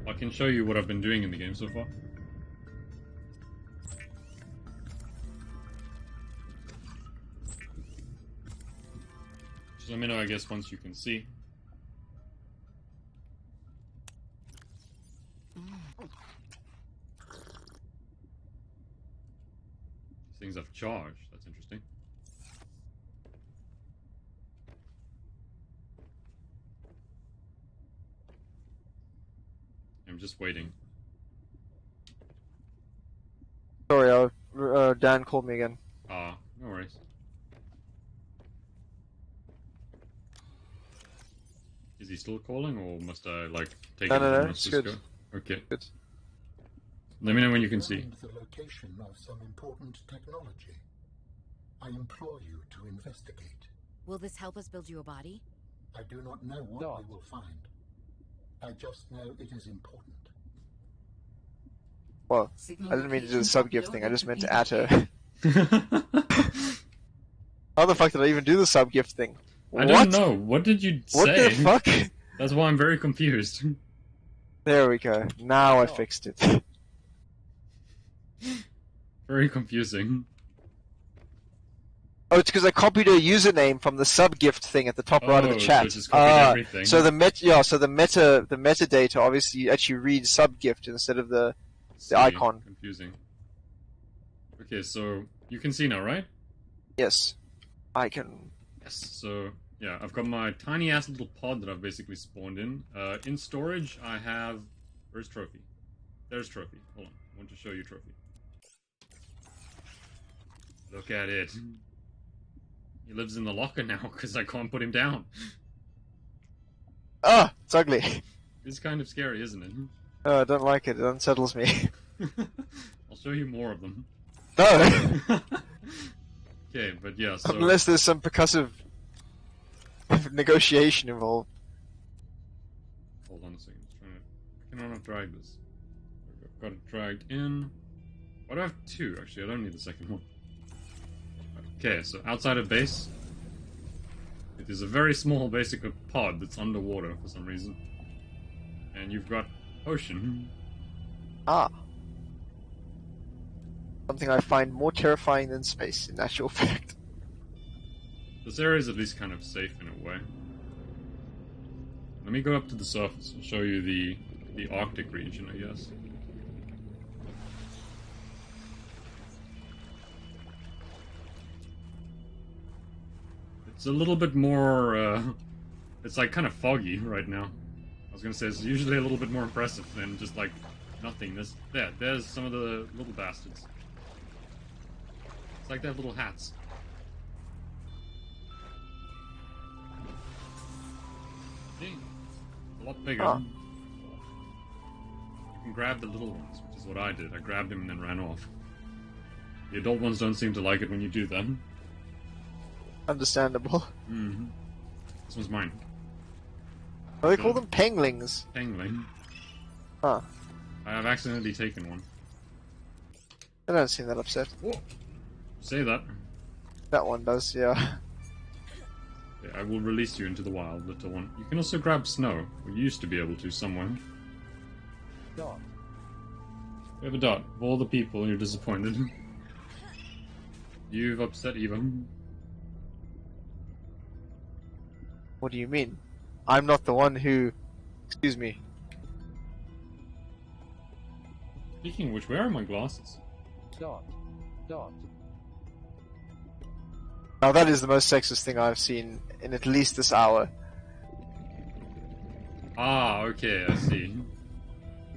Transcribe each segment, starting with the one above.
I can show you what I've been doing in the game so far. Just let me know, I guess, once you can see. These things have charged. That's interesting. I'm just waiting. Sorry, Dan called me again. Ah, no worries. Is he still calling, or must I, like, take it? No, it's good. Go? Okay. Good. Let me know when you can see. Find the location of some important technology. I implore you to investigate. Will this help us build you a body? I do not know what we will find. I just know it is important. Well, I didn't mean to do the sub-gift thing, I just meant to add her. How the fuck did I even do the sub-gift thing? I don't know. What did you say? What the fuck? That's why I'm very confused. There we go. Now I fixed it. Very confusing. Oh, it's because I copied her username from the sub-gift thing at the top right of the chat. So just copied everything. So the metadata obviously actually reads sub-gift instead of the icon. Confusing. Okay, so you can see now, right? Yes, I can. Yes. So yeah, I've got my tiny ass little pod that I've basically spawned in. In storage, I have. Where's trophy? There's trophy. Hold on, I want to show you trophy. Look at it. He lives in the locker now because I can't put him down. Ah, it's ugly. It's kind of scary, isn't it? Oh, I don't like it. It unsettles me. I'll show you more of them. No! Okay, but yeah, so... Unless there's some percussive negotiation involved. Hold on a second. I cannot drag this. I've got it dragged in. Why do I have two? Actually, I don't need the second one. Okay, so outside of base, it is a very small basic pod that's underwater for some reason. And you've got ocean. Ah. Something I find more terrifying than space, in actual fact. This area is at least kind of safe in a way. Let me go up to the surface and show you the Arctic region, I guess. It's a little bit more, it's like kind of foggy right now. I was gonna say it's usually a little bit more impressive than just like nothing. There's some of the little bastards. It's like they have little hats. See? A lot bigger. Huh. You can grab the little ones, which is what I did. I grabbed him and then ran off. The adult ones don't seem to like it when you do that. Understandable. Mm-hmm. This one's mine. Oh, they call them penglings. Pangling. Huh. I have accidentally taken one. I don't seem that upset. Whoa. Say that. That one does, yeah. Okay, I will release you into the wild, little one. You can also grab snow. We used to be able to somewhere. Dot. We have a dot. Of all the people, you're disappointed. You've upset Eva. What do you mean? I'm not the one who... Excuse me. Speaking of which, where are my glasses? Dot. Dot. Now that is the most sexist thing I've seen in at least this hour. Ah, okay, I see.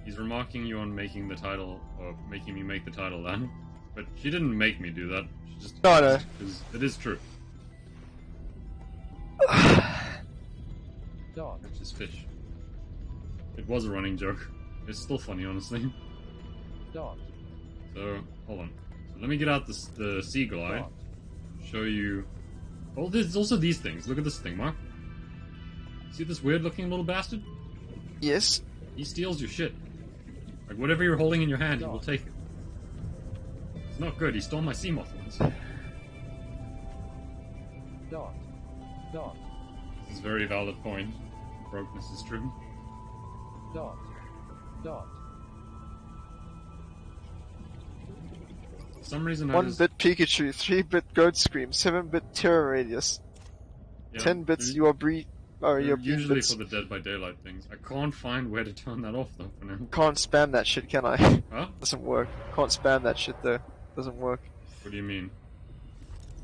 He's remarking you on making the title, or making me make the title then. But she didn't make me do that. She just... No, no. Because it is true. Dot. It's just fish. It was a running joke. It's still funny, honestly. Dot. So, hold on. So let me get out the sea glide. Dot. Show you... Oh, there's also these things. Look at this thing, Mark. See this weird-looking little bastard? Yes? He steals your shit. Like, whatever you're holding in your hand, he will take it. It's not good. He stole my sea moth once. Dot. Dot. This is a very valid point. Brokenness is true. Dot. Dot. For some reason I 1-bit Pikachu, 3-bit Goat Scream, 7-bit Terror Radius, yeah, 10 bits they're- you are breed. Oh, they're you're usually bits. for the Dead by Daylight things. I can't find where to turn that off though for now. Can't spam that shit, can I? Huh? Doesn't work. Can't spam that shit though. Doesn't work. What do you mean?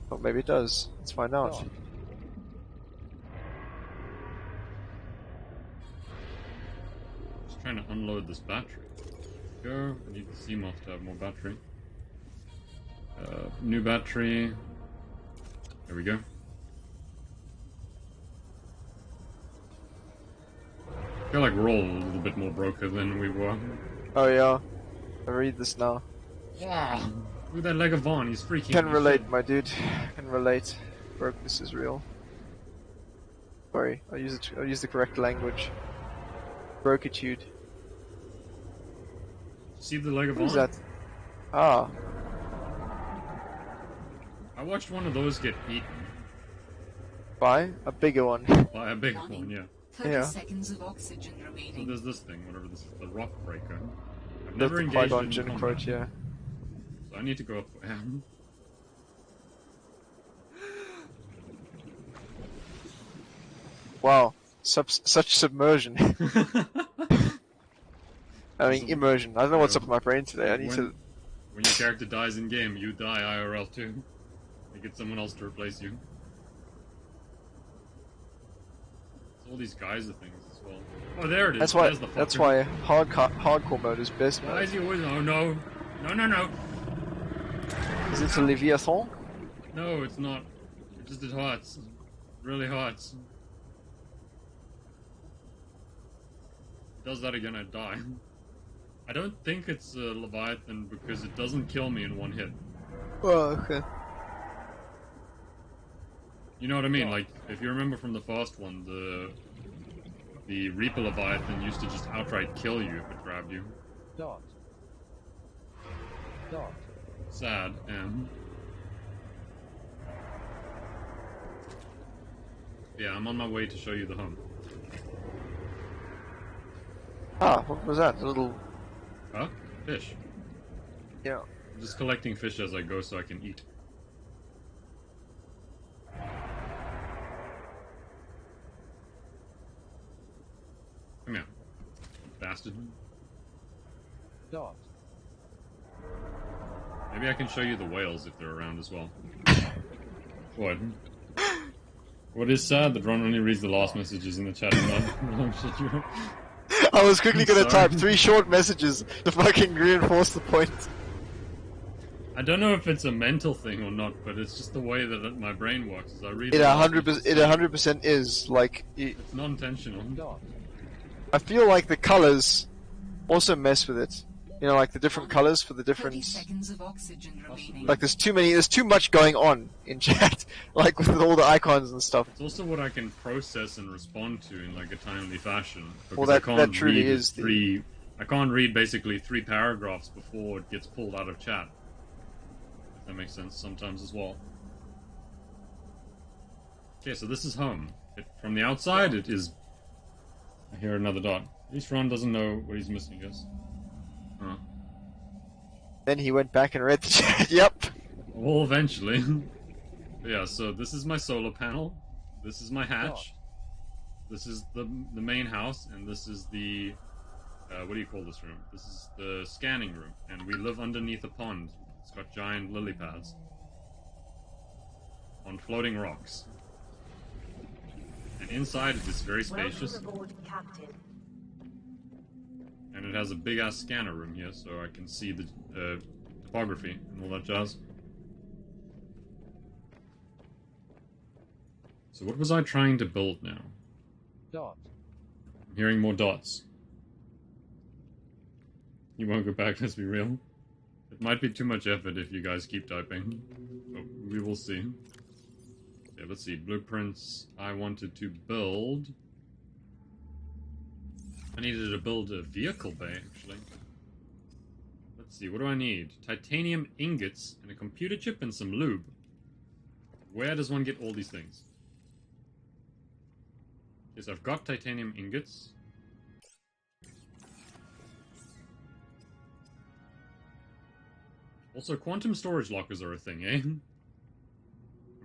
Or maybe it does. Let's find out. Dot. Just trying to unload this battery. Go. I need the Seamoth to have more battery. New battery. There we go. I feel like we're all a little bit more broker than we were. Oh yeah. I read this now. Yeah. Look at that leg of Vaughn, he's freaking. Can me relate, shit. my dude. Can relate. Brokenness is real. Sorry, I use the correct language. Brokitude. See the leg of What is Vaughn? that? Ah, I watched one of those get eaten by a bigger one. by a big one, yeah. 30 Yeah. seconds of oxygen So remaining. there's this thing, whatever this is, the rock breaker. I've The never engaged Qui-Gon in Jinn combat, quote, yeah. so I need to go up for him. Wow, such submersion. I mean immersion. I don't know what's up with my brain today. I need to. When your character dies in game, you die IRL too. You get someone else to replace you. All these geyser things as well. Oh, there it is. That's why. There's the That's fucker. why hardcore mode is best Why mode. is he always? Oh no! No! No! No! Is it a Leviathan? No, it's not. It just it hurts. It really hurts. It does that again, I die. I don't think it's a Leviathan because it doesn't kill me in one hit. Oh, okay. You know what I mean? Like, if you remember from the first one, the Reaper Leviathan used to just outright kill you if it grabbed you. Dot. Dot. Sad, and... Yeah, I'm on my way to show you the home. Ah, what was that? A little. Huh? Fish. Yeah. I'm just collecting fish as I go so I can eat. Come here, bastard. Dot. Maybe I can show you the whales if they're around as well. What? What is sad that Ron only reads the last messages in the chat and not shit you up. I was quickly gonna Sorry. type 3 short messages to fucking reinforce the point. I don't know if it's a mental thing or not, but it's just the way that my brain works. As I read It the last 100%. messages. It 100% is like. It's non-intentional. Dot. I feel like the colors also mess with it. You know, like the different colors for the 30 different. seconds of oxygen remaining. Like there's too much going on in chat. Like with all the icons and stuff. It's also what I can process and respond to in like a timely fashion. Well, Because that- that truly read is the- three. I can't read basically 3 paragraphs before it gets pulled out of chat. If that makes sense sometimes as well. Okay, so this is home. From the outside, it is. I hear another dot. At least Ron doesn't know what he's missing, I guess. Huh. Then he went back and read the chat. Yep. Well, eventually. Yeah, so this is my solar panel. This is my hatch. This is the main house, and this is the what do you call this room? This is the scanning room, and we live underneath a pond. It's got giant lily pads on floating rocks, and inside it is very spacious, Aboard, Captain. and it has a big ass scanner room here, so I can see the topography and all that jazz. So what was I trying to build now? Dot. I'm hearing more dots. You won't go back, let's be real. It might be too much effort if you guys keep typing. But we will see. Okay, let's see. Blueprints. I wanted to build... I needed to build a vehicle bay, actually. Let's see, what do I need? Titanium ingots, and a computer chip, and some lube. Where does one get all these things? Yes, I've got titanium ingots. Also, quantum storage lockers are a thing, eh? I'm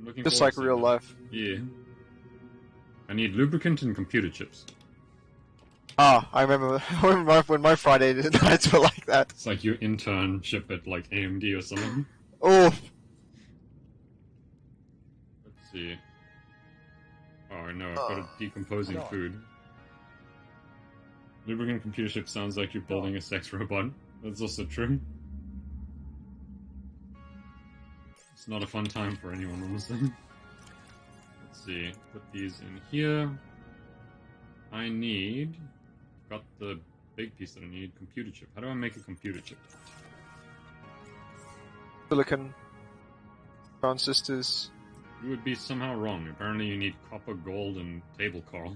looking Just forward like to real that. life. Yeah. I need lubricant and computer chips. Ah, I remember when my Friday nights were like that. It's like your internship at like AMD or something. Oh, Let's see. Oh no, I've got a decomposing No. food. Lubricant computer chip sounds like you're building a sex robot. That's also true. It's not a fun time for anyone, honestly. Let's see. Put these in here. I need... Got the big piece that I need. Computer chip. How do I make a computer chip? silicon transistors. You would be somehow wrong. Apparently you need copper, gold, and table coral.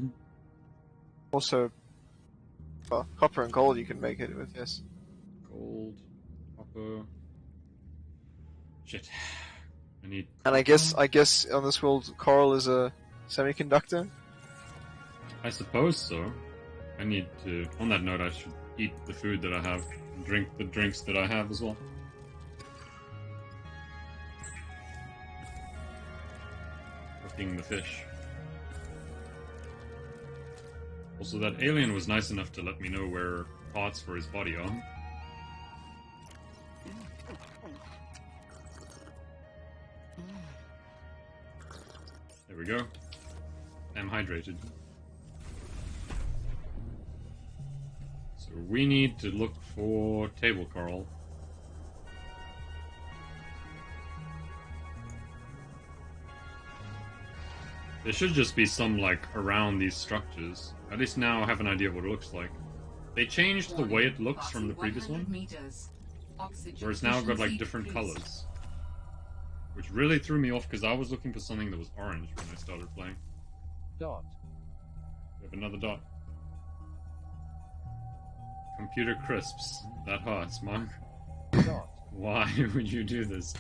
Also, well, copper and gold you can make it with, yes. Gold, copper... Shit. I need... And I guess on this world, coral is a semiconductor. I suppose so. I need to... On that note, I should eat the food that I have, and drink the drinks that I have as well. Cooking the fish. Also, that alien was nice enough to let me know where parts for his body are. There we go. I'm hydrated. So we need to look for table coral. There should just be some, like, around these structures. At least now I have an idea of what it looks like. They changed the way it looks from the previous one, where it's now got, like, different colors. Which really threw me off, because I was looking for something that was orange when I started playing. Dot. We have another dot. Computer crisps. That hurts, Mark. Dot. Why would you do this?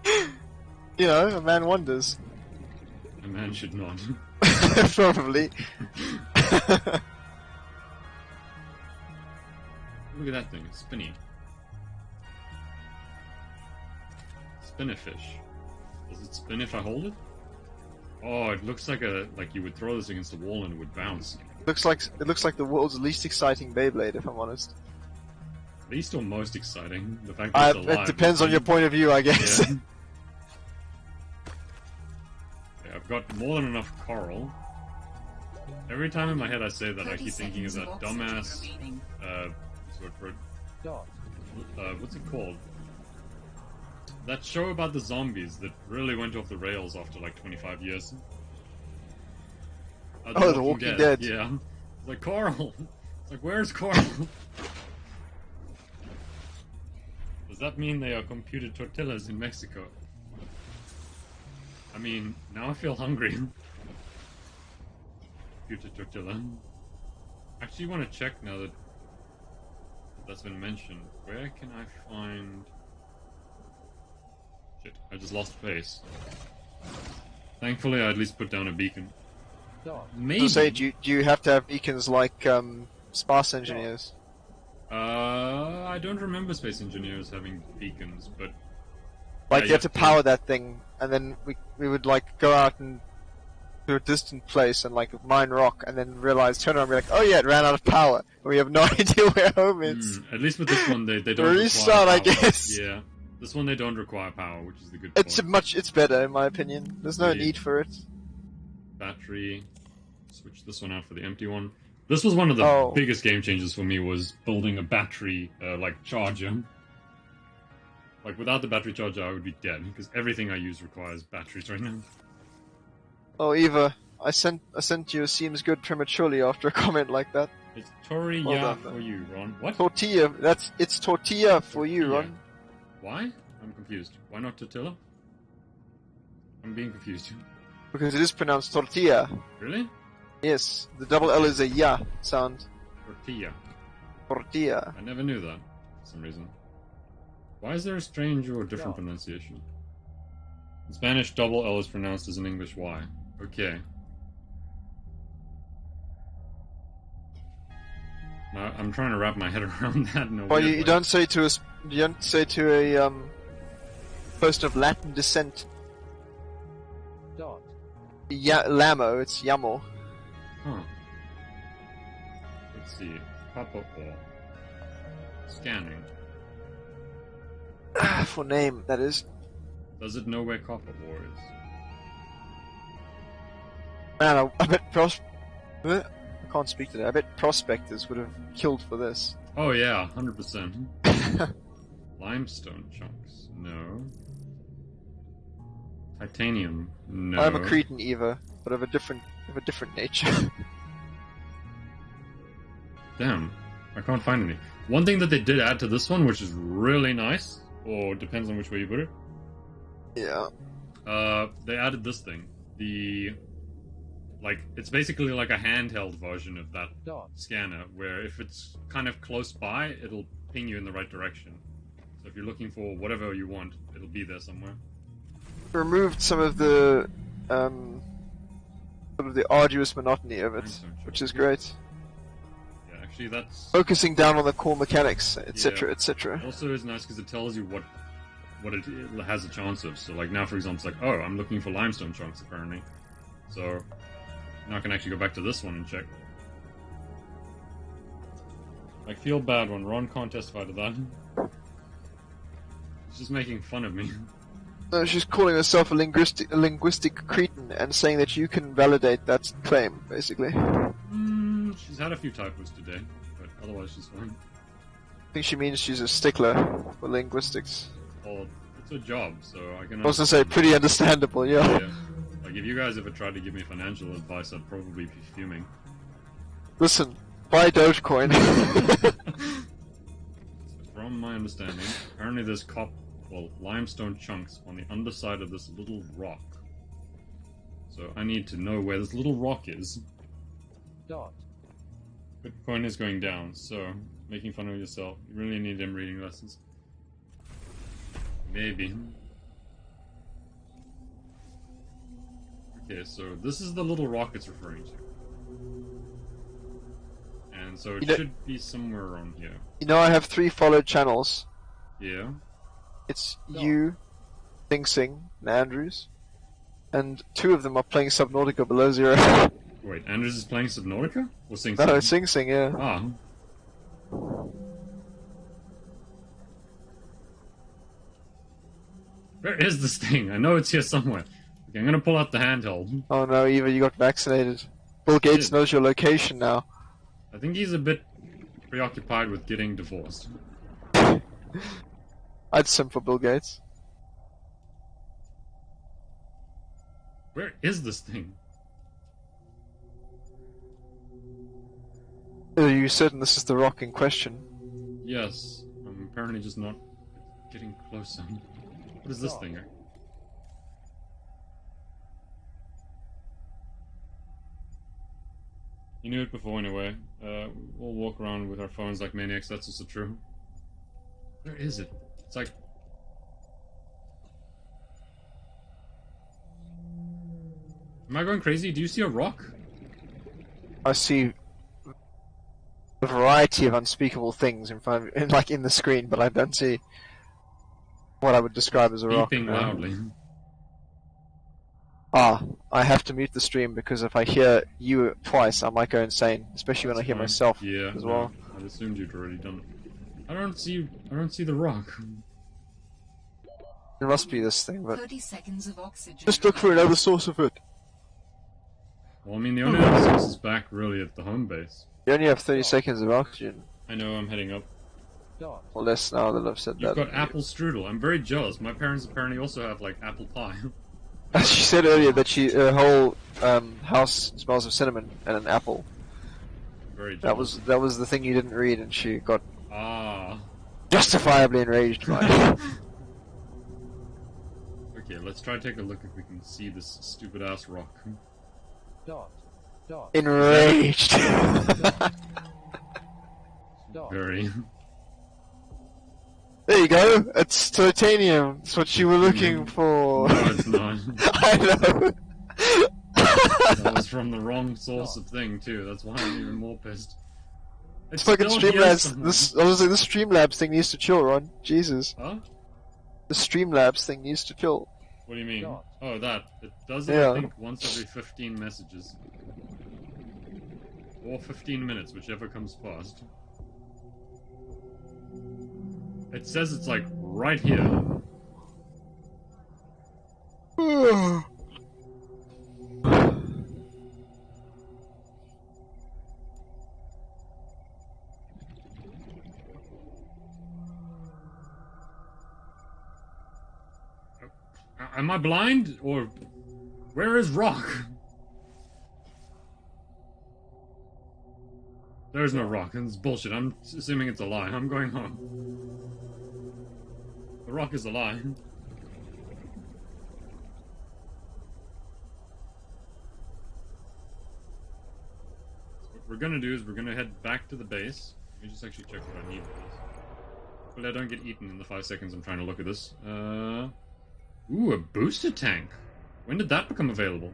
You know, a man wonders. A man should not. Probably. Look at that thing, it's spinny. Spin a fish. Does it spin if I hold it? Oh, it looks like you would throw this against the wall and it would bounce. It looks like the world's least exciting Beyblade, if I'm honest. Least or most exciting? The fact that it's alive. It depends on your point of view, I guess. Yeah. Okay, I've got more than enough coral. Every time in my head I say that, I keep thinking of that dumbass, Dot. what's it called? That show about the zombies that really went off the rails after like 25 years. The Walking Dead. Yeah. It's like, Coral! It's like, where's Coral? Does that mean they are computed tortillas in Mexico? I mean, now I feel hungry. Computed tortilla. Actually, want to check now that that's been mentioned. Where can I find... Shit, I just lost face. Thankfully, I at least put down a beacon. Dot. Maybe. So say, do you have to have beacons like sparse engineers? I don't remember Space Engineers having beacons, but... Like Yeah, you have to power that thing, and then we would like go out and to a distant place and like mine rock, and then turn around and be like, oh yeah, it ran out of power. We have no idea where home is. At least with this one, they don't Restart, require I power. guess. Yeah. This one, they don't require power, which is the good It's point. it's better in my opinion. There's no Yeah. need for it. Battery. Switch this one out for the empty one. This was one of the biggest game changers for me, was building a battery, like, charger. Like, without the battery charger, I would be dead, because everything I use requires batteries right now. Oh Eva, I sent you a seems good prematurely after a comment like that. It's Tortilla Well done, for you, Ron. What? Tortilla, it's tortilla for you, Tortilla. Ron. Why? I'm confused. Why not tortilla? I'm being confused. Because it is pronounced tortilla. Really? Yes, the double L is a ya sound. Tortilla. Tortilla. I never knew that, for some reason. Why is there a strange or different No. pronunciation? In Spanish, double L is pronounced as in English Y. Okay. Now, I'm trying to wrap my head around that. No, Well, you don't say to Do you want to say to a person of Latin descent, Dot. Lamo, it's Yamo. Huh. Let's see. Copper ore. Scanning. For name, that is. Does it know where copper ore is? Man, I bet I can't speak to that. I bet prospectors would have killed for this. Oh yeah, 100%. Limestone chunks. No. Titanium. No. I'm a Cretan Eva, but of a different nature. Damn. I can't find any. One thing that they did add to this one, which is really nice, or depends on which way you put it. Yeah. They added this thing. It's basically like a handheld version of that Dot. scanner, where if it's kind of close by, it'll ping you in the right direction. So if you're looking for whatever you want, it'll be there somewhere. Removed some of the sort of the arduous monotony of it, Limestone chunk. which is great. Yeah, actually that's Focusing down on the core mechanics, etc., Yeah. etc. also is nice because it tells you what it has a chance of. So like now, for example, it's like, oh, I'm looking for limestone chunks apparently. So now I can actually go back to this one and check. I feel bad when Ron can't testify to that. He's just making fun of me. No, she's calling herself a linguistic cretin and saying that you can validate that claim, basically. I She's had a few typos today, but otherwise she's fine. think she means she's a stickler for linguistics. Well, it's a job, so I can. I was gonna say, pretty understandable, yeah. Yeah. Like if you guys ever tried to give me financial advice, I'd probably be fuming. Listen, buy Dogecoin. From my understanding, apparently there's limestone chunks on the underside of this little rock. So I need to know where this little rock is. Dot. Bitcoin is going down, so making fun of yourself. You really need them reading lessons. Maybe. Okay, so this is the little rock it's referring to. And so it You know- should be somewhere around here. You know, I have 3 followed channels. Yeah? It's No. you, Sing Sing, and Andrews. And 2 of them are playing Subnautica below zero. Wait, Andrews is playing Subnautica? Or Sing No, Sing? Sing Sing, yeah. Ah. Where is this thing? I know it's here somewhere. Okay, I'm gonna pull out the handheld. Oh no, Eva, you got vaccinated. Bill Gates Shit. knows your location now. I think he's a bit preoccupied with getting divorced. I'd sim for Bill Gates. Where is this thing? Are you certain this is the rock in question? Yes, I'm apparently just not getting closer. What is this thing? You knew it before anyway. We'll walk around with our phones like maniacs, that's also true. Where is it? It's like... Am I going crazy? Do you see a rock? I see a variety of unspeakable things in front of in the screen, but I don't see what I would describe as a rock. Beeping loudly. Ah, I have to mute the stream because if I hear you twice, I might go insane, especially when I hear Fine. myself Yeah, as no, well. I assumed you'd already done it. I don't see the rock. It must be this thing, but 30 seconds of oxygen. just look for another source of it. Well, I mean, the only other source is back really at the home base. You only have 30 seconds of oxygen, I know, I'm heading up. Dot. or less now that I've said You've that. got apple strudel. I'm very jealous. My parents apparently also have, like, apple pie. She said earlier that her whole house smells of cinnamon and an apple. Very jealous. That was the thing you didn't read, and she got Ah. justifiably enraged by it. Okay, let's try to take a look if we can see this stupid-ass rock. Dot. Dot. Enraged. Dot. Very. There you go. It's titanium. It's what you were looking for. No, it's not. I know. That was from the wrong source of thing, too. That's why I'm even more pissed. It's Fucking still here Streamlabs. somewhere. This honestly, this Streamlabs thing needs to chill, Ron. Jesus, Huh? the Streamlabs thing needs to chill. What do you mean? Dot. Oh, that. It does it, Yeah. I think, once every 15 messages. Or 15 minutes, whichever comes fast. It says it's like right here. Am I blind? Or where is Rock? There's no Rock, and it's bullshit. I'm assuming it's a lie. I'm going home. The Rock is a lie. What we're gonna do is we're gonna head back to the base. Let me just actually check what I need for this. Hopefully I don't get eaten in the 5 seconds I'm trying to look at this. Ooh, a booster tank. When did that become available?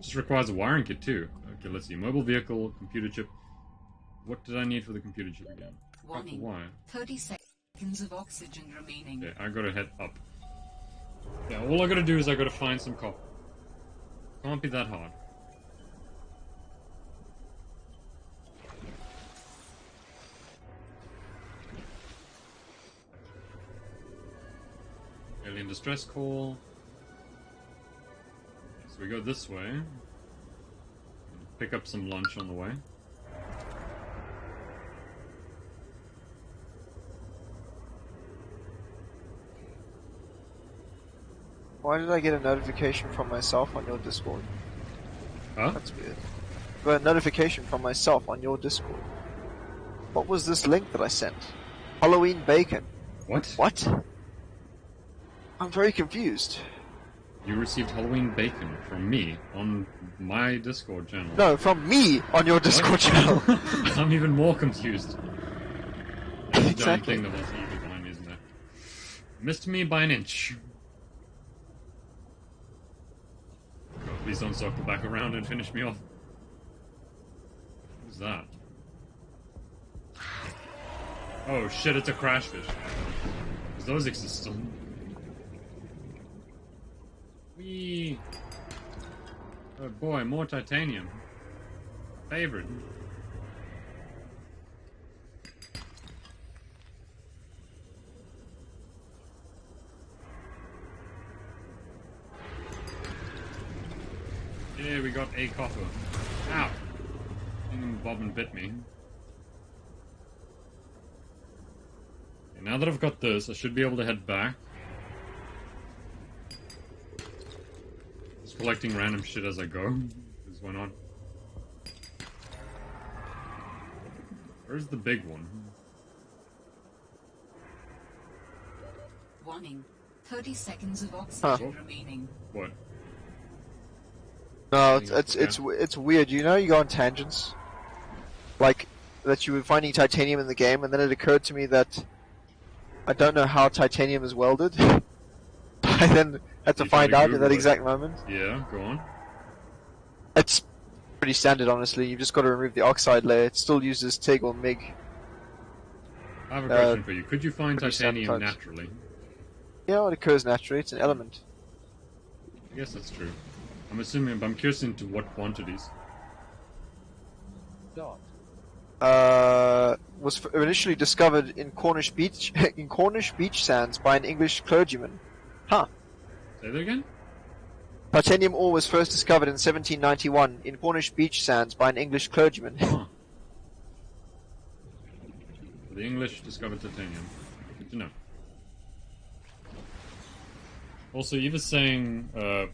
Just requires a wiring kit too. Okay, let's see. Mobile vehicle, computer chip. What did I need for the computer chip again? Warning. Why? 30 seconds of oxygen remaining. Okay, I gotta head up. Yeah, all I gotta do is I gotta find some copper. Can't be that hard. Alien distress call. So we go this way. Pick up some lunch on the way. Why did I get a notification from myself on your Discord? Huh? That's weird. I got a notification from myself on your Discord. What was this link that I sent? Halloween bacon. What? What? I'm very confused. You received Halloween bacon from me on my Discord channel. No, from me on your Discord channel. I'm even more confused. There's a giant Exactly. thing that wants to eat me behind me, isn't there? Missed me by an inch. God, please don't circle back around and finish me off. What is that? Oh shit, it's a crash fish. 'Cause those exist still. Whee! Oh boy, more titanium. Favorite. Yeah, we got a copper. Ow! And Bobbin bit me. Okay, now that I've got this, I should be able to head back. Just collecting random shit as I go. What's going on? Where's the big one? Warning. 30 seconds of oxygen remaining. What? No, it's weird. You know, you go on tangents, like that you were finding titanium in the game, and then it occurred to me that I don't know how titanium is welded. I then had to You find tried to out at Google that it. exact moment. Yeah, go on. It's pretty standard, honestly. You've just got to remove the oxide layer. It still uses TIG or MIG. I have a question for you. Could you find pretty titanium standard types. naturally? Yeah, it occurs naturally. It's an element. I guess that's true. I'm assuming, but I'm curious into what quantities. Dot. Was initially discovered in Cornish beach sands by an English clergyman. Huh. Say that again? Titanium ore was first discovered in 1791 in Cornish beach sands by an English clergyman. Huh. The English discovered titanium. Good to know. Also, you were saying,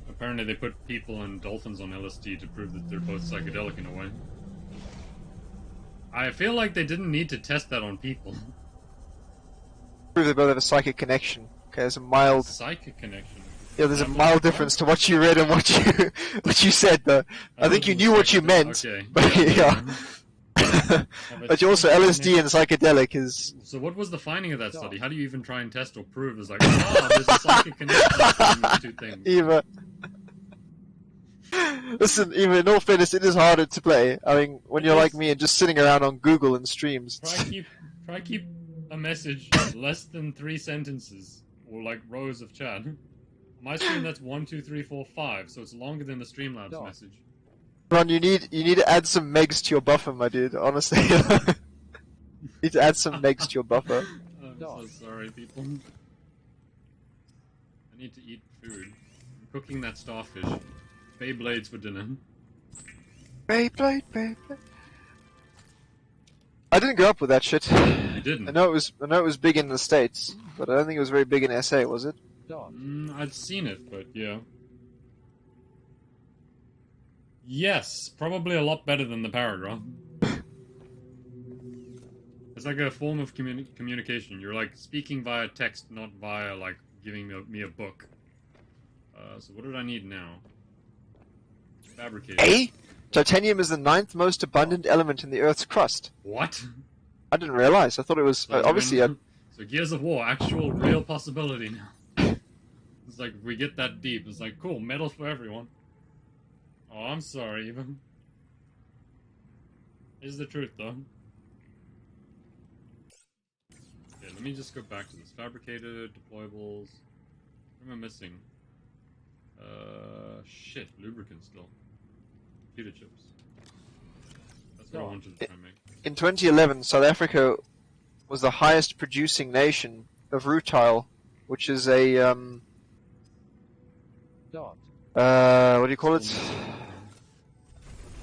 apparently they put people and dolphins on LSD to prove that they're both psychedelic in a way. I feel like they didn't need to test that on people. Prove they both have a psychic connection. Okay, there's a mild, Psychic connection. yeah, there's a I'm mild not- difference to what you read and what you what you said. Though I think you wasn't knew what you expecting- meant, Okay. but yeah. but But you also LSD and psychedelic is So what was the finding of that study? How do you even try and test or prove? It's like, oh, there's a psychic connection between these two things. either. Listen, even in all fairness, it is harder to play. I mean, when you're like me and just sitting around on Google and streams. Try keep a message less than 3 sentences or like rows of chat. My stream that's 1, 2, 3, 4, 5, so it's longer than the Streamlabs message. Ron, you need to add some megs to your buffer, my dude. Honestly, you need to add some megs to your buffer. I'm so sorry, people. I need to eat food. I'm cooking that starfish. Beyblades for dinner. Beyblade. I didn't grow up with that shit. You didn't? I know it was big in the States, but I don't think it was very big in SA, was it? I'd seen it, but yeah. Yes, probably a lot better than the paragraph. It's like a form of communication. You're like speaking via text, not via like giving me a book. So what did I need now? Fabricated. A? Titanium is the 9th most abundant element in the Earth's crust. What? I didn't realize. I thought it was So obviously. So Gears of War, actual real possibility now. It's like we get that deep. It's like cool, metal for everyone. Oh, I'm sorry, even. Is the truth though? Okay, let me just go back to this. Fabricated, deployables. What am I missing? Shit, lubricant still. Computer chips. That's what I wanted to try and make. In 2011, South Africa was the highest producing nation of rutile, which is a what do you call it?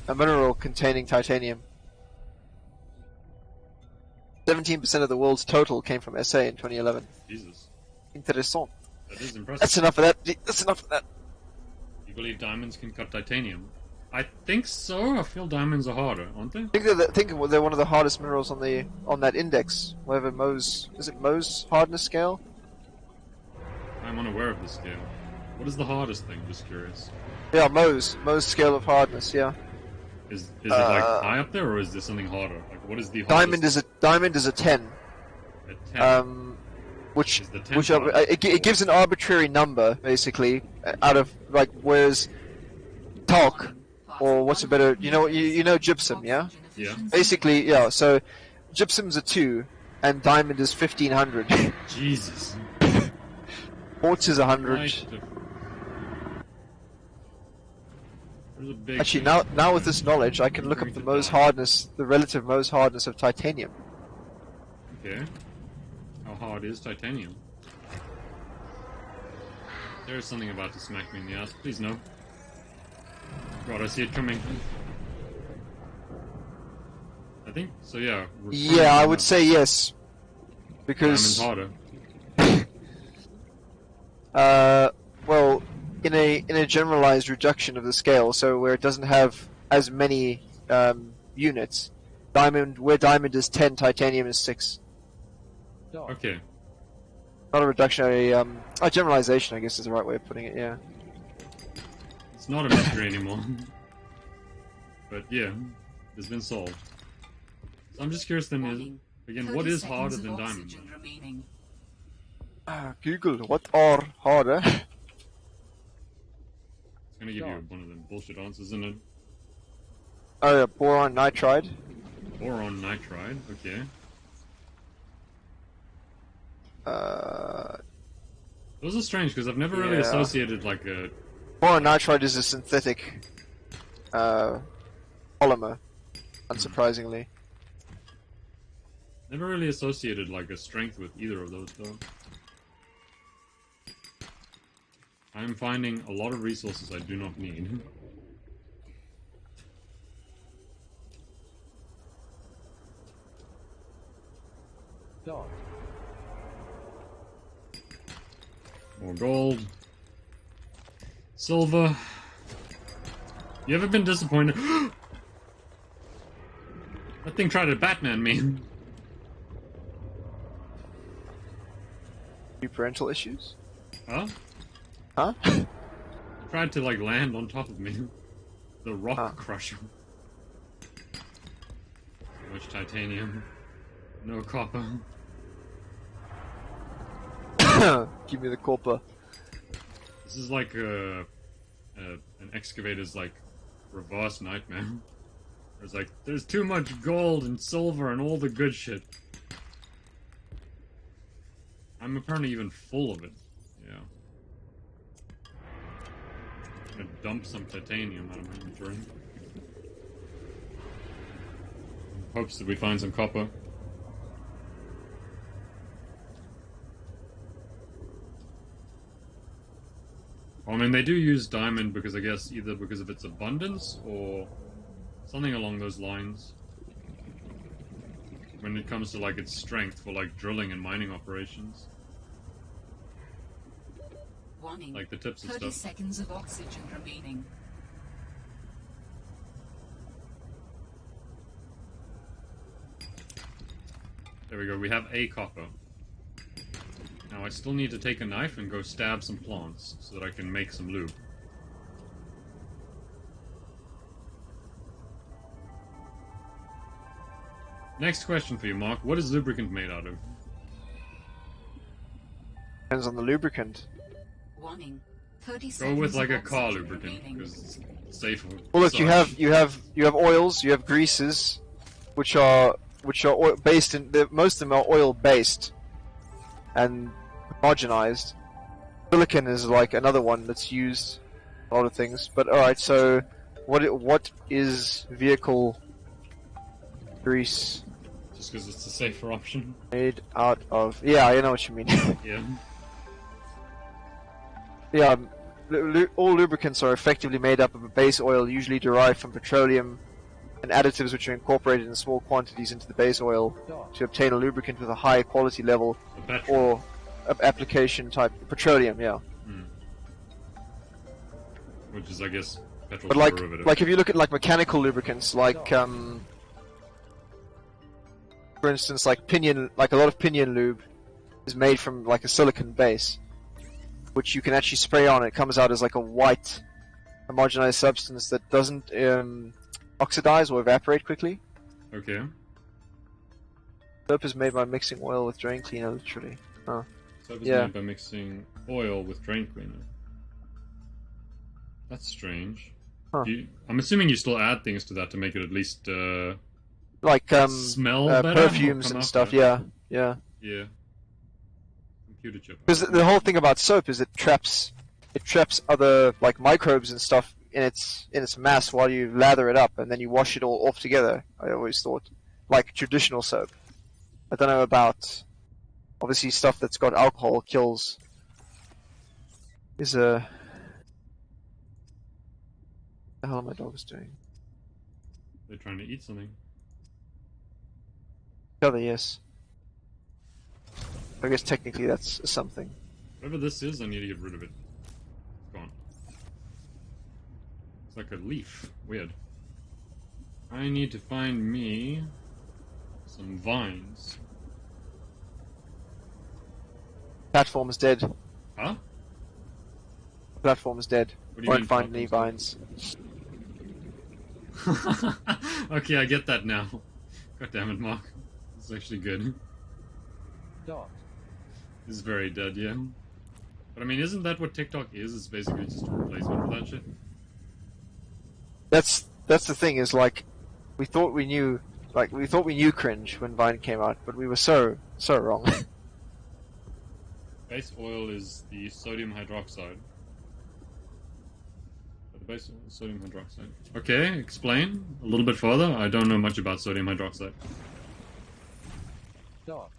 A mineral containing titanium. 17% of the world's total came from SA in 2011. Jesus. Interessant. That is impressive. That's enough of that. That's enough of that. You believe diamonds can cut titanium? I think so. I feel diamonds are harder, aren't they? I think they're one of the hardest minerals on that index. Whatever Mohs hardness scale? I'm unaware of the scale. What is the hardest thing? Just curious. Yeah, Mohs scale of hardness. Yeah. Is it like high up there, or is there something harder? Like, what is the hardest? Diamond is a 10. A 10. Which Is the 10 it gives an arbitrary number basically out of like, whereas talc, or what's a better, you know gypsum, yeah? Yeah. Basically, yeah, so gypsum's a 2 and diamond is 1500. Jesus. Quartz is 100. Right. There's a big Actually, thing. now with this knowledge, I can look up the relative Mohs hardness of titanium. Okay. How hard is titanium? There's something about to smack me in the ass. Please no. God, I see it coming. I think so. Yeah. Yeah, I would say yes, because diamond's harder. well, in a generalized reduction of the scale, so where it doesn't have as many units, where diamond is 10, titanium is 6. Okay. Not a reduction, a generalization, I guess is the right way of putting it. Yeah. It's not a mystery anymore. But yeah, it's been solved. So I'm just curious then, again, what is harder than diamond? Google, what are harder? It's gonna give you one of them bullshit answers, isn't it? Oh, yeah, boron nitride. Boron nitride, okay. Those are strange because I've never really Yeah. associated like a. Boron nitride is a synthetic polymer, unsurprisingly. Never really associated like a strength with either of those though. I'm finding a lot of resources I do not need. Dot. More gold. Silver. You ever been disappointed? That thing tried to Batman me. Any parental issues? Huh? Huh? It tried to like land on top of me. The rock Huh. crusher. So much titanium. No copper. Give me the copper. This is like a an excavator's like reverse nightmare. It's like there's too much gold and silver and all the good shit. I'm apparently even full of it. Yeah. I'm gonna dump some titanium out of my inventory. In hopes that we find some copper. I mean, they do use diamond because I guess either because of its abundance or something along those lines. When it comes to like its strength for like drilling and mining operations. Warning. Like the tips and 30 stuff. seconds of oxygen remaining. There we go, we have a copper. Now I still need to take a knife and go stab some plants so that I can make some lube. Next question for you, Mark. What is lubricant made out of? Depends on the lubricant. Warning. 30 Go seconds with like of a car oxygen lubricant remaining. because it's safer. Well, look, you Such. have oils, you have greases, which are oil based in. Most of them are oil based and homogenized. Silicon is like another one that's used a lot of things. But all right, so what is vehicle grease Just because it's a safer option. made out of? Yeah, I know what you mean. Yeah. Yeah, all lubricants are effectively made up of a base oil, usually derived from petroleum, and additives which are incorporated in small quantities into the base oil to obtain a lubricant with a high quality level A petrol. or application type. Petroleum, yeah. Which is, I guess, petrol But like, derivative. if you look at like mechanical lubricants, like for instance, like a lot of pinion lube is made from like a silicon base, which you can actually spray on. It comes out as like a white, homogenized substance that doesn't oxidize or evaporate quickly. Okay. Soap is made by mixing oil with drain cleaner, literally. Huh. Soap is Yeah. made by mixing oil with drain cleaner. That's strange. Huh. I'm assuming you still add things to that to make it at least Like smell better or perfumes come and out stuff. better? Yeah. Yeah. Computer chip. Because the whole thing about soap is it traps other like microbes and stuff in its mass while you lather it up, and then you wash it all off together. I always thought, like traditional soap. I don't know about obviously stuff that's got alcohol kills. Is a the hell are my dogs doing? They're trying to eat something. Other yes. I guess technically that's something. Whatever this is, I need to get rid of it. It's gone. It's like a leaf. Weird. I need to find me some vines. Platform is dead. Huh? Platform is dead. What do you Won't mean find any platform's vines. Okay, I get that now. God damn it, Mark. This is actually good. Dot. This is very dead, yeah. But I mean, isn't that what TikTok is? It's basically just a replacement for that shit. That's the thing is like we thought we knew cringe when Vine came out, but we were so wrong. Base oil is the sodium hydroxide. The base oil is sodium hydroxide. Okay, explain a little bit further. I don't know much about sodium hydroxide. Dot.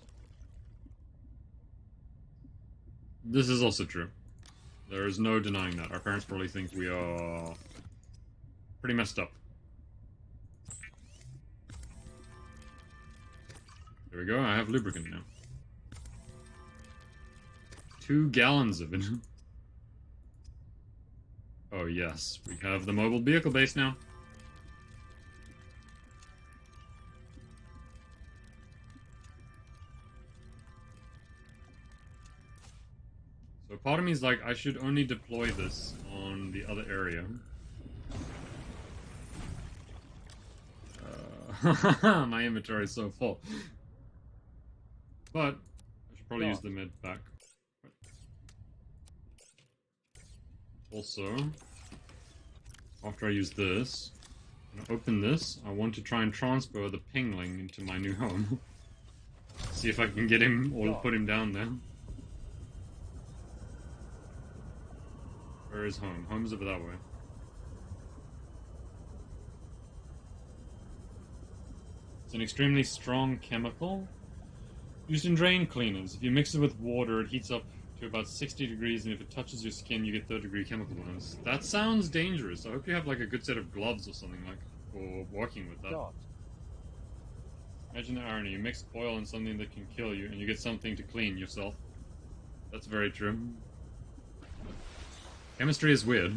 This is also true. There is no denying that. Our parents probably think we are pretty messed up. There we go, I have lubricant now. 2 gallons of it. Oh yes, we have the mobile vehicle base now. So part of me is like, I should only deploy this on the other area. My inventory is so full. But I should probably use the med pack. Also, after I use this, and open this, I want to try and transfer the pingling into my new home. See if I can get him or put him down there. Where is home? Home's over that way. It's an extremely strong chemical used in drain cleaners. If you mix it with water, it heats up to about 60 degrees, and if it touches your skin, you get third-degree chemical burns. That sounds dangerous. I hope you have like a good set of gloves or something like for working with that. Dot. Imagine the irony. You mix oil in something that can kill you, and you get something to clean yourself. That's very true. Chemistry is weird.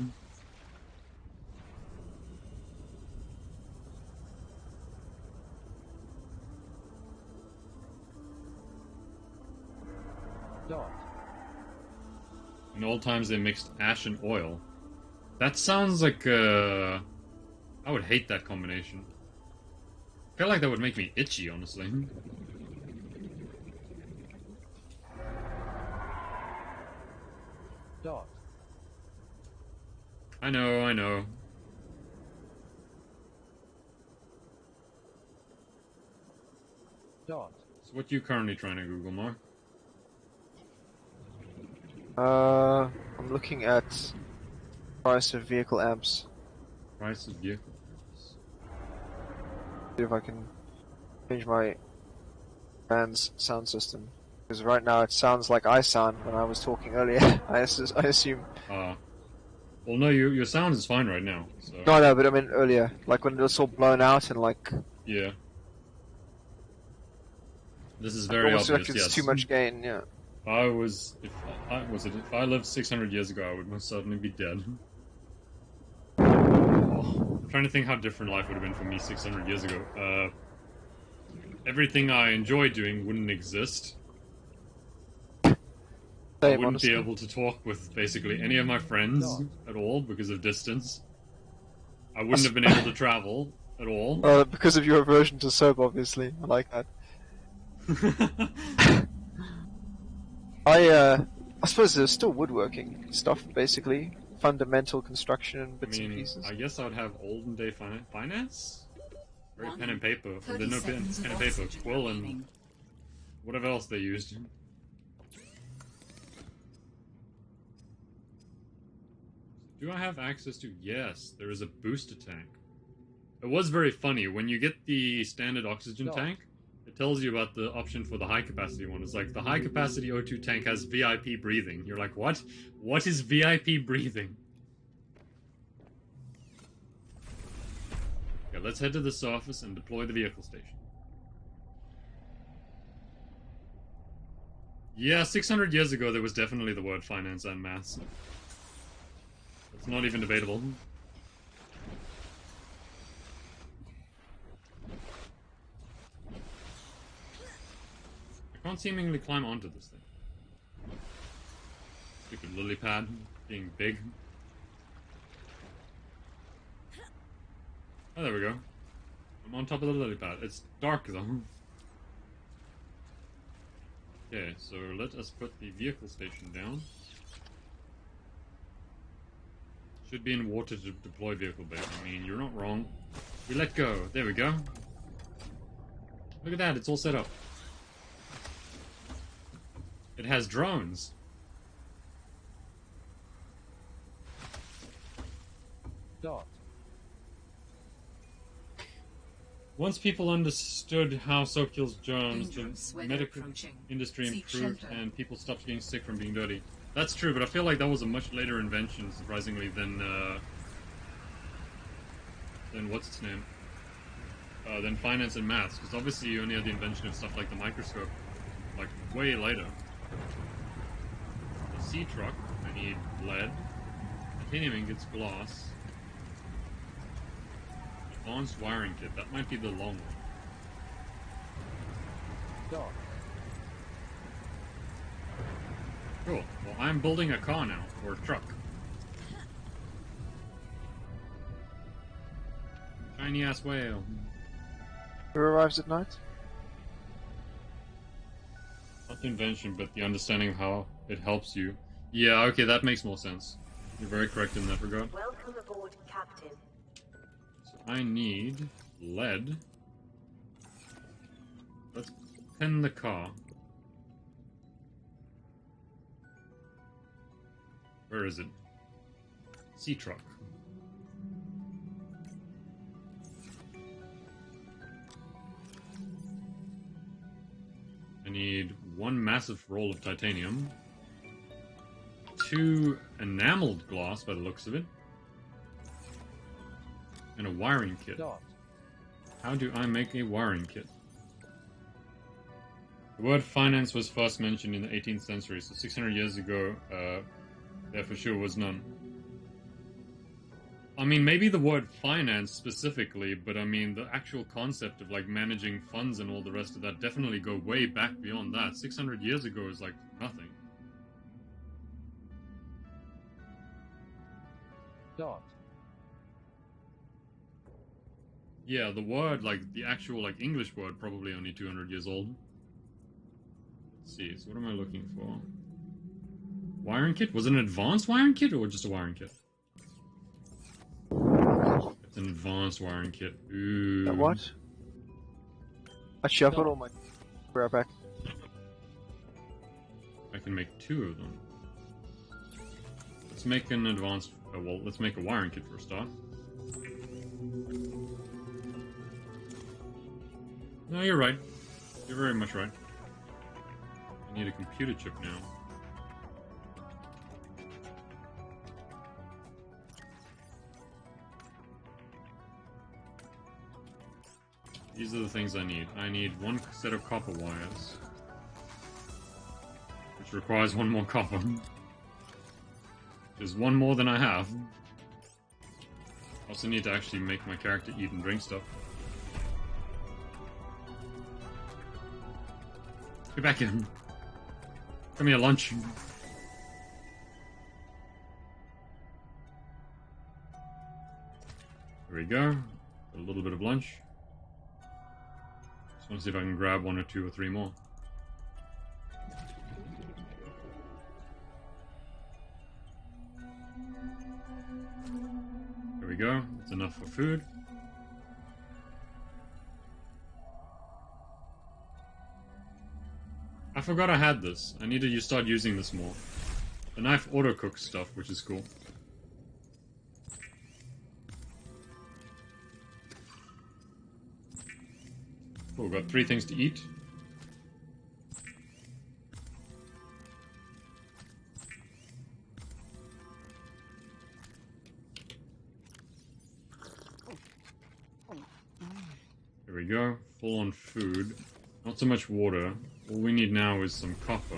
Dot. In old times, they mixed ash and oil. That sounds like, I would hate that combination. I feel like that would make me itchy, honestly. Dot. I know, I know. Dot. So what you currently trying to Google, Mark? I'm looking at price of vehicle amps. Price of vehicle. See if I can change my band's sound system. Because right now it sounds like I sound when I was talking earlier. I assume. Well, no, your sound is fine right now. So. No, but I mean earlier, like when it was all blown out and like. Yeah. This is very almost obvious. like it's yes. too much gain. Yeah. If I lived 600 years ago, I would most certainly be dead. I'm trying to think how different life would have been for me 600 years ago. Everything I enjoy doing wouldn't exist. I wouldn't honestly. be able to talk with basically any of my friends at all because of distance. I wouldn't have been able to travel at all. Because of your aversion to soap, obviously. I like that. I suppose there's still woodworking stuff, basically. Fundamental construction and bits and pieces. I guess I would have olden day finance? Very pen and paper. Well, 30 there's no pen seconds of and paper. oxygen Quill and remaining. whatever else they used. Do I have access to? Yes, there is a booster tank. It was very funny. When you get the standard oxygen tank, it tells you about the option for the high capacity one. It's like, the high capacity O2 tank has VIP breathing. You're like, what? What is VIP breathing? Okay, let's head to the surface and deploy the vehicle station. Yeah, 600 years ago there was definitely the word finance and maths. It's not even debatable. I can't seemingly climb onto this thing. Stupid lily pad being big. Oh, there we go. I'm on top of the lily pad. It's dark though. Okay, so let us put the vehicle station down. Should be in water to deploy vehicle bay. I mean, you're not wrong. We let go. There we go. Look at that, it's all set up. It has drones. Dot. Once people understood how soap kills germs, Dangerous the weather medical approaching. industry Seek improved shelter. and people stopped getting sick from being dirty. That's true, but I feel like that was a much later invention, surprisingly, than what's its name? Than finance and maths, because obviously you only had the invention of stuff like the microscope, like, way later. The sea truck, I need lead. Titanium ingots, glass. Advanced wiring kit, that might be the long one. Dot. Cool. Well, I'm building a car now, or a truck. Shiny ass whale. Who arrives at night? Not the invention, but the understanding of how it helps you. Yeah, okay, that makes more sense. You're very correct in that regard. Welcome aboard, Captain. So I need lead. Let's pin the car. Where is it? Sea truck. I need 1 massive roll of titanium, 2 enameled glass by the looks of it, and a wiring kit. Dot. How do I make a wiring kit? The word finance was first mentioned in the 18th century, so 600 years ago, there for sure was none. I mean, maybe the word finance specifically, but I mean, the actual concept of, like, managing funds and all the rest of that definitely go way back beyond that. 600 years ago is, like, nothing. Dot. Yeah, the word, like, the actual, like, English word probably only 200 years old. Let's see, so what am I looking for? Wiring kit? Was it an advanced wiring kit or just a wiring kit? It's an advanced wiring kit. Ooh. What? Actually, I've got all my. Be right back. I can make 2 of them. Let's make an advanced... well, let's make a wiring kit for a start. No, you're right. You're very much right. I need a computer chip now. These are the things I need. I need 1 set of copper wires, which requires 1 more copper. There's 1 more than I have. Also need to actually make my character eat and drink stuff. Get back in. Come here, lunch. There we go. A little bit of lunch. Just want to see if I can grab 1 or 2 or 3 more. There we go. That's enough for food. I forgot I had this. I need to start using this more. The knife auto-cooks stuff, which is cool. Cool, got 3 things to eat. There we go. Full on food. Not so much water. All we need now is some copper.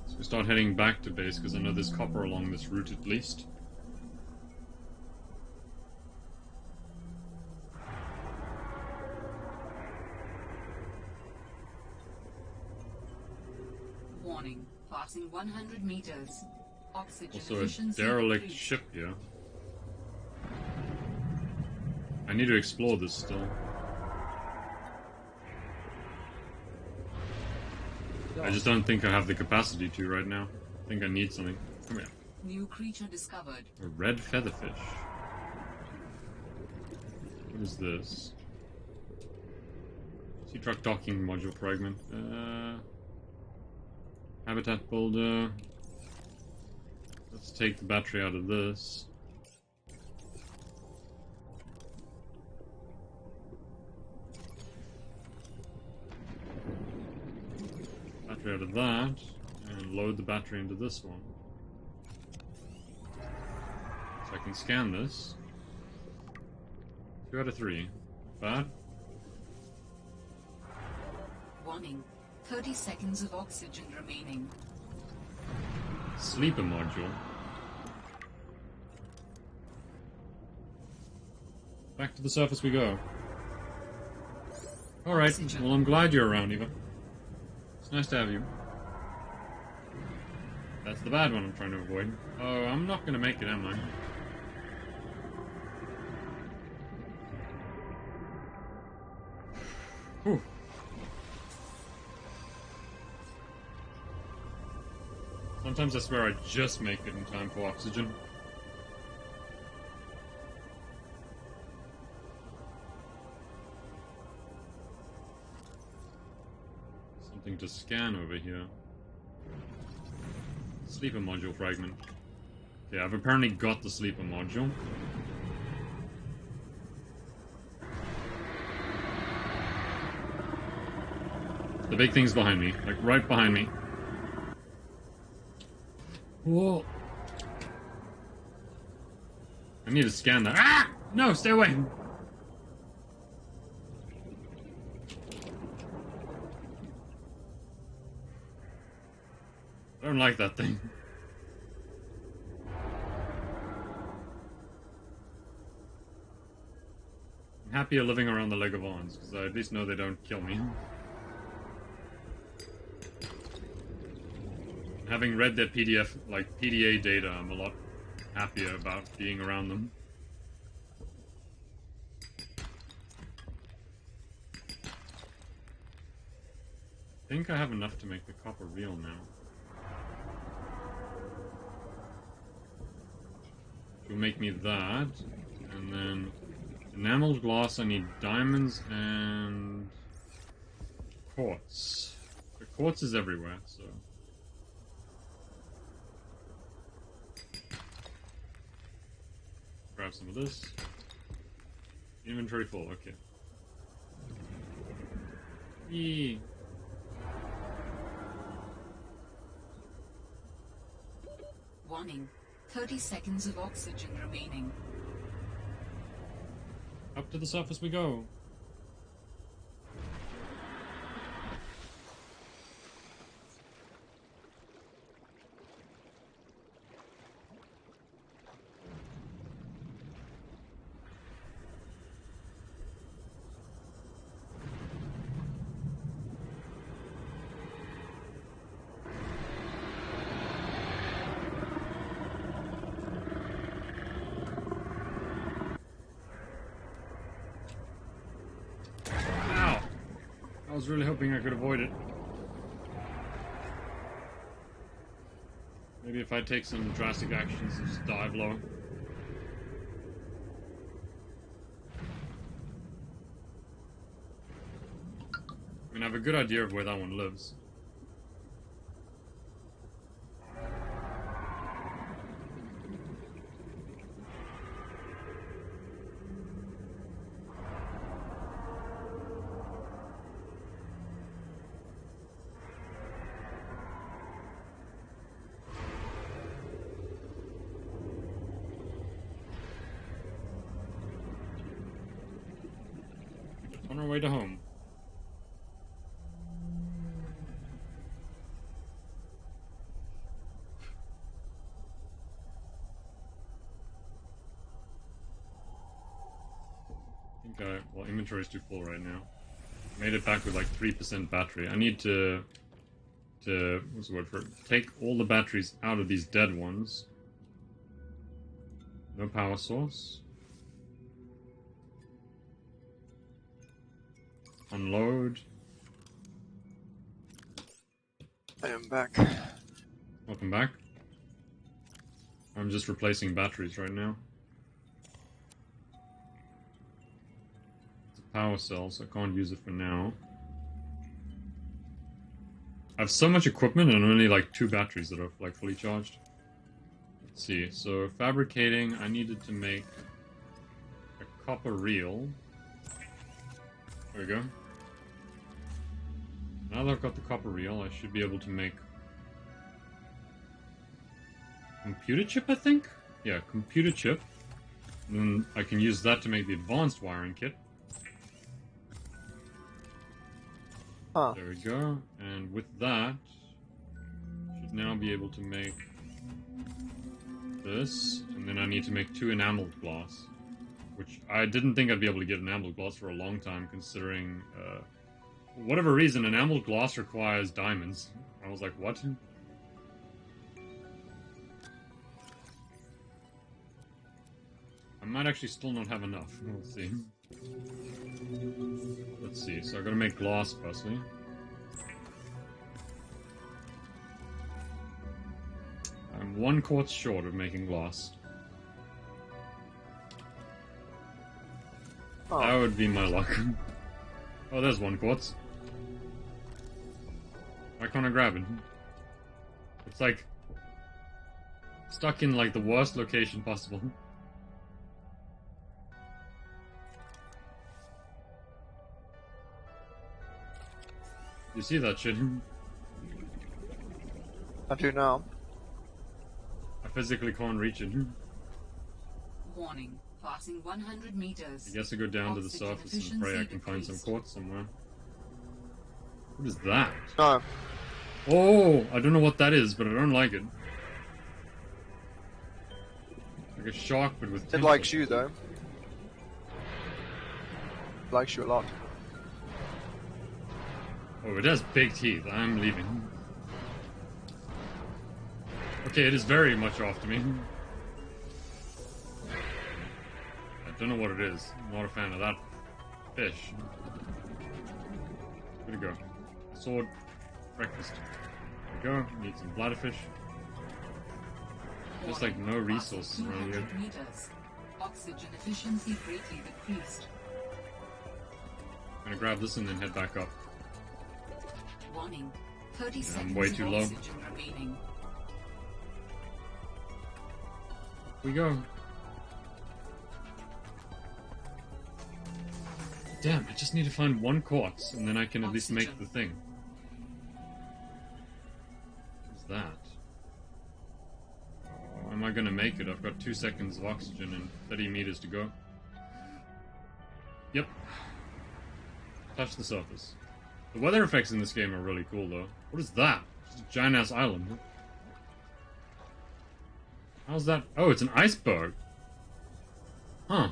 So we start heading back to base, because I know there's copper along this route at least. Warning. Passing 100 meters. Oxygen Also a efficiency derelict decreased. ship here. I need to explore this still. I just don't think I have the capacity to right now. I think I need something. Come here. New creature discovered. A red featherfish. What is this? Sea truck docking module fragment. Habitat builder. Let's take the battery out of this. Battery out of that, and load the battery into this one. So I can scan this. 2 out of 3. Not bad. Warning. 30 seconds of oxygen remaining. Sleeper module. Back to the surface we go. Alright, Oxygen. well I'm glad you're around, Eva. It's nice to have you. That's the bad one I'm trying to avoid. Oh, I'm not gonna make it, am I? Whew. Sometimes I swear I just make it in time for oxygen. Something to scan over here. Sleeper module fragment. Okay, I've apparently got the sleeper module. The big thing's behind me, like right behind me. Whoa. I need to scan that. Ah! No, stay away! I don't like that thing. I'm happier living around the Legavons, because I at least know they don't kill me. Having read their PDF, like PDA data, I'm a lot happier about being around them. I think I have enough to make the copper reel now. Will make me that, and then enameled glass. I need diamonds and quartz. The quartz is everywhere, so. Grab some of this. Inventory full, okay. Yee. Warning. 30 seconds of oxygen remaining. Up to the surface we go. I was really hoping I could avoid it. Maybe if I take some drastic actions and just dive low. I mean, I have a good idea of where that one lives. On our way to home. I think well, inventory is too full right now. Made it back with like 3% battery. I need to what's the word for it? Take all the batteries out of these dead ones. No power source. Unload. I am back. Welcome back. I'm just replacing batteries right now. It's a power cell, so I can't use it for now. I have so much equipment and only like 2 batteries that are like fully charged. Let's see, so fabricating, I needed to make a copper reel. There we go. Now that I've got the copper reel, I should be able to make computer chip, I think? Yeah, computer chip. And then I can use that to make the advanced wiring kit. Huh. There we go. And with that, should now be able to make this. And then I need to make 2 enameled glass. Which I didn't think I'd be able to get enameled glass for a long time, considering, for whatever reason, enameled glass requires diamonds. I was like, what? I might actually still not have enough. We'll see. Let's see. So I gotta make glass firstly. I'm 1 quartz short of making glass. Oh. That would be my luck. Oh, there's 1 quartz. Why can't I grab it? It's like stuck in like the worst location possible. You see that shit? I do now. I physically can't reach it. Warning. Passing 100 meters. I guess I go down to the Oxygen surface and pray I efficiency can find some decreased. quartz somewhere. What is that? No. Oh, I don't know what that is, but I don't like it. Like a shark, but with It tentacles. likes you though. It likes you a lot. Oh, it has big teeth. I'm leaving. Okay, it is very much after me. I don't know what it is. I'm not a fan of that fish. Where'd it go? Sword. Breakfast. There we go. Need some bladderfish. Just like no resources around here. 200 meters. Oxygen efficiency greatly decreased. I'm gonna grab this and then head back up. Warning. 30 I'm seconds way too of low. oxygen remaining. We go. Damn, I just need to find 1 quartz and then I can at least make the thing. What's that? Oh, am I gonna make it? I've got 2 seconds of oxygen and 30 meters to go. Yep. Touch the surface. The weather effects in this game are really cool though. What is that? Just a giant ass island. How's that? Oh, it's an iceberg. Huh.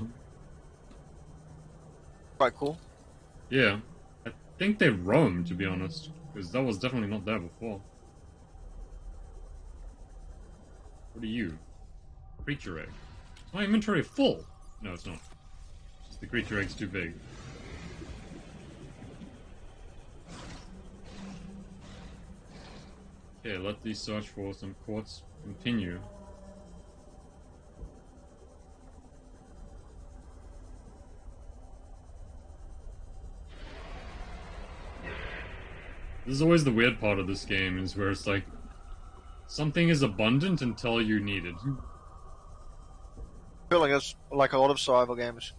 Quite cool. Yeah. I think they roam, to be honest. Because that was definitely not there before. What are you? Creature egg. My inventory full! No, it's not. Just the creature egg's too big. Okay, let the search for some quartz continue. This is always the weird part of this game, is where it's like, something is abundant until you need it. I feel like it's like a lot of survival games.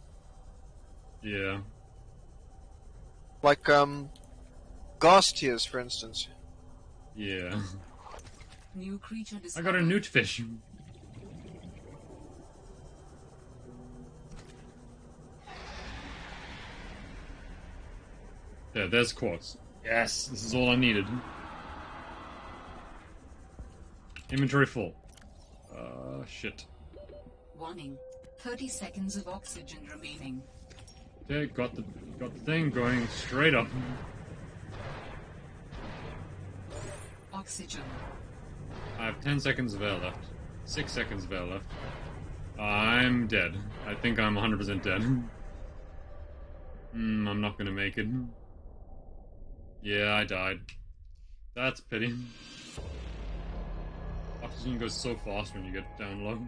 Yeah. Like, Glass Tears, for instance. Yeah. New creature I discovered. got a newt fish. Yeah, there's quartz. Yes, this is all I needed. Inventory full. Shit. Warning. 30 seconds of oxygen remaining. Okay, got the thing going straight up. Oxygen. I have 10 seconds of air left. 6 seconds of air left. I'm dead. I think I'm 100% dead. I'm not gonna make it. Yeah, I died. That's pity. Oxygen goes so fast when you get down low.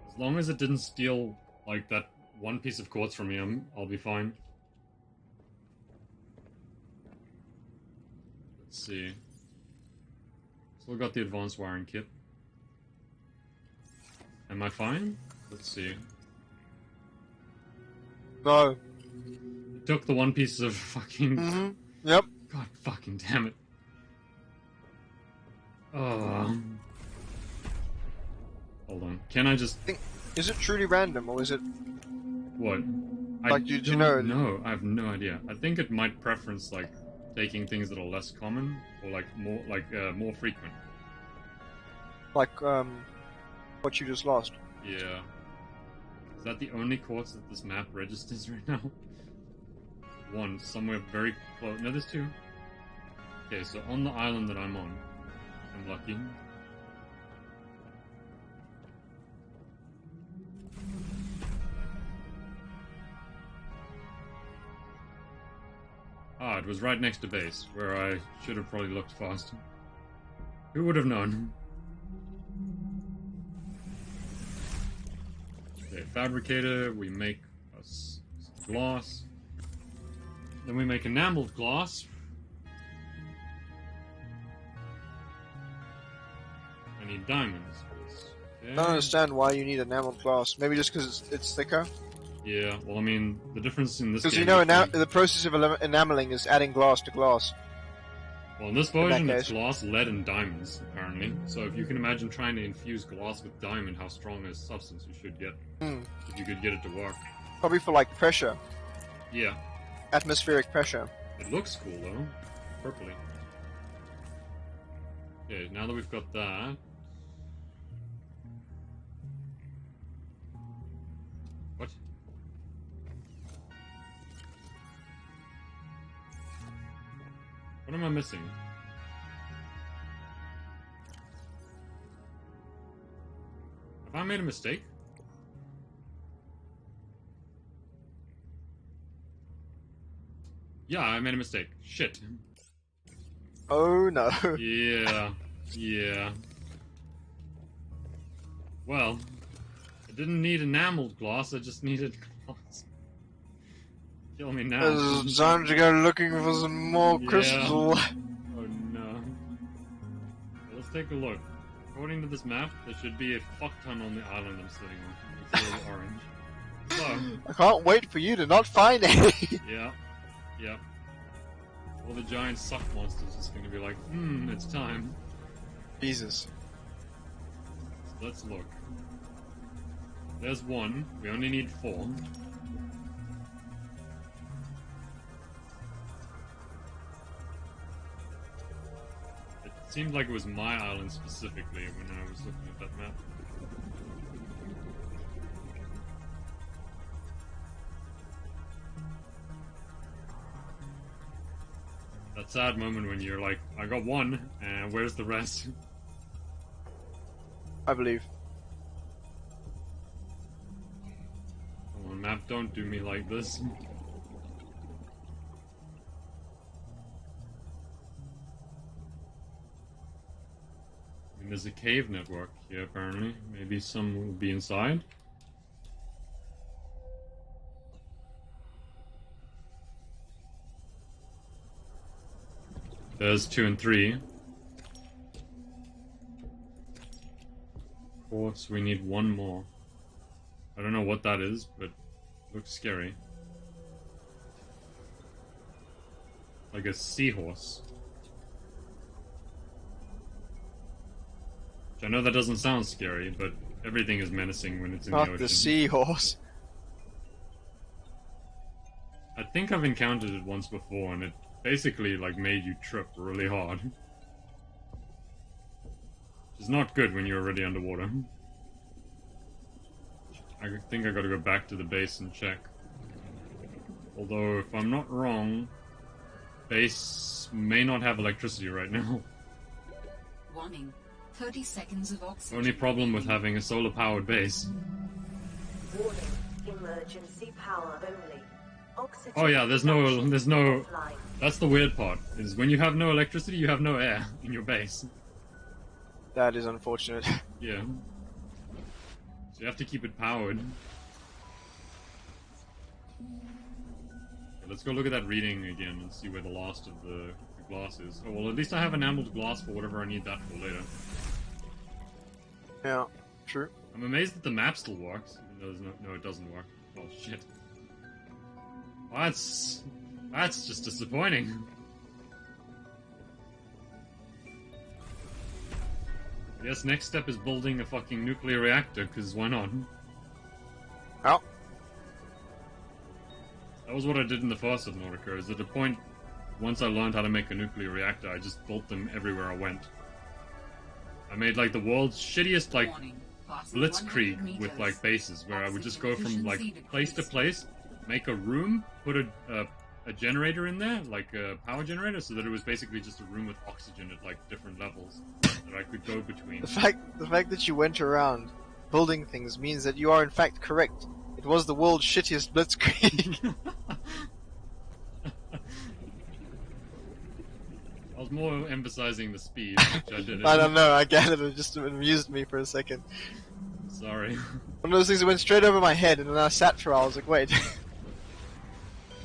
As long as it didn't steal, like, that 1 piece of quartz from me, I'll be fine. Let's see. Still got the advanced wiring kit. Am I fine? Let's see. No. It took the 1 piece of fucking... Mm-hmm. Yep. God fucking damn it. Oh. Hold on. Can I just... Is it truly random, or is it... What? Like, did you know- No, I have no idea. I think it might preference, like, taking things that are less common, or, like, more frequent. Like, what you just lost? Yeah. Is that the only quartz that this map registers right now? 1, somewhere very close. No, there's 2. Okay, so on the island that I'm on, I'm lucky. Ah, it was right next to base, where I should have probably looked faster. Who would have known? Okay, fabricator, we make us some glass. Then we make enameled glass. I need diamonds. I don't understand why you need enameled glass. Maybe just because it's thicker? Yeah, well, I mean, the difference in this game... Because you know, between- the process of enameling is adding glass to glass. Well, in this that version, it's case. glass, lead, and diamonds, apparently. So if you can imagine trying to infuse glass with diamond, how strong a substance you should get. If you could get it to work. Probably for like pressure. Yeah. Atmospheric pressure. It looks cool, though. Purpley. Okay, now that we've got that... What? What am I missing? Have I made a mistake? Yeah, I made a mistake. Shit. Oh no. Yeah. Yeah. Well, I didn't need enameled glass, I just needed glass. Kill me now. It's time to go looking for some more Yeah. crystal. Oh no. Well, let's take a look. According to this map, there should be a fuck ton on the island I'm sitting on. It's all orange. So, I can't wait for you to not find any. yeah. Yeah. All the giant suck monsters is gonna be like, it's time. Jesus. So let's look. There's one. We only need 4. It seemed like it was my island specifically when I was looking at that map. That sad moment when you're like, I got 1, and where's the rest? I believe. Come on, map, don't do me like this. I mean, there's a cave network here, apparently. Maybe some will be inside. There's 2 and 3. Of course, we need 1 more. I don't know what that is, but it looks scary. Like a seahorse. Which I know that doesn't sound scary, but everything is menacing when it's in the Not ocean. the seahorse. I think I've encountered it once before, and it basically like made you trip really hard. Which is not good when you're already underwater. I think I gotta go back to the base and check. Although, if I'm not wrong, base may not have electricity right now. Warning. 30 seconds of oxygen. Only problem with having a solar-powered base. Warning. Emergency power only. Oxygen Oh yeah, there's no... offline. That's the weird part, is when you have no electricity, you have no air in your base. That is unfortunate. Yeah. So you have to keep it powered. Okay, let's go look at that reading again and see where the last of the glass is. Oh, well, at least I have enameled glass for whatever I need that for later. Yeah, true. I'm amazed that the map still works. Even though there's no, it doesn't work. Oh, shit. Well, that's just disappointing. I guess next step is building a fucking nuclear reactor, because why not? Oh, That was what I did in the first Subnautica, is at a point, once I learned how to make a nuclear reactor, I just built them everywhere I went. I made, like, the world's shittiest, like, Warning. Passing 100 blitzkrieg with, meters. like, bases, where I would just go from, like, Efficiency place to decreased. place, make a room, put a generator in there, like a power generator, so that it was basically just a room with oxygen at, like, different levels that I could go between. the fact that you went around building things means that you are in fact correct. It was the world's shittiest blitzkrieg. I was more emphasizing the speed, which I did. I don't know, I get it, it just amused me for a second. Sorry. One of those things that went straight over my head, and then I sat for a while. I was like, wait.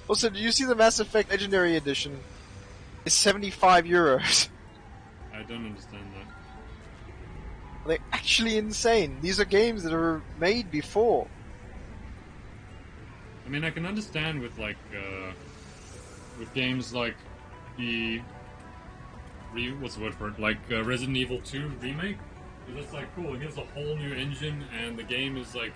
Also, do you see the Mass Effect Legendary Edition? It's 75 euros. I don't understand that. They're actually insane. These are games that are made before. I mean, I can understand with like with games like the what's the word for it? Like Resident Evil 2 remake. Because it's like cool. It gives a whole new engine, and the game is like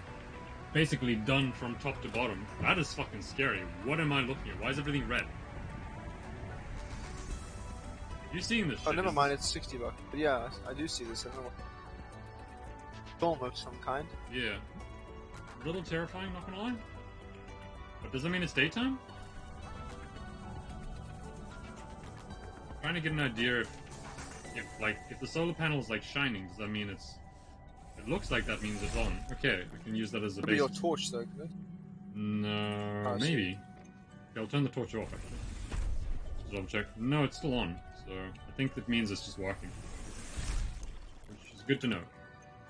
basically done from top to bottom. That is fucking scary. What am I looking at? Why is everything red? You seeing this shit? Oh, never mind. It's 60 bucks. But yeah, I do see this. I don't know. Film of some kind. Yeah. A little terrifying, not gonna lie. But does that mean it's daytime? Trying to get an idea if the solar panel is like shining, does that mean it's? It looks like that means it's on. Okay, I can use that as a Could be base. your torch, though, could it? No, Oh, maybe. Okay, I'll turn the torch off actually. Just double check. No, it's still on. So I think that means it's just working, which is good to know.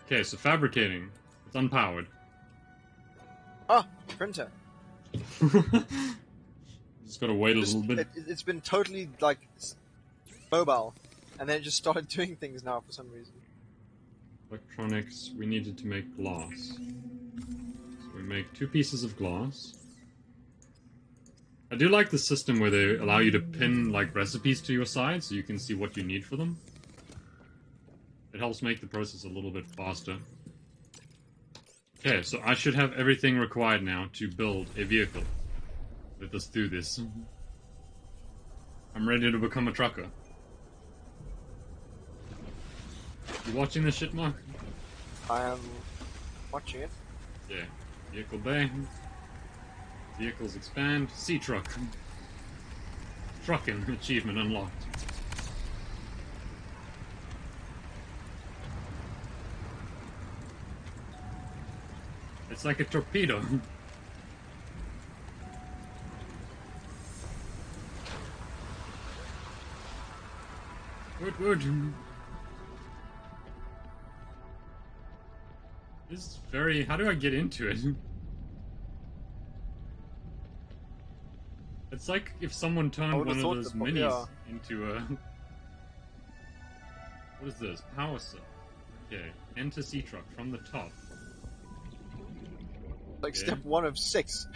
Okay, so fabricating. It's unpowered. Ah, printer. Just gotta wait a little bit. It's been totally, like, mobile. And then it just started doing things now for some reason. Electronics. We needed to make glass. So we make 2 pieces of glass. I do like the system where they allow you to pin, like, recipes to your side so you can see what you need for them. It helps make the process a little bit faster. Okay, so I should have everything required now to build a vehicle. Let us do this. I'm ready to become a trucker. You watching this shit, Mark? I am watching it. Yeah. Vehicle bay. Vehicles expand. Sea truck. Trucking achievement unlocked. It's like a torpedo. Wood. This is very... How do I get into it? It's like if someone turned one of those minis into a... What is this? Power cell. Okay. Enter sea truck from the top. Like Okay. step 1 of 6.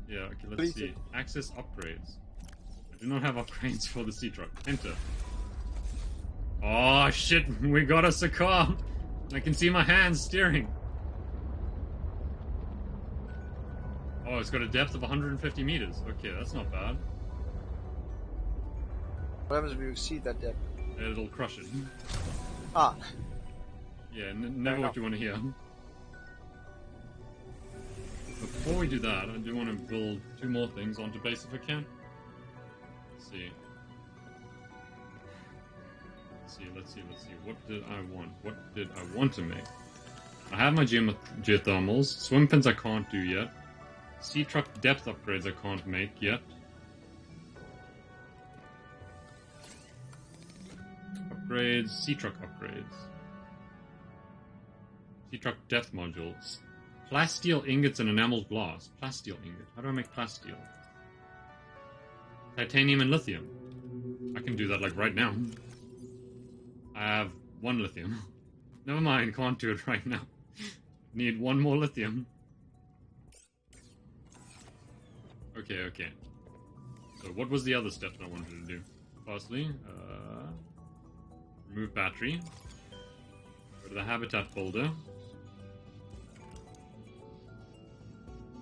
Yeah, okay, let's see. Access upgrades. I do not have upgrades for the sea truck. Enter. Oh shit, we got us a car! I can see my hands steering. Oh, it's got a depth of 150 meters. Okay, that's not bad. What happens if we exceed that depth? It'll crush it. Ah. Yeah, never what you want to hear. Before we do that, I do want to build 2 more things onto base if I can. Let's see. Let's see. What did I want? What did I want to make? I have my geothermals. Swim pins I can't do yet. Sea truck depth upgrades I can't make yet. Upgrades, sea truck upgrades. Sea truck depth modules. Plasteel ingots and enameled glass. Plasteel ingot. How do I make plasteel? Titanium and lithium. I can do that like right now. I have 1 lithium. Never mind, can't do it right now. Need 1 more lithium. Okay. So what was the other step that I wanted to do? Firstly, remove battery. Go to the habitat folder.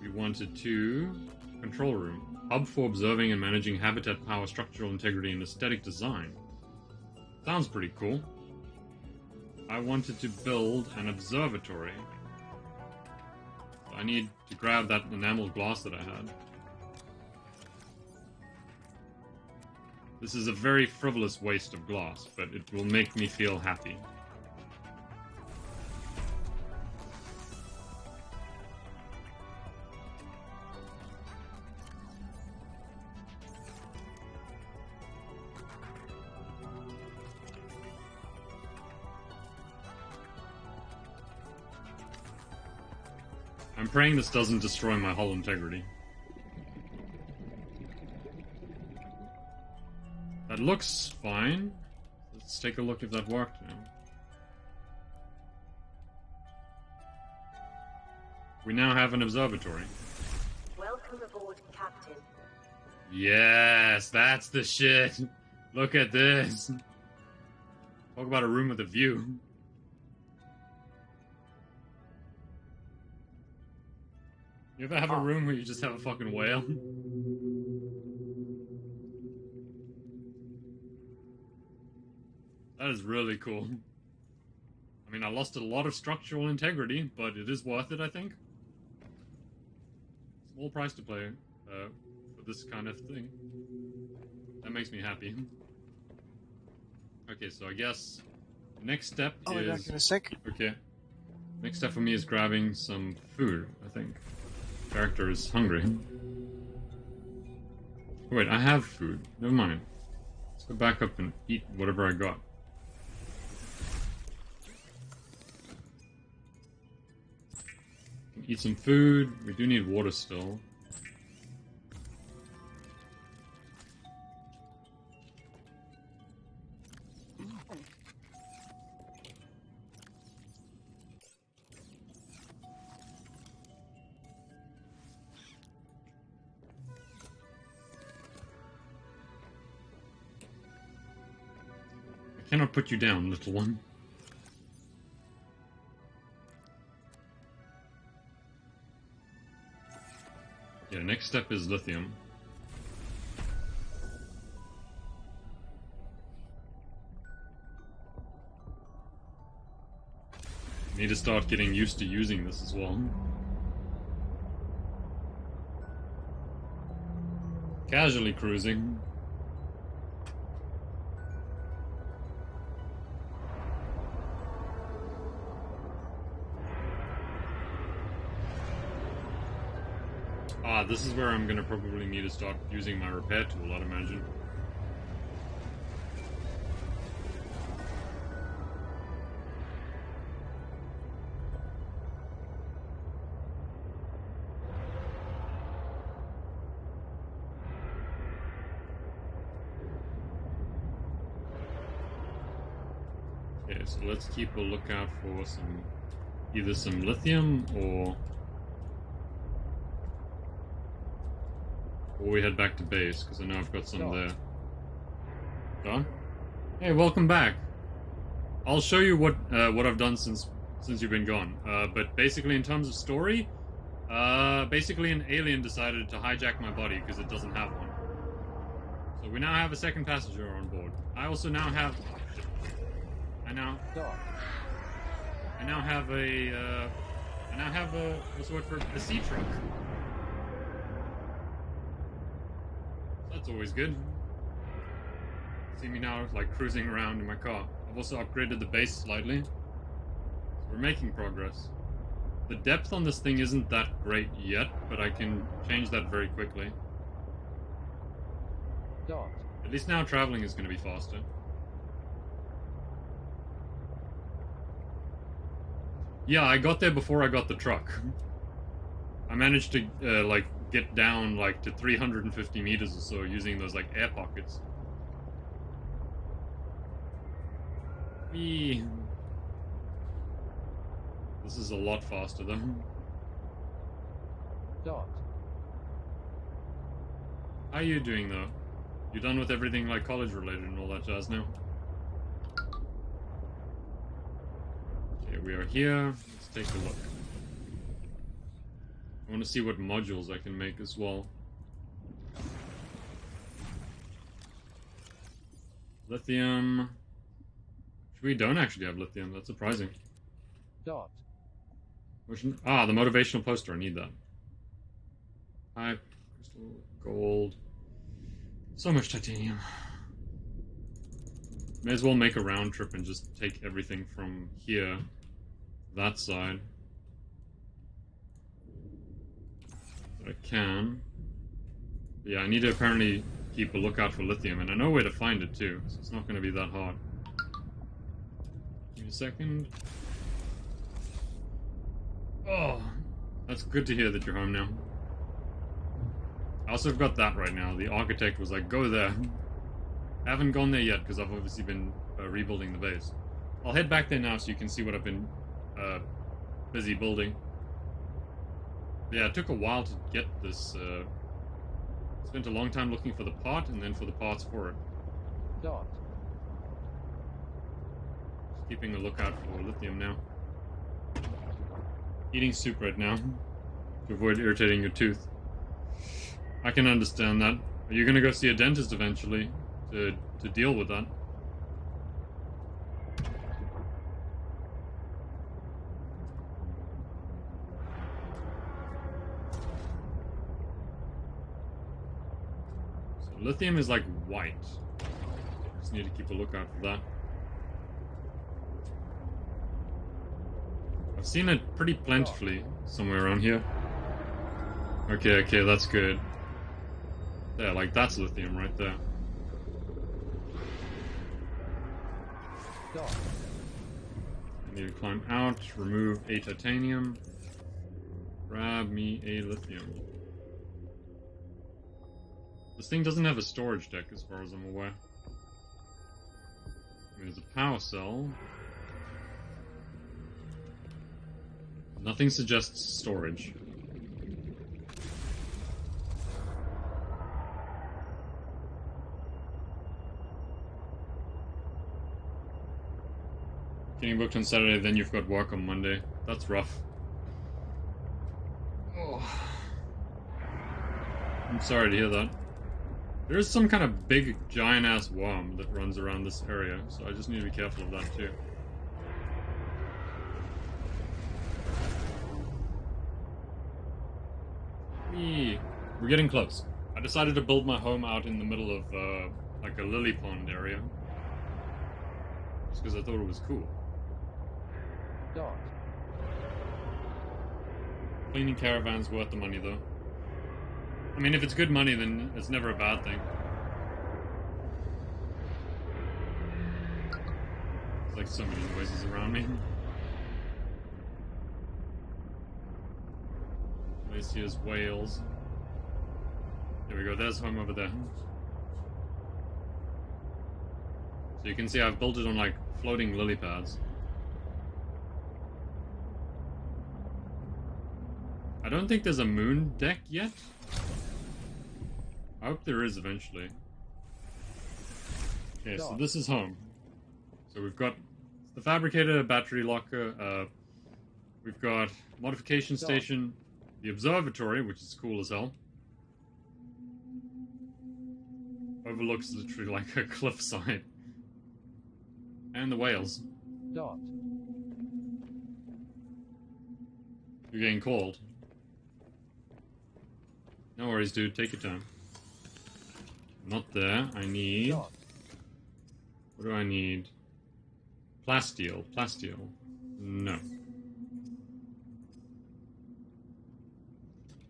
We wanted to... Control room. Hub for observing and managing habitat power, structural integrity, and aesthetic design. Sounds pretty cool. I wanted to build an observatory. I need to grab that enameled glass that I had. This is a very frivolous waste of glass, but it will make me feel happy. I'm praying this doesn't destroy my hull integrity. That looks fine. Let's take a look if that worked now. We now have an observatory. Welcome aboard, Captain. Yes, that's the shit. Look at this. Talk about a room with a view. You ever have a room where you just have a fucking whale? That is really cool. I mean, I lost a lot of structural integrity, but it is worth it, I think. Small price to pay for this kind of thing. That makes me happy. Okay, so I guess next step I'll be back is... in a sec. Okay. Next step for me is grabbing some food, I think. Character is hungry. Wait, I have food. Never mind. Let's go back up and eat whatever I got. Eat some food. We do need water still. I cannot put you down, little one. Yeah, next step is lithium. Need to start getting used to using this as well. Casually cruising. Ah, this is where I'm gonna probably need to start using my repair tool, I'd imagine. Okay, so let's keep a lookout for some, either some lithium or we head back to base, because I know I've got some there. Done? Hey, welcome back. I'll show you what I've done since you've been gone. But basically, in terms of story, basically an alien decided to hijack my body because it doesn't have one. So we now have a second passenger on board. I also now have... I now have a... what's the word for it? A sea truck. That's always good. See me now, like, cruising around in my car. I've also upgraded the base slightly. So we're making progress. The depth on this thing isn't that great yet, but I can change that very quickly. At least now traveling is going to be faster. Yeah, I got there before I got the truck. I managed to, like, get down, like, to 350 meters or so using those, like, air pockets. Whee. This is a lot faster, though. How are you doing, though? You done with everything, like, college-related and all that jazz now? Okay, we are here. Let's take a look. I want to see what modules I can make as well. Lithium. We don't actually have lithium. That's surprising. Ah, the motivational poster. I need that. 5 crystal, gold. So much titanium. May as well make a round trip and just take everything from here, that side. I can. But yeah, I need to apparently keep a lookout for lithium, and I know where to find it too, so it's not going to be that hard. Give me a second. Oh, That's good to hear that you're home now. I also have got that right now. The architect was like, go there. I haven't gone there yet because I've obviously been rebuilding the base. I'll head back there now so you can see what I've been busy building. Yeah, it took a while to get this. Spent a long time looking for the part and then for the parts for it. Dot. Just keeping a lookout for lithium now. Eating soup right now to avoid irritating your tooth. I can understand that. Are you gonna go see a dentist eventually to deal with that? So lithium is like white. Just need to keep a lookout for that. I've seen it pretty plentifully somewhere around here. Okay, that's good. There, like that's lithium right there. Dot. I need to climb out, remove a titanium, grab me a lithium. This thing doesn't have a storage deck as far as I'm aware. There's a power cell. Nothing suggests storage. Getting booked on Saturday, then you've got work on Monday. That's rough. Oh. I'm sorry to hear that. There is some kind of big, giant-ass worm that runs around this area, so I just need to be careful of that too. We're getting close. I decided to build my home out in the middle of, like a lily pond area. Just because I thought it was cool. Dot. Cleaning caravans worth the money, though. I mean, if it's good money, then it's never a bad thing. There's like so many noises around me. Glaciers, whales. There we go, there's home over there. So you can see I've built it on like floating lily pads. I don't think there's a moon deck yet. I hope there is eventually. Okay, so this is home. So we've got the fabricator, battery locker, we've got modification station, the observatory, which is cool as hell. Overlooks literally like a cliffside. And the whales. Dot. You're getting cold. No worries, dude. Take your time. Not there. I need... Dot. What do I need? Plasteel. Plasteel. No.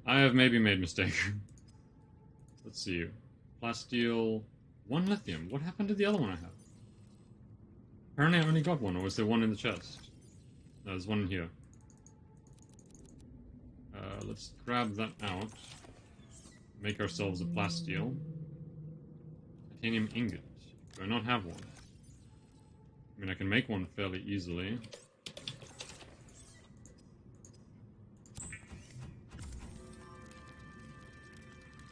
I have maybe made a mistake. Let's see. Plasteel. 1 lithium. What happened to the other one I have? Apparently I only got 1, or was there 1 in the chest? No, there's 1 in here. Let's grab that out. Make ourselves a plasteel. Titanium ingot. Do I not have one? I mean, I can make one fairly easily.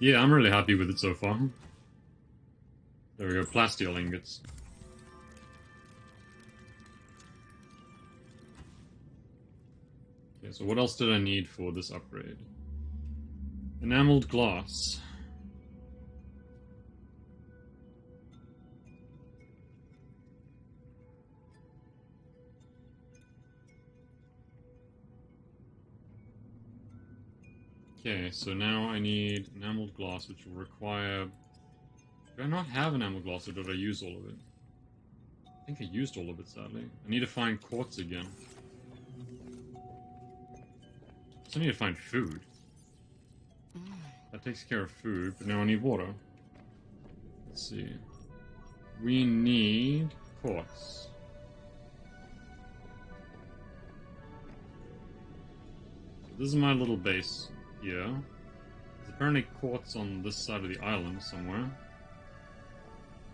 Yeah, I'm really happy with it so far. There we go, plasteel ingots. Okay, so what else did I need for this upgrade? Enameled glass. Okay, so now I need enameled glass, which will require... Do I not have enameled glass, or did I use all of it? I think I used all of it, sadly. I need to find quartz again. I need to find food. That takes care of food, but now I need water. Let's see. We need quartz. This is my little base here. There's apparently quartz on this side of the island somewhere.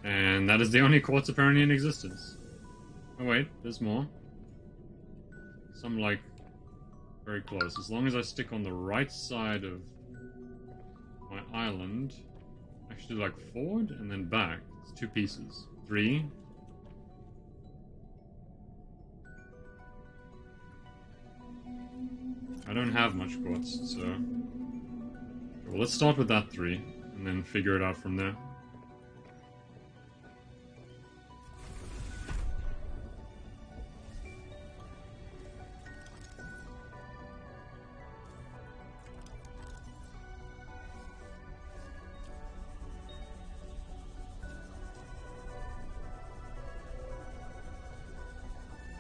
And that is the only quartz apparently in existence. Oh wait, there's more. Some like very close. As long as I stick on the right side of my island, actually like forward and then back. It's 2 pieces. 3. I don't have much quartz, so... Well, let's start with that 3, and then figure it out from there.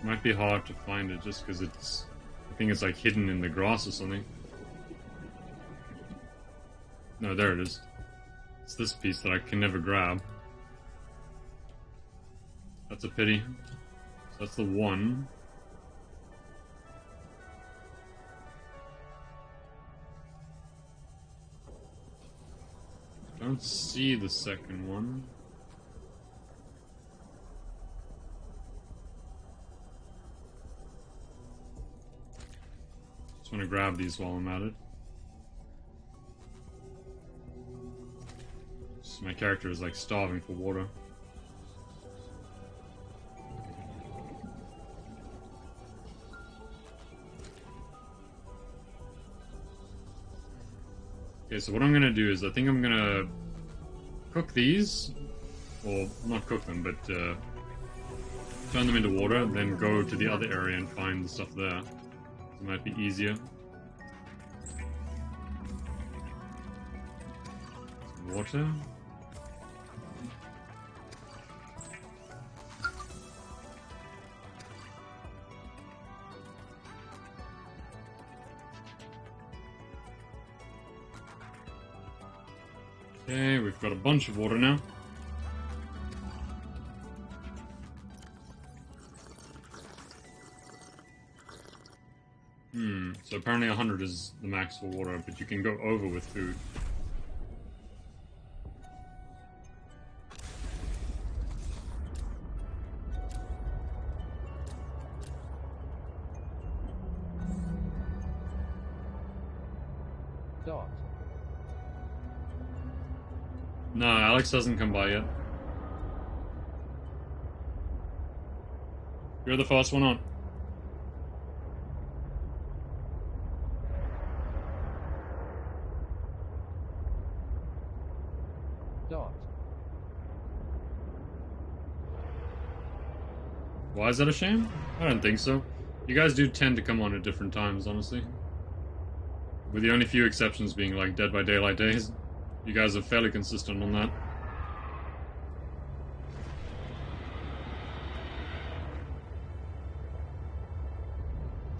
Might be hard to find it just because it's... I think it's like hidden in the grass or something. No, there it is. It's this piece that I can never grab. That's a pity. So that's the 1. Don't see the second one. Just want to grab these while I'm at it. Just my character is like starving for water. Okay, so what I'm gonna do is I think I'm gonna cook these, or not cook them, but turn them into water, then go to the other area and find the stuff there. It might be easier. Some water. Okay, we've got a bunch of water now. So apparently 100 is the max for water, but you can go over with food. Dot. No, Alex hasn't come by yet. You're the first one on. Dot. Why is that a shame? I don't think so. You guys do tend to come on at different times, honestly. With the only few exceptions being like Dead by Daylight days. You guys are fairly consistent on that.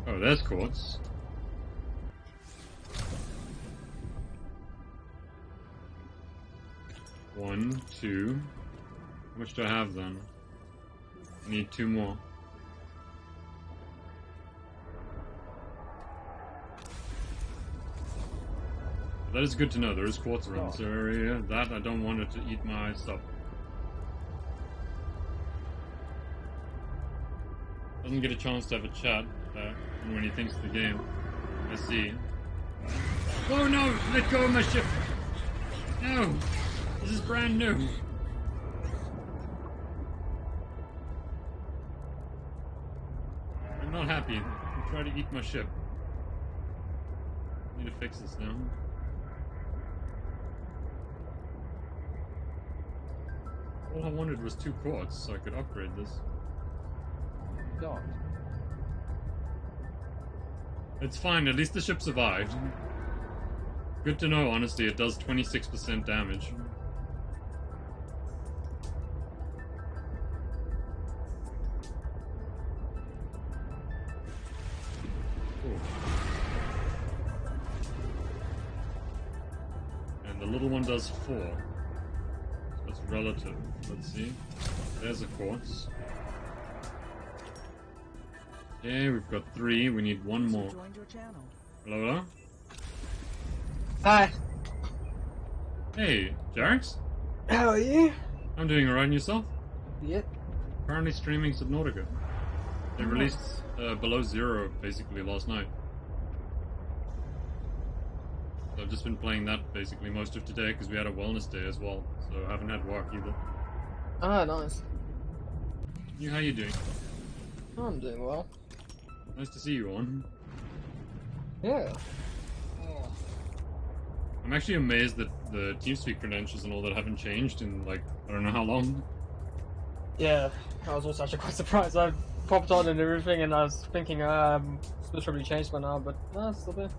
Oh, there's quartz. One, 2. How much do I have then? I need 2 more. That is good to know. There is quartz around this area. That, I don't want it to eat my stuff. Doesn't get a chance to have a chat when he thinks of the game. I see. Oh no! Let go of my ship! No! This is brand new! I'm not happy. He tried to eat my ship. I need to fix this now. All I wanted was 2 quartz, so I could upgrade this. Dot. It's fine, at least the ship survived. Good to know, honestly, it does 26% damage. Cool. And the little one does 4. That's relative. Let's see. There's a quartz. Okay, we've got 3. We need 1 more. Joined your channel. Hello, hello? Hi. Hey, Jarex? How are you? I'm doing alright, and yourself? Yep. Currently streaming Subnautica. They Nice. released Below Zero, basically, last night. So I've just been playing that, basically, most of today, because we had a wellness day as well, so I haven't had work either. Ah, nice. How you doing? I'm doing well. Nice to see you on. Yeah. Oh. I'm actually amazed that the TeamSpeak credentials and all that haven't changed in, like, I don't know how long. Yeah, I was also actually quite surprised. I popped on and everything, and I was thinking, it's probably changed by now, but no, it's still there.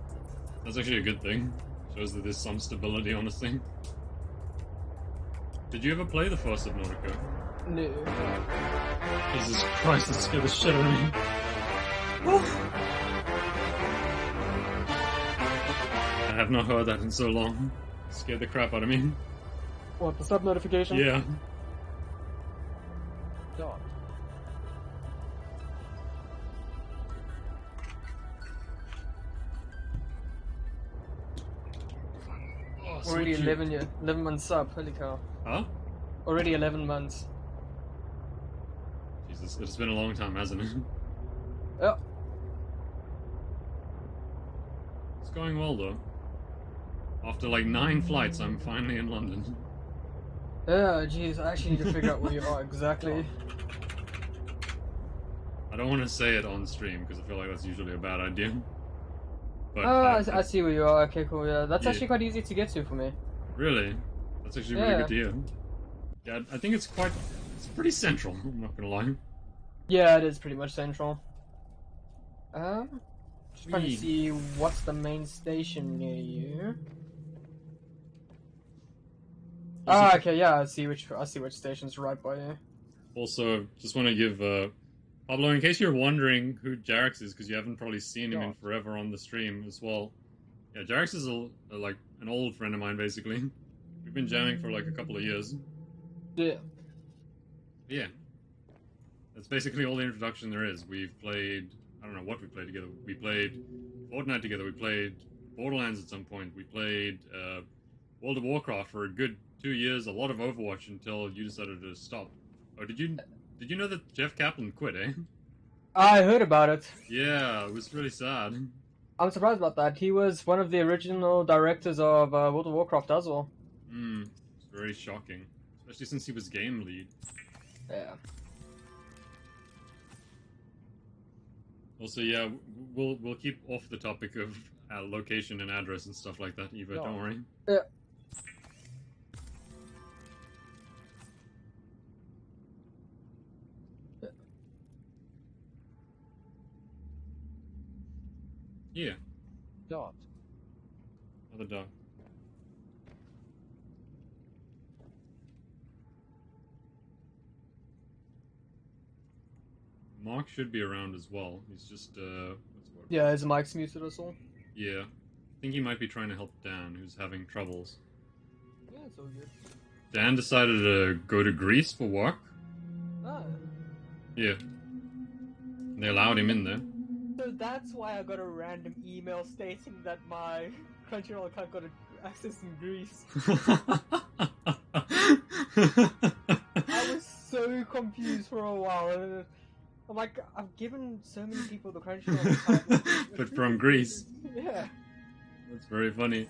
That's actually a good thing. Shows that there's some stability on this thing. Did you ever play the first Subnautica? No. Jesus Christ, that scared the shit out of me. I have not heard that in so long. It scared the crap out of me. What, the sub notification? Yeah. Dot. Oh, so Already cute. 11 months sub, holy cow. Huh? Already 11 months. Jesus, it's been a long time, hasn't it? Yeah. It's going well, though. After like 9 flights, I'm finally in London. Yeah, jeez, I actually need to figure out where you are exactly. I don't want to say it on stream, because I feel like that's usually a bad idea. But Oh, I see where you are. Okay, cool, yeah. That's Yeah. actually quite easy to get to for me. Really? That's actually really good to hear. Yeah, I think it's pretty central, I'm not gonna lie. Yeah, it is pretty much central. Just trying to Wee. see what's the main station near you. Ah, okay, yeah, I see which station's right by you. Also, just want to give Pablo, in case you're wondering who Jarex is, because you haven't probably seen him in God. forever on the stream as well. Yeah, Jarex is like an old friend of mine, basically. We've been jamming for like a couple of years. Yeah. Yeah, that's basically all the introduction there is. We've played, I don't know what we played together. We played Fortnite together. We played Borderlands at some point. We played World of Warcraft for a good 2 years. A lot of Overwatch until you decided to stop. Oh, did you know that Jeff Kaplan quit, eh? I heard about it. Yeah, it was really sad. I'm surprised about that. He was one of the original directors of World of Warcraft as well. It's very shocking, especially since he was game lead. Yeah. Also, yeah, we'll keep off the topic of location and address and stuff like that, Eva. Don't worry. Yeah. Yeah, Dot. another dog. Mark should be around as well. He's just what's the word? Yeah, his mic's muted or so. Yeah, I think he might be trying to help Dan, who's having troubles. Yeah, it's all good. Dan decided to go to Greece for work. Ah. Yeah, they allowed him in there. So that's why I got a random email stating that my Crunchyroll account got access in Greece. I was so confused for a while. And I'm like, I've given so many people the Crunchyroll account. But from Greece. Yeah. That's very funny.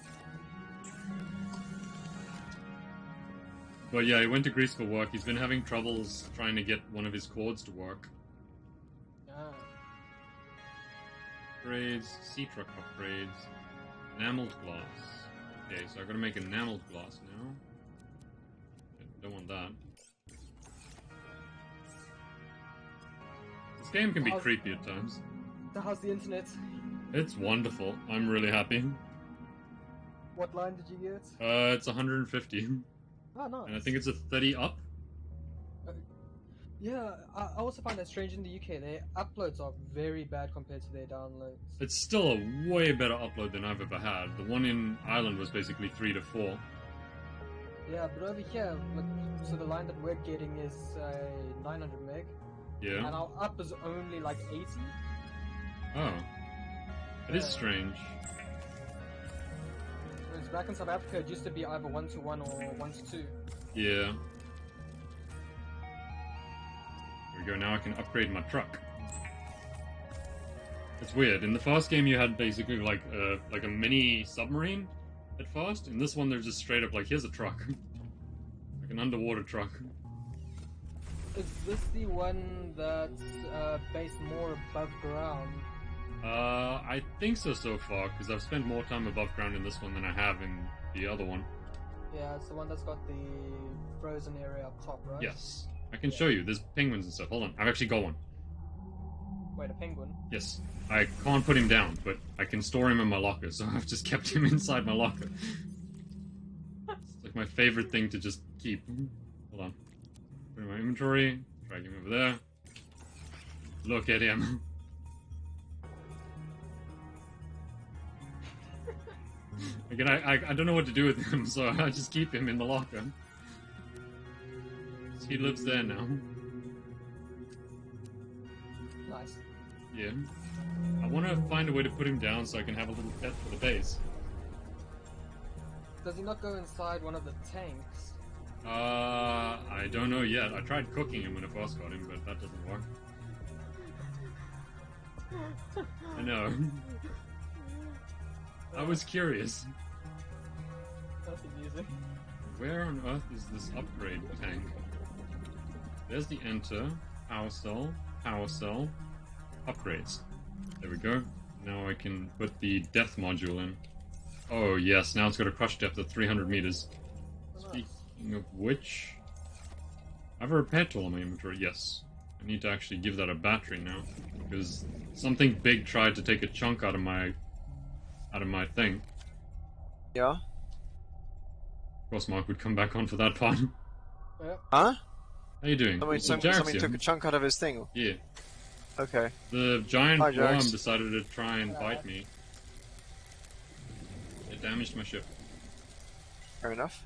But yeah, he went to Greece for work. He's been having troubles trying to get one of his cords to work. Ah. Upgrades, sea truck upgrades, enameled glass. Okay, so I've got to make enameled glass now. Don't want that. This game can be creepy at times. How's the internet? It's wonderful. I'm really happy. What line did you get? It's 150. Oh, nice. And I think it's a 30 up. Yeah, I also find that strange in the UK. Their uploads are very bad compared to their downloads. It's still a way better upload than I've ever had. The one in Ireland was basically 3 to 4. Yeah, but over here, so the line that we're getting is 900 meg. Yeah. And our up is only like 80. Oh. It is strange. Whereas back in South Africa, it used to be either 1-1 or 1-2. Yeah. There we go, now I can upgrade my truck. It's weird. In the first game you had basically like a mini submarine at first. In this one they're just straight up like, here's a truck. Like an underwater truck. Is this the one that's based more above ground? I think so far, because I've spent more time above ground in this one than I have in the other one. Yeah, it's the one that's got the frozen area up top, right? Yes. I can show you. There's penguins and stuff. Hold on. I've actually got one. Wait, a penguin? Yes. I can't put him down, but I can store him in my locker, so I've just kept him inside my locker. It's like my favorite thing to just keep. Hold on. Put in my inventory. Drag him over there. Look at him. Again, I don't know what to do with him, so I just keep him in the locker. He lives there now. Nice. Yeah. I want to find a way to put him down so I can have a little pet for the base. Does he not go inside one of the tanks? I don't know yet. I tried cooking him when I first got him, but that doesn't work. I know. I was curious. That's amusing. Where on earth is this upgrade tank? There's the enter, power cell, upgrades. There we go. Now I can put the depth module in. Oh yes, now it's got a crush depth of 300 meters. Speaking of which, I have a repair tool in my inventory. Yes, I need to actually give that a battery now because something big tried to take a chunk out of my thing. Yeah? Of course, Mark would come back on for that part. Yeah. Huh? How you doing? I mean, So somebody Jarek's took here. a chunk out of his thing. Yeah. Okay. The giant Hi, worm Jarek's. decided to try and bite me. It damaged my ship. Fair enough.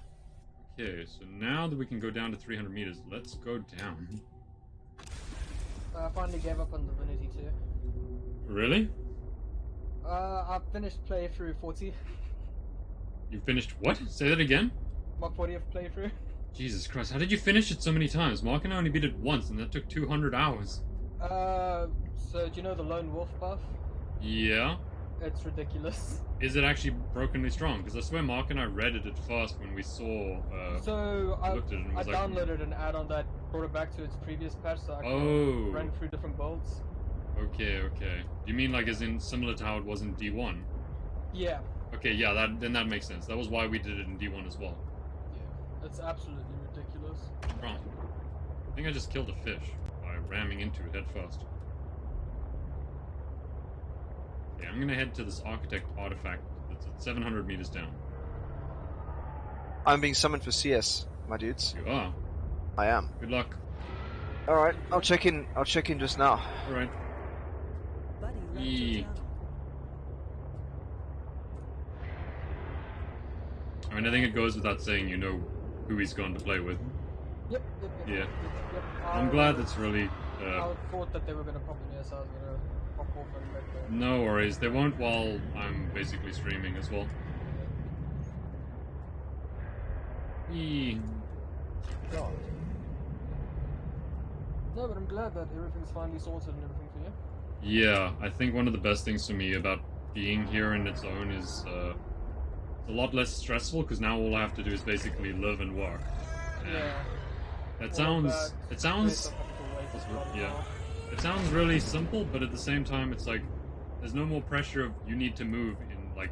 Okay, so now that we can go down to 300 meters, let's go down. I finally gave up on Divinity 2. Really? I finished playthrough 40. You finished what? Say that again? My 40th playthrough. Jesus Christ, how did you finish it so many times? Mark and I only beat it once, and that took 200 hours. So do you know the Lone Wolf buff? Yeah? It's ridiculous. Is it actually brokenly strong? Because I swear Mark and I read it at first when we saw, So I looked at it and was like, downloaded an add-on that brought it back to its previous patch, so I Oh. can run through different builds. Okay. You mean like as in similar to how it was in D1? Yeah, Okay, yeah, then that makes sense. That was why we did it in D1 as well. yeah, it's absolutely ridiculous. Wrong. I think I just killed a fish by ramming into it head first. Okay, I'm gonna head to this architect artifact that's at 700 meters down. I'm being summoned for CS, my dudes. You are. I am. Good luck. Alright, I'll check in just now. Alright. Yee. I mean, I think it goes without saying you know who he's going to play with. Yep. Yeah. Yep. I'm glad that's really... I thought that they were gonna pop in here, so I was gonna pop off and let them. no worries. They won't while I'm basically streaming as well. Yee. God. No, but I'm glad that everything's finally sorted and everything for you. Yeah, I think one of the best things for me about being here in its own is it's a lot less stressful because now all I have to do is basically live and work. And Yeah. It All sounds that it sounds space I'll have to wait That's for what- a yeah. while. it sounds really simple, but at the same time it's like there's no more pressure of you need to move in like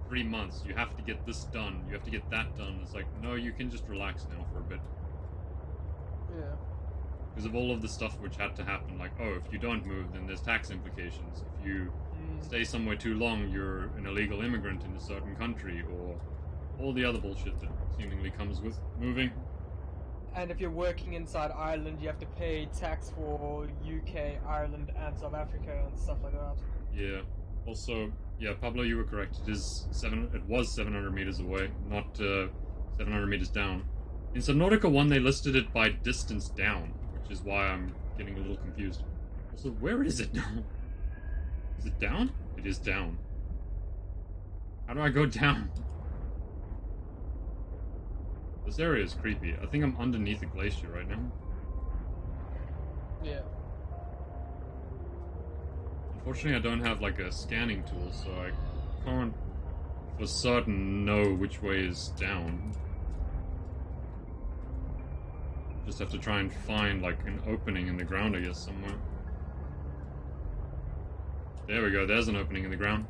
3 months. You have to get this done. You have to get that done. It's like no, you can just relax now for a bit. Yeah. Because of all of the stuff which had to happen, like, oh, if you don't move, then there's tax implications. If you stay somewhere too long, you're an illegal immigrant in a certain country, or all the other bullshit that seemingly comes with moving. And if you're working inside Ireland, you have to pay tax for UK, Ireland, and South Africa and stuff like that. Yeah. Also, yeah, Pablo, you were correct. It was 700 meters away, not 700 meters down. In Subnautica 1, they listed it by distance down, which is why I'm getting a little confused. Also, where is it now? Is it down? It is down. How do I go down? This area is creepy. I think I'm underneath a glacier right now. Yeah. Unfortunately, I don't have like a scanning tool, so I can't for certain know which way is down. Just have to try and find like an opening in the ground, I guess, somewhere. There we go, there's an opening in the ground.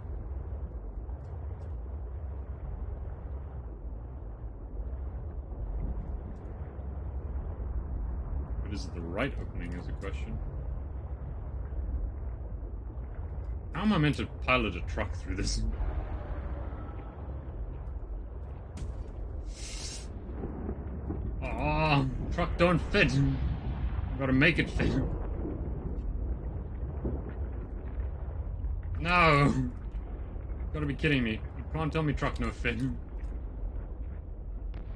But is it the right opening is a question. How am I meant to pilot a truck through this? Oh, truck don't fit. I've gotta make it fit. No! You gotta be kidding me. You can't tell me truck no fit.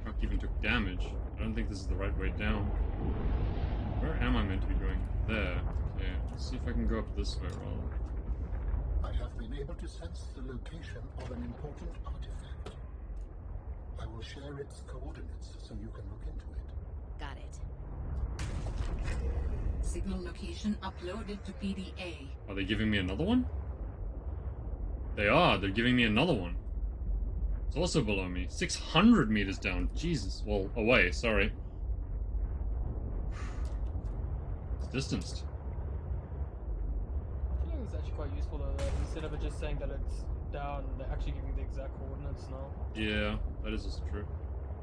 Truck even took damage. I don't think this is the right way down. Where am I meant to be going? There. Okay, let's see if I can go up this way rather. I have been able to sense the location of an important artifact. I will share its coordinates so you can look into it. Got it. Signal location uploaded to PDA. Are they giving me another one? They are. They're giving me another one. It's also below me. 600 meters down. Jesus. Well, away. Sorry. It's distanced. I think it's actually quite useful though, that instead of it just saying that it's down, they're actually giving the exact coordinates now. Yeah, that is also true.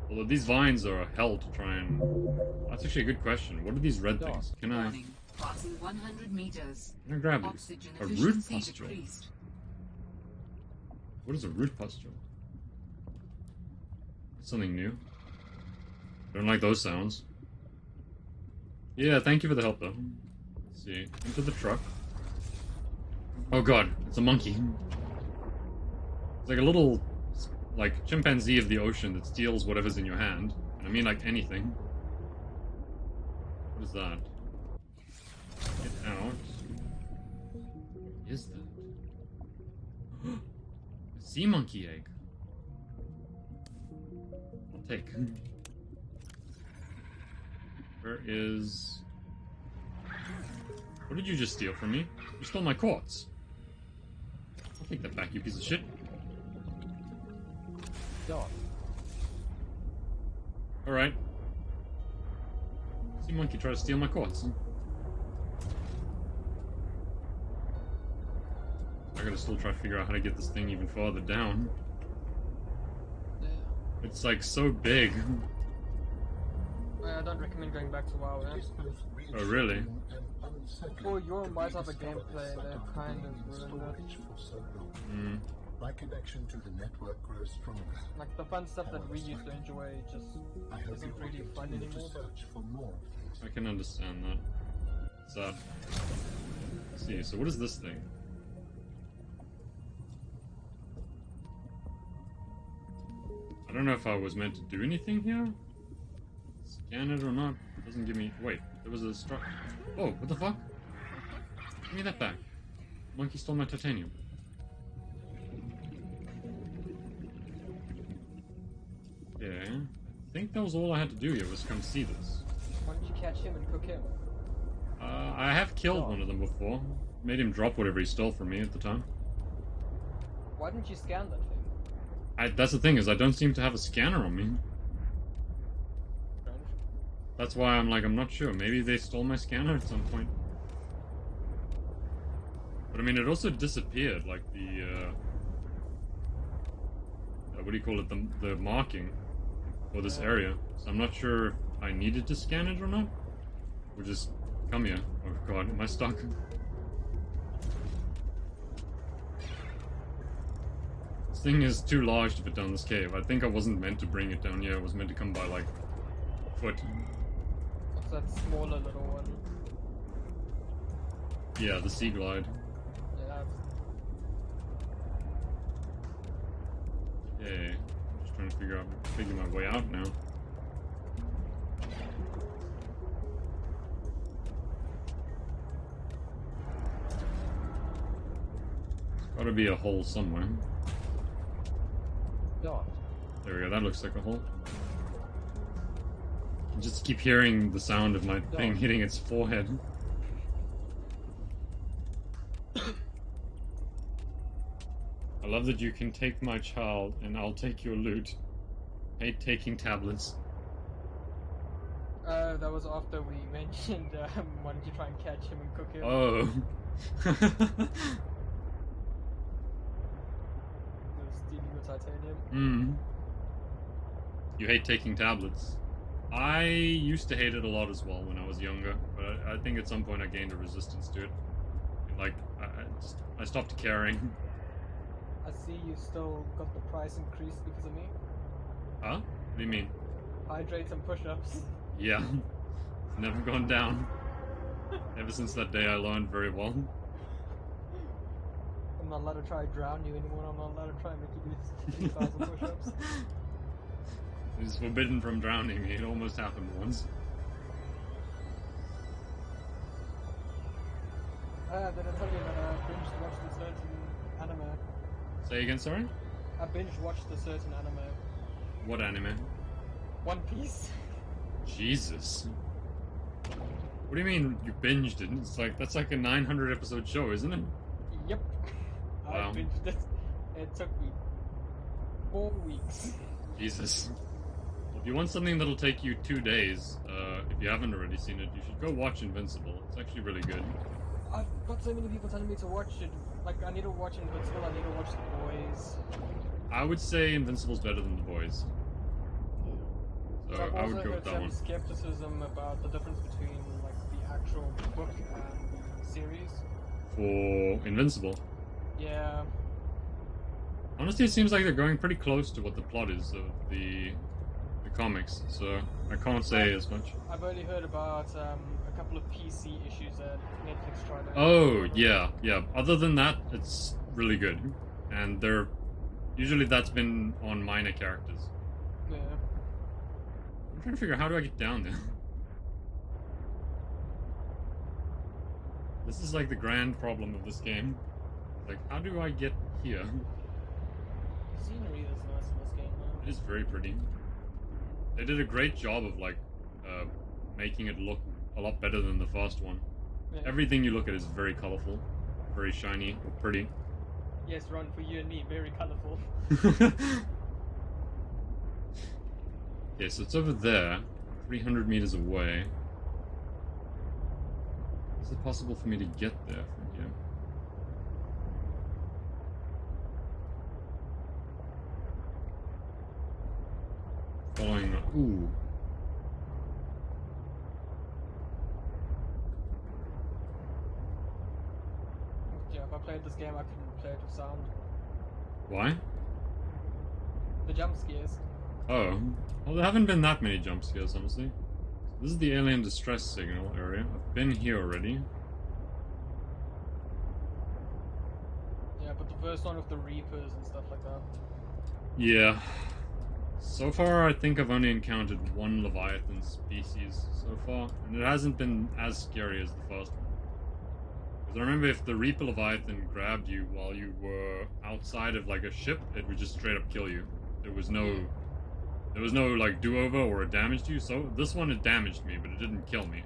Although these vines are hell to try and... That's actually a good question. What are these red things? Can I... Warning. Passing 100 meters. Can I grab Oxygen a root efficiency pustule? decreased. What is a root pustule? That's something new. Don't like those sounds. Yeah, thank you for the help though. Let's see. Into the truck. Oh god, it's a monkey. It's like a little, like, chimpanzee of the ocean that steals whatever's in your hand. And I mean like anything. What is that? Get out. What is that? A sea monkey egg. I'll take. Where is... What did you just steal from me? You stole my quartz. I'll take that back, you piece of shit. Dot. Alright. Sea monkey tried to steal my quartz. I gotta still try to figure out how to get this thing even farther down. Yeah. It's like so big. I don't recommend going back to WoW, It yeah? is both Oh, really? reassuring and unsettling For your to my type of rediscover the gameplay, site they're of kind of contained ruined it. storage for so long. Mm. My connection to the network grows stronger. Like the fun stuff that we used to enjoy just I hope isn't you will really fun continue to anymore. search for more of these. I can understand that. What's that? Let's see, so what is this thing? I don't know if I was meant to do anything here. Scan it or not. It doesn't give me... Wait, there was a struck. Oh, what the fuck? Give me that back. Monkey stole my titanium. Yeah, I think that was all I had to do here was come see this. Why don't you catch him and cook him? I have killed one of them before. Made him drop whatever he stole from me at the time. Why didn't you scan that thing? That's the thing, is I don't seem to have a scanner on me. Strange. That's why I'm like, I'm not sure. Maybe they stole my scanner at some point. But I mean, it also disappeared, like the, what do you call it, the marking for this area. So I'm not sure if I needed to scan it or not. Or just come here. Oh god, am I stuck? This thing is too large to fit down this cave. I think I wasn't meant to bring it down here. I was meant to come by, like, foot. What's that smaller little one? Yeah, the sea glide. Yeah. Okay. I'm just trying to figure my way out now. There's gotta be a hole somewhere. Dot. There we go, that looks like a hole. I just keep hearing the sound of my thing hitting its forehead. I love that you can take my child and I'll take your loot. Hate taking tablets. That was after we mentioned wanting to try and catch him and cook him. Oh. He was stealing the titanium. You hate taking tablets. I used to hate it a lot as well when I was younger, but I think at some point I gained a resistance to it. Like, I stopped caring. I see you still got the price increased because of me. Huh? What do you mean? Hydrates and push-ups. Yeah. It's never gone down. Ever since that day I learned very well. I'm not allowed to try drown you anymore. I'm not allowed to try and make you do 3,000 push-ups. He's forbidden from drowning me. It almost happened once. Did I tell you that I binge watched a certain anime? Say again, sorry? I binge watched a certain anime. What anime? One Piece. Jesus. What do you mean you binged it? It's like, that's like a 900 episode show, isn't it? Yep. Wow. I binged it. It took me 4 weeks. Jesus. If you want something that'll take you 2 days, if you haven't already seen it, you should go watch Invincible. It's actually really good. I've got so many people telling me to watch it. Like, I need to watch Invincible, I need to watch The Boys. I would say Invincible's better than The Boys. So I've I also would go with heard that some one. skepticism about the difference between, like, the actual book and the series. For Invincible. Yeah. Honestly, it seems like they're going pretty close to what the plot is of the comics, so I can't say as much. I've only heard about a couple of PC issues that Netflix tried to... Oh, yeah. Other than that, it's really good. And usually that's been on minor characters. Yeah. I'm trying to figure out, how do I get down there? This is like the grand problem of this game. Like, how do I get here? The scenery is nice in this game, though. It is very pretty. They did a great job of, like, making it look a lot better than the first one. Yeah. Everything you look at is very colorful, very shiny, or pretty. Yes, Ron, for you and me, very colourful. Yeah, so it's over there, 300 meters away. Is it possible for me to get there from here? Following... Ooh. Yeah, if I played this game, I couldn't play it with sound. Why? The jump scares. Oh. Well, there haven't been that many jump scares, honestly. This is the alien distress signal area. I've been here already. Yeah, but the first one with the Reapers and stuff like that. Yeah. So far, I think I've only encountered one Leviathan species so far, and it hasn't been as scary as the first one. Because I remember if the Reaper Leviathan grabbed you while you were outside of like a ship, it would just straight up kill you. There was no like do-over or it damaged you. So this one, it damaged me, but it didn't kill me.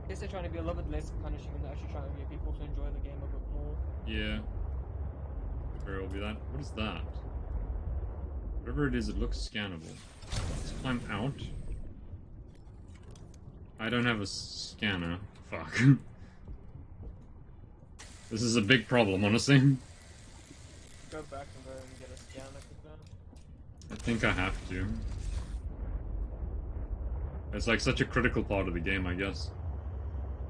I guess they're trying to be a little bit less punishing and they're actually trying to get people to enjoy the game a bit more. Yeah. Could very well be that. What is that? Whatever it is, it looks scannable. Let's climb out. I don't have a scanner. Fuck. This is a big problem, honestly. Go back and go and get a scanner quicker. I think I have to. It's like such a critical part of the game, I guess.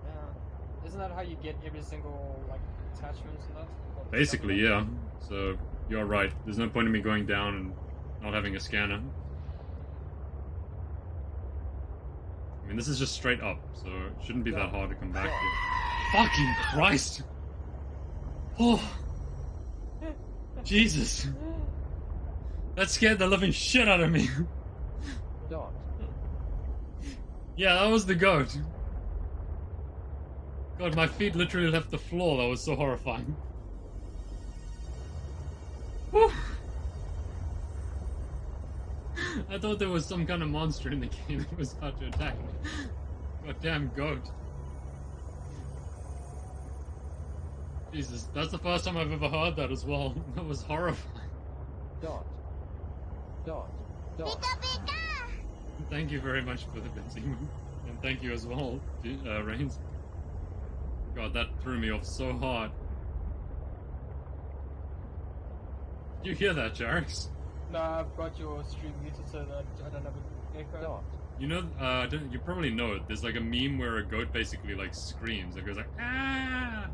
Yeah. Isn't that how you get every single, like, attachments and that? Or Basically, yeah. So, you're right. There's no point in me going down and not having a scanner. I mean, this is just straight up, so it shouldn't be that hard to come back to. Fucking Christ! Oh! Jesus! That scared the living shit out of me! Dot. Yeah, that was the goat. God, my feet literally left the floor. That was so horrifying. Whew. I thought there was some kind of monster in the game that was about to attack me. Goddamn goat. Jesus, that's the first time I've ever heard that as well. That was horrifying. Dot. Dot. Dot. Thank you very much for the Benzema. And thank you as well, Reigns. God, that threw me off so hard. Did you hear that, Jarix? No, I've got your stream muted so that I don't have an echo. Dot. You know, you probably know it. There's like a meme where a goat basically like screams. It goes like, ah!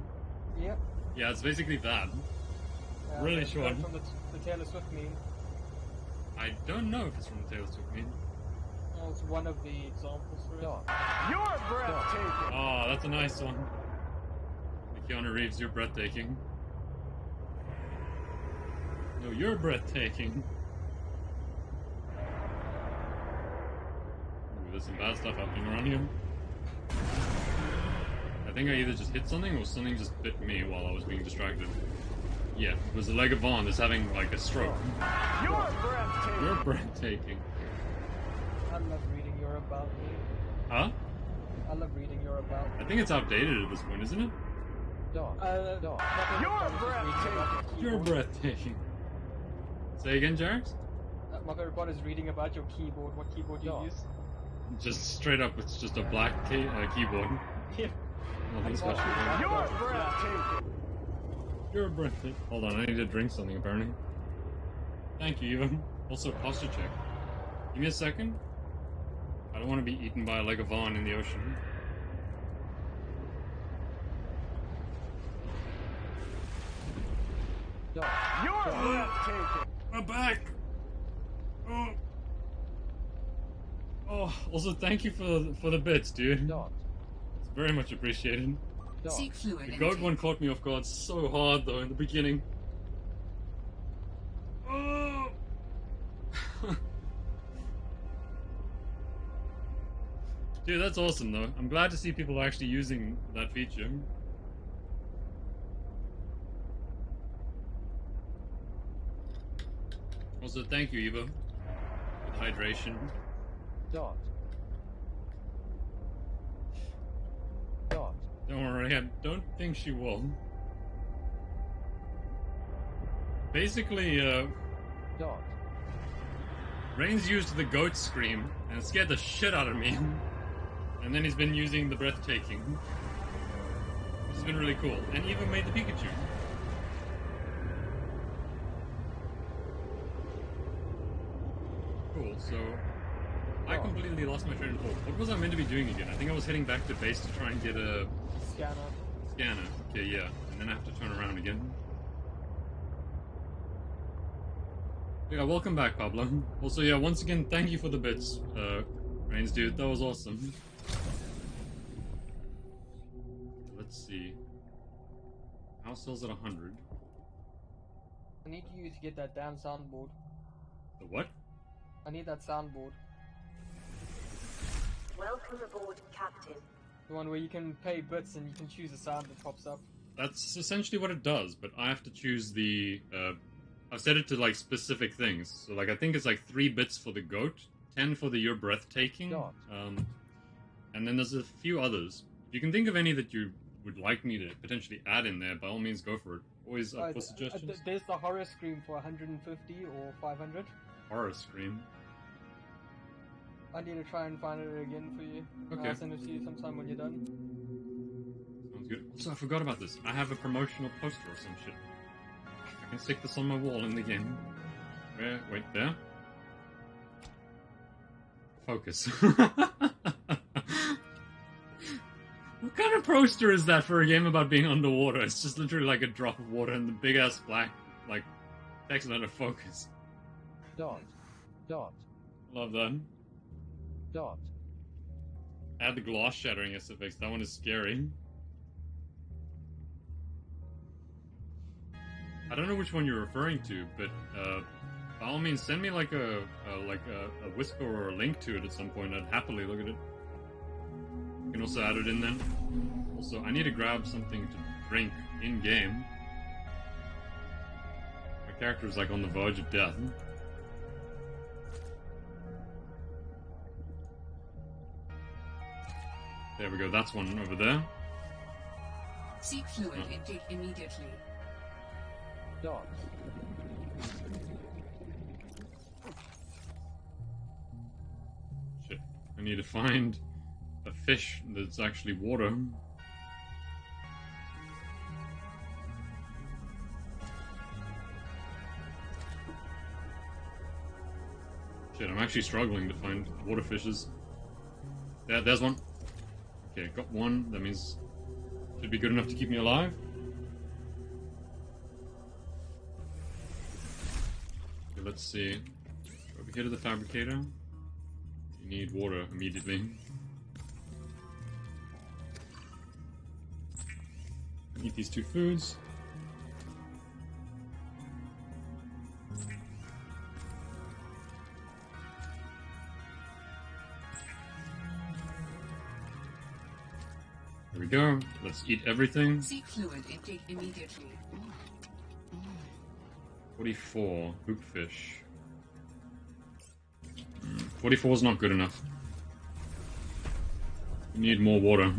Yep. Yeah, it's basically that. Really that's short. From the Taylor Swift meme. I don't know if it's from the Taylor Swift meme. Well, it's one of the examples for it. Dot. You're breathtaking. Oh, that's a nice one. Keanu Reeves, you're breathtaking. No, you're breathtaking. Ooh, there's some bad stuff happening around here. I think I either just hit something or something just bit me while I was being distracted. Yeah, it was the leg of Vaughn that's having like a stroke. You're breathtaking. You're breathtaking. I love reading your about me. Huh? I love reading your about. I think it's outdated at this point, isn't it? Dot. Dot. You're breathtaking. You're breathtaking. Say again, Jarix? My favorite part is reading about your keyboard, what keyboard you Dot. use. Just straight up, it's just a black keyboard. Yeah. Nothing special. You're breathtaking. You're breathtaking. Hold on, I need to drink something apparently. Thank you, Eva. Also, posture check. Give me a second. I don't want to be eaten by a leg of Vaughn in the ocean. Dot. You're breathtaking. I'm back! Oh. Oh, also thank you for the bits, dude. Dot. It's very much appreciated. Dot. Seek fluid The goat intake. one caught me off guard so hard though in the beginning. Oh! Dude, that's awesome though. I'm glad to see people actually using that feature. Also, thank you, Eva, with hydration. Dot. Dot. Don't worry, I don't think she will. Basically, Dot. Reigns used the goat scream and it scared the shit out of me. And then he's been using the breathtaking. Which has been really cool. And even made the Pikachu. Cool, so I completely lost my train of thought. What was I meant to be doing again? I think I was heading back to base to try and get a Scanner. scanner. Okay, yeah. And then I have to turn around again. Yeah, welcome back, Pablo. Also, yeah, once again, thank you for the bits, Reigns, dude. That was awesome. Let's see. House sells at 100. I need you to get that damn soundboard. The what? I need that soundboard. Welcome aboard, Captain. The one where you can pay bits and you can choose a sound that pops up. That's essentially what it does, but I have to choose the, I've set it to, like, specific things. So, like, I think it's, like, 3 bits for the goat, 10 for the you're breathtaking, Dot. and then there's a few others. If you can think of any that you would like me to potentially add in there, by all means, go for it. Always up for suggestions. There's the horror scream for 150 or 500. Horror scream. I need to try and find it again for you. Okay. I'll send it to you sometime when you're done. Sounds good. Also, I forgot about this. I have a promotional poster or some shit. I can stick this on my wall in the game. Where? Wait, there? Focus. What kind of poster is that for a game about being underwater? It's just literally like a drop of water and the big ass black, like, text letter focus. Dot. Dot. Love that. Dot. Add the glass shattering SFX. That one is scary. I don't know which one you're referring to, but by all means, send me like a whisper or a link to it at some point. I'd happily look at it. You can also add it in then. Also, I need to grab something to drink in-game. My character is like on the verge of death. There we go, that's one over there. Seek fluid intake immediately. Dot. Shit. I need to find a fish that's actually water. Shit, I'm actually struggling to find water fishes. There's one. Okay, got one. That means should be good enough to keep me alive. Okay, let's see. Over here to the fabricator. You need water immediately. Eat these 2 foods. There we go. Let's eat everything. Seek fluid intake immediately. 44. Hoopfish. 44 is not good enough. We need more water.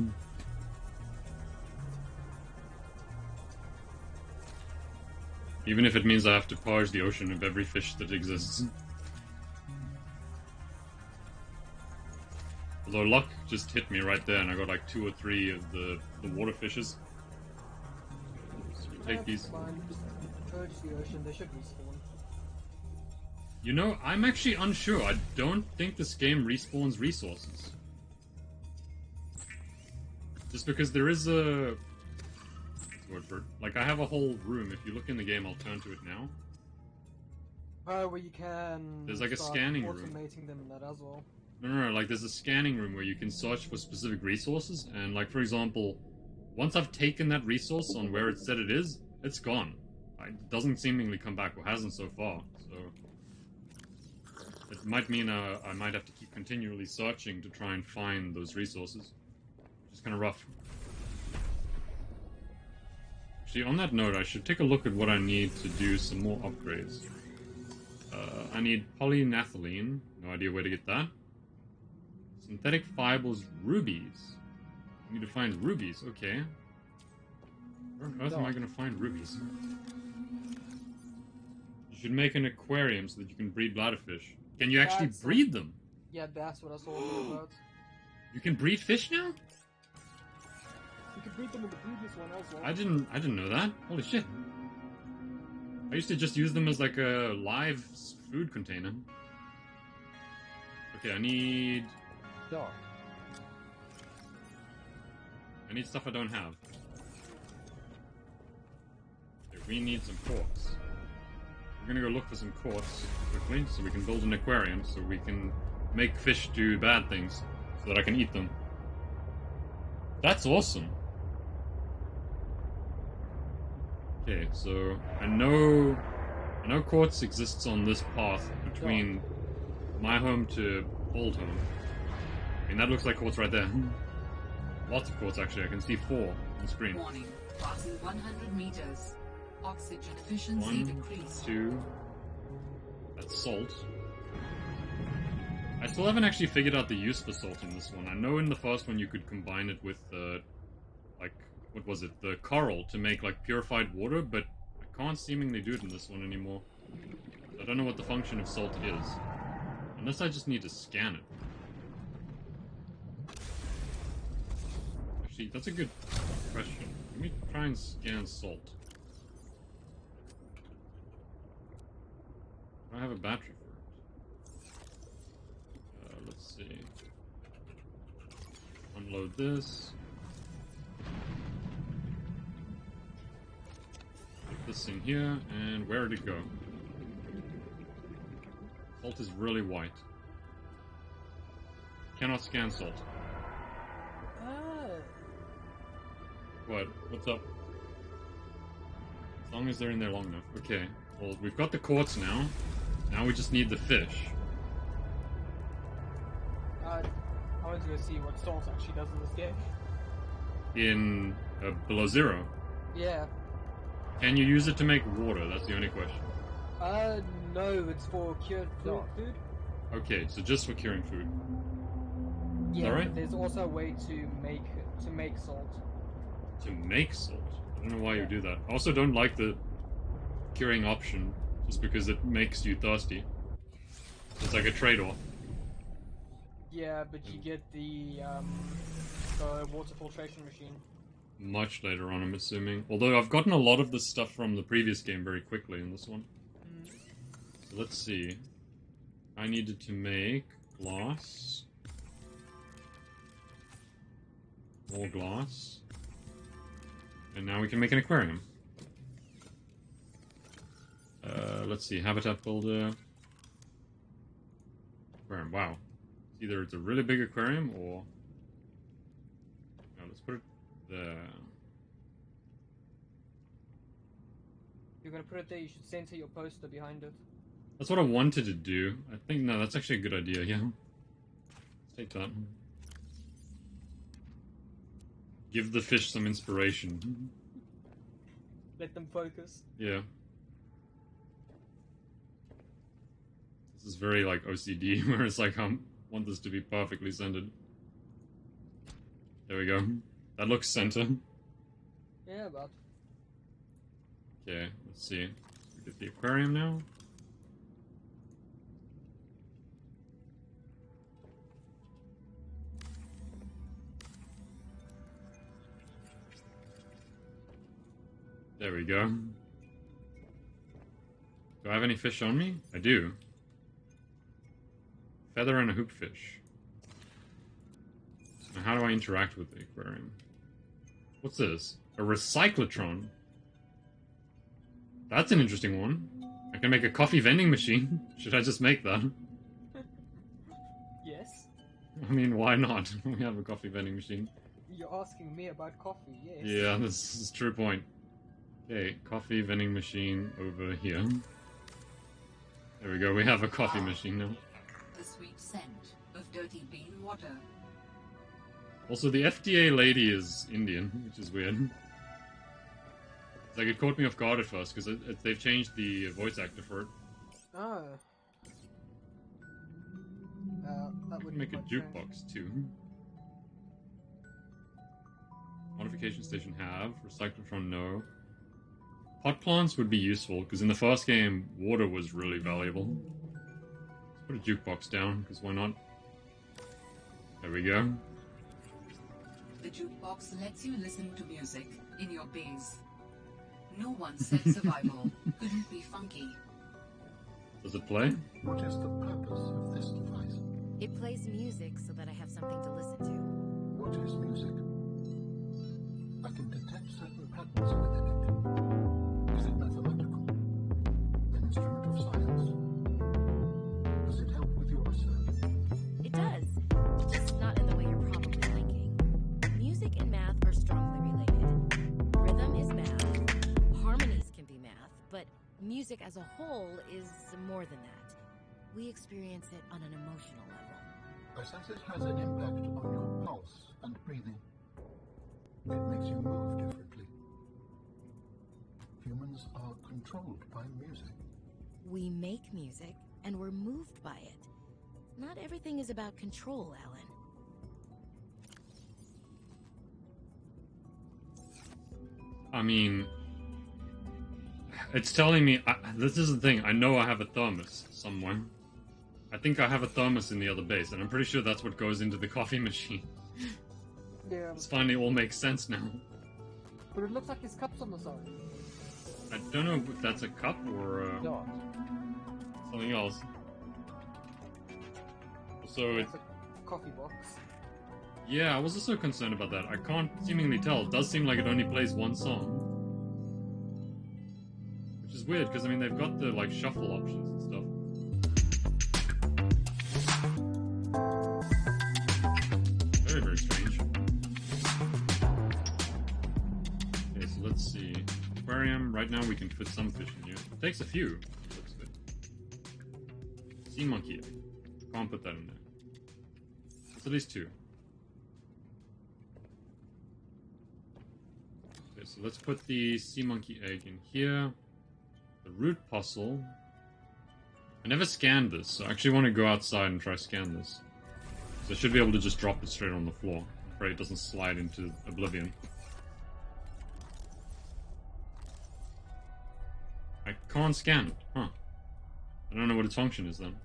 Even if it means I have to purge the ocean of every fish that exists. Although luck just hit me right there and I got like 2 or 3 of the water fishes. So we take these. Fine. Just purge the ocean. They should respawn. You know, I'm actually unsure. I don't think this game respawns resources. Just because there is a... What's the word for it? Like, I have a whole room. If you look in the game, I'll turn to it now. Where you can. There's like a start scanning room. automating them in that as well. No, like, there's a scanning room where you can search for specific resources. And, like, for example, once I've taken that resource on where it said it is, it's gone. It doesn't seemingly come back, or hasn't so far. So... it might mean I might have to keep continually searching to try and find those resources. Which is kind of rough. Actually, on that note, I should take a look at what I need to do some more upgrades. I need polynethylene. No idea where to get that. Synthetic fibers, rubies. I need to find rubies, okay. Where on earth am I going to find rubies? You should make an aquarium so that you can breed bladderfish. Can you actually That's breed them? Yeah, that's what I was talking about. You can breed fish now? You could breed them in the previous one as well. I didn't know that. Holy shit. I used to just use them as like a live food container. Okay, I need Dot. stuff I don't have. Okay, we need some quartz. We're gonna go look for some quartz quickly so we can build an aquarium so we can make fish do bad things so that I can eat them. That's awesome. Okay, so I know quartz exists on this path between my home to old home. I mean, that looks like quartz right there. Lots of quartz, actually. I can see 4 on the screen. Warning. Passing 100 meters. Oxygen efficiency 1, decreased. 2. That's salt. I still haven't actually figured out the use for salt in this one. I know in the first one you could combine it with like, what was it? The coral to make like purified water, but I can't seemingly do it in this one anymore. I don't know what the function of salt is. Unless I just need to scan it. Actually, that's a good question. Let me try and scan salt. Do I have a battery for it? Let's see. Unload this. Put this in here, and where did it go? Salt is really white. Cannot scan salt. What? What's up? As long as they're in there long enough. Okay. Well, we've got the quartz now. Now we just need the fish. I want to go see what salt actually does in this game. in below zero. Yeah. Can you use it to make water? That's the only question. No, it's for cured food. Okay, so just for curing food. Yeah, right? but there's also a way to make salt. To make salt? I don't know why you Yeah. do that. I also don't like the curing option, just because it makes you thirsty. It's like a trade-off. Yeah, but you get the water filtration machine. Much later on, I'm assuming. Although I've gotten a lot of the stuff from the previous game very quickly in this one. So let's see. I needed to make glass. More glass. And now we can make an aquarium. Let's see, habitat builder. Aquarium, wow. Either it's a really big aquarium or... No, let's put it there. You're gonna put it there, you should center your poster behind it. That's what I wanted to do. I think, no, that's actually a good idea, yeah. Let's take that. Give the fish some inspiration. Let them focus. Yeah. This is very, like, OCD, where it's like, I want this to be perfectly centered. There we go. That looks center. Yeah, about. Okay, let's see. We get the aquarium now. There we go. Do I have any fish on me? I do. Feather and a hoopfish. Now how do I interact with the aquarium? What's this? A recyclotron? That's an interesting one. I can make a coffee vending machine. Should I just make that? Yes. I mean, why not? We have a coffee vending machine. You're asking me about coffee, yes. Yeah, this is a true point. Okay, coffee vending machine over here. There we go, we have a coffee machine now. The sweet scent of dirty bean water. Also, the FDA lady is Indian, which is weird. It's like, it caught me off guard at first, because they've changed the voice actor for it. Oh. That would Make a quite strange. jukebox, too. Modification station have, recyclotron no. Pot plants would be useful, because in the first game, water was really valuable. Let's put a jukebox down, because why not? There we go. The jukebox lets you listen to music in your base. No one said survival couldn't be funky. Does it play? What is the purpose of this device? It plays music so that I have something to listen to. What is music? I can detect certain patterns within it. Is it mathematical? An instrument of science? Does it help with your research? It does, just not in the way you're probably thinking. Music and math are strongly related. Rhythm is math, harmonies can be math, but music as a whole is more than that. We experience it on an emotional level. I sense it has an impact on your pulse and breathing. It makes you move differently. Humans are controlled by music. We make music, and we're moved by it. Not everything is about control, Alan. I mean, it's telling me, this is the thing, I know I have a thermos somewhere. I think I have a thermos in the other base, and I'm pretty sure that's what goes into the coffee machine. Yeah, This finally all makes sense now. but it looks like there's cups on the side. I don't know if that's a cup or Dot. something else. So it, It's a coffee box. yeah, I was also concerned about that. I can't seemingly tell. It does seem like it only plays one song. Which is weird, because I mean, they've got the, like, shuffle options and stuff. Very, very strange. Okay, so let's see. Aquarium, right now we can fit some fish in here. It takes a few. Looks good. Sea monkey. Can't put that in there. It's at least two. so let's put the sea monkey egg in here. The root puzzle. I never scanned this, so I actually want to go outside and try scan this. So I should be able to just drop it straight on the floor. I'm afraid it doesn't slide into oblivion. I can't scan it, huh? I don't know what its function is then.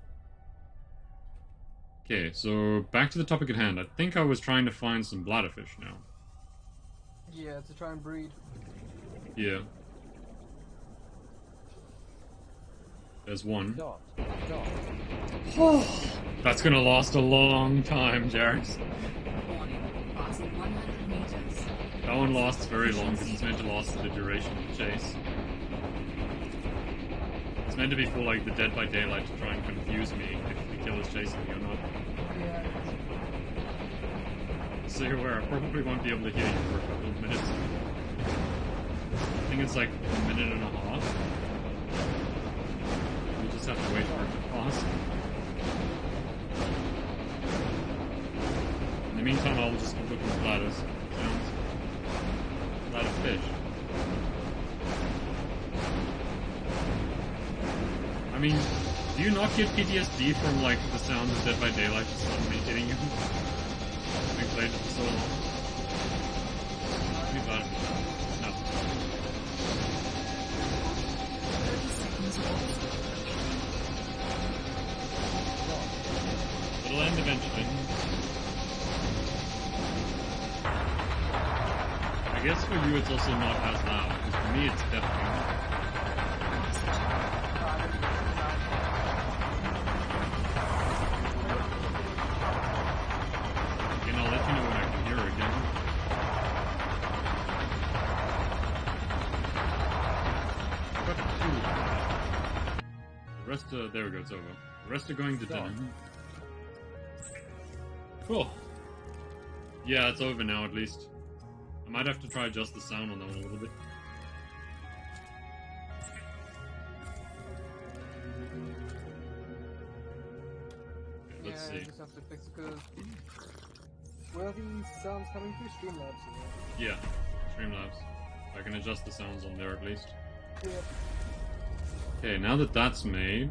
Okay, so back to the topic at hand. I think I was trying to find some bladderfish now. Yeah, to try and breed. Yeah. There's one. Dot. Dot. That's gonna last a long time, Jared. Warning, passing 100 meters. That one lasts very long because it's meant to last for the duration of the chase. It's meant to be for like the Dead by Daylight to try and confuse me if the killer's chasing me or not. Yeah. So you're aware, I probably won't be able to hear you for a couple of minutes. I think it's like a minute and a half. We'll just have to wait for it to pass. In the meantime, I'll just keep looking for bladders. Sounds. Bladder fish. I mean, do you not get PTSD from like the sounds of Dead by Daylight just suddenly hitting you? Having played it for so long. Too bad. No. 30 seconds off. It'll end eventually. I guess for you it's also not as loud, because for me it's definitely not. Again, I'll let you know when I can hear her again. Got two. The rest there we go, it's over. The rest are going to dinner. Cool. Yeah, it's over now at least. I might have to try adjust the sound on that one a little bit. Okay, let's Yeah, see. just have to fix it because where are these sounds coming through? Streamlabs. Yeah, Streamlabs. I can adjust the sounds on there at least. Yeah. Okay, now that that's made,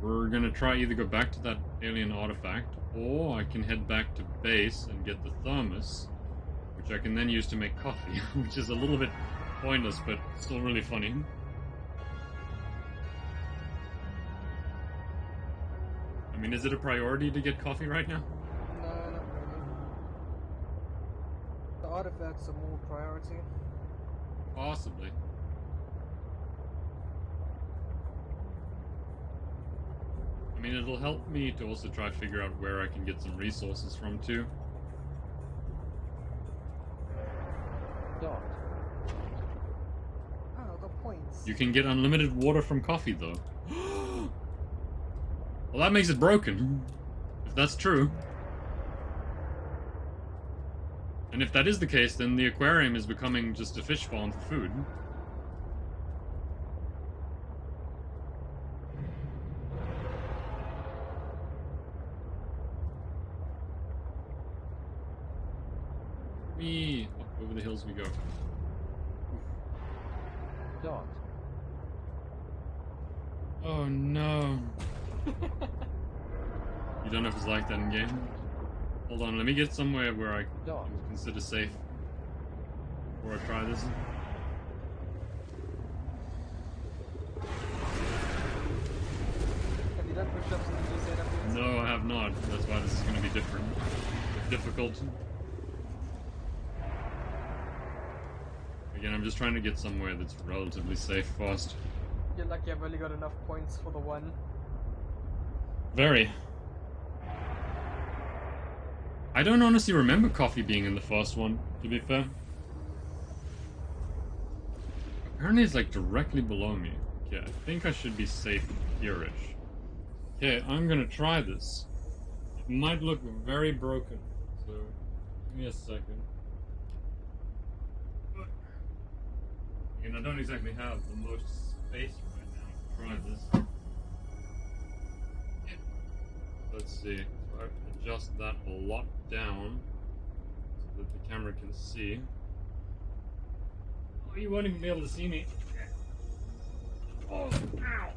we're gonna try either go back to that alien artifact, or I can head back to base and get the thermos, which I can then use to make coffee, which is a little bit pointless, but still really funny. I mean, is it a priority to get coffee right now? No, not really. The artifacts are more priority. Possibly. I mean, it'll help me to also try to figure out where I can get some resources from, too. Dot. Oh, the points. You can get unlimited water from coffee, though. Well, that makes it broken. If that's true. And if that is the case, then the aquarium is becoming just a fish farm for food. Me up over the hills we go. Dot. Oh no. You don't know if it's like that in game. Hold on, let me get somewhere where I Dot. can consider safe before I try this. Have you done push-ups in the new setup? No, I have not. That's why this is going to be different. Difficult. Again, I'm just trying to get somewhere that's relatively safe fast. You're lucky I've only got enough points for the one. Very. I don't honestly remember coffee being in the first one, to be fair. Apparently it's like directly below me. Okay, I think I should be safe here-ish. Okay, I'm gonna try this. It might look very broken, so give me a second. And I don't exactly have the most space right now to try this. Let's see. So I adjust that a lot down so that the camera can see. Oh, you won't even be able to see me. Oh, ow!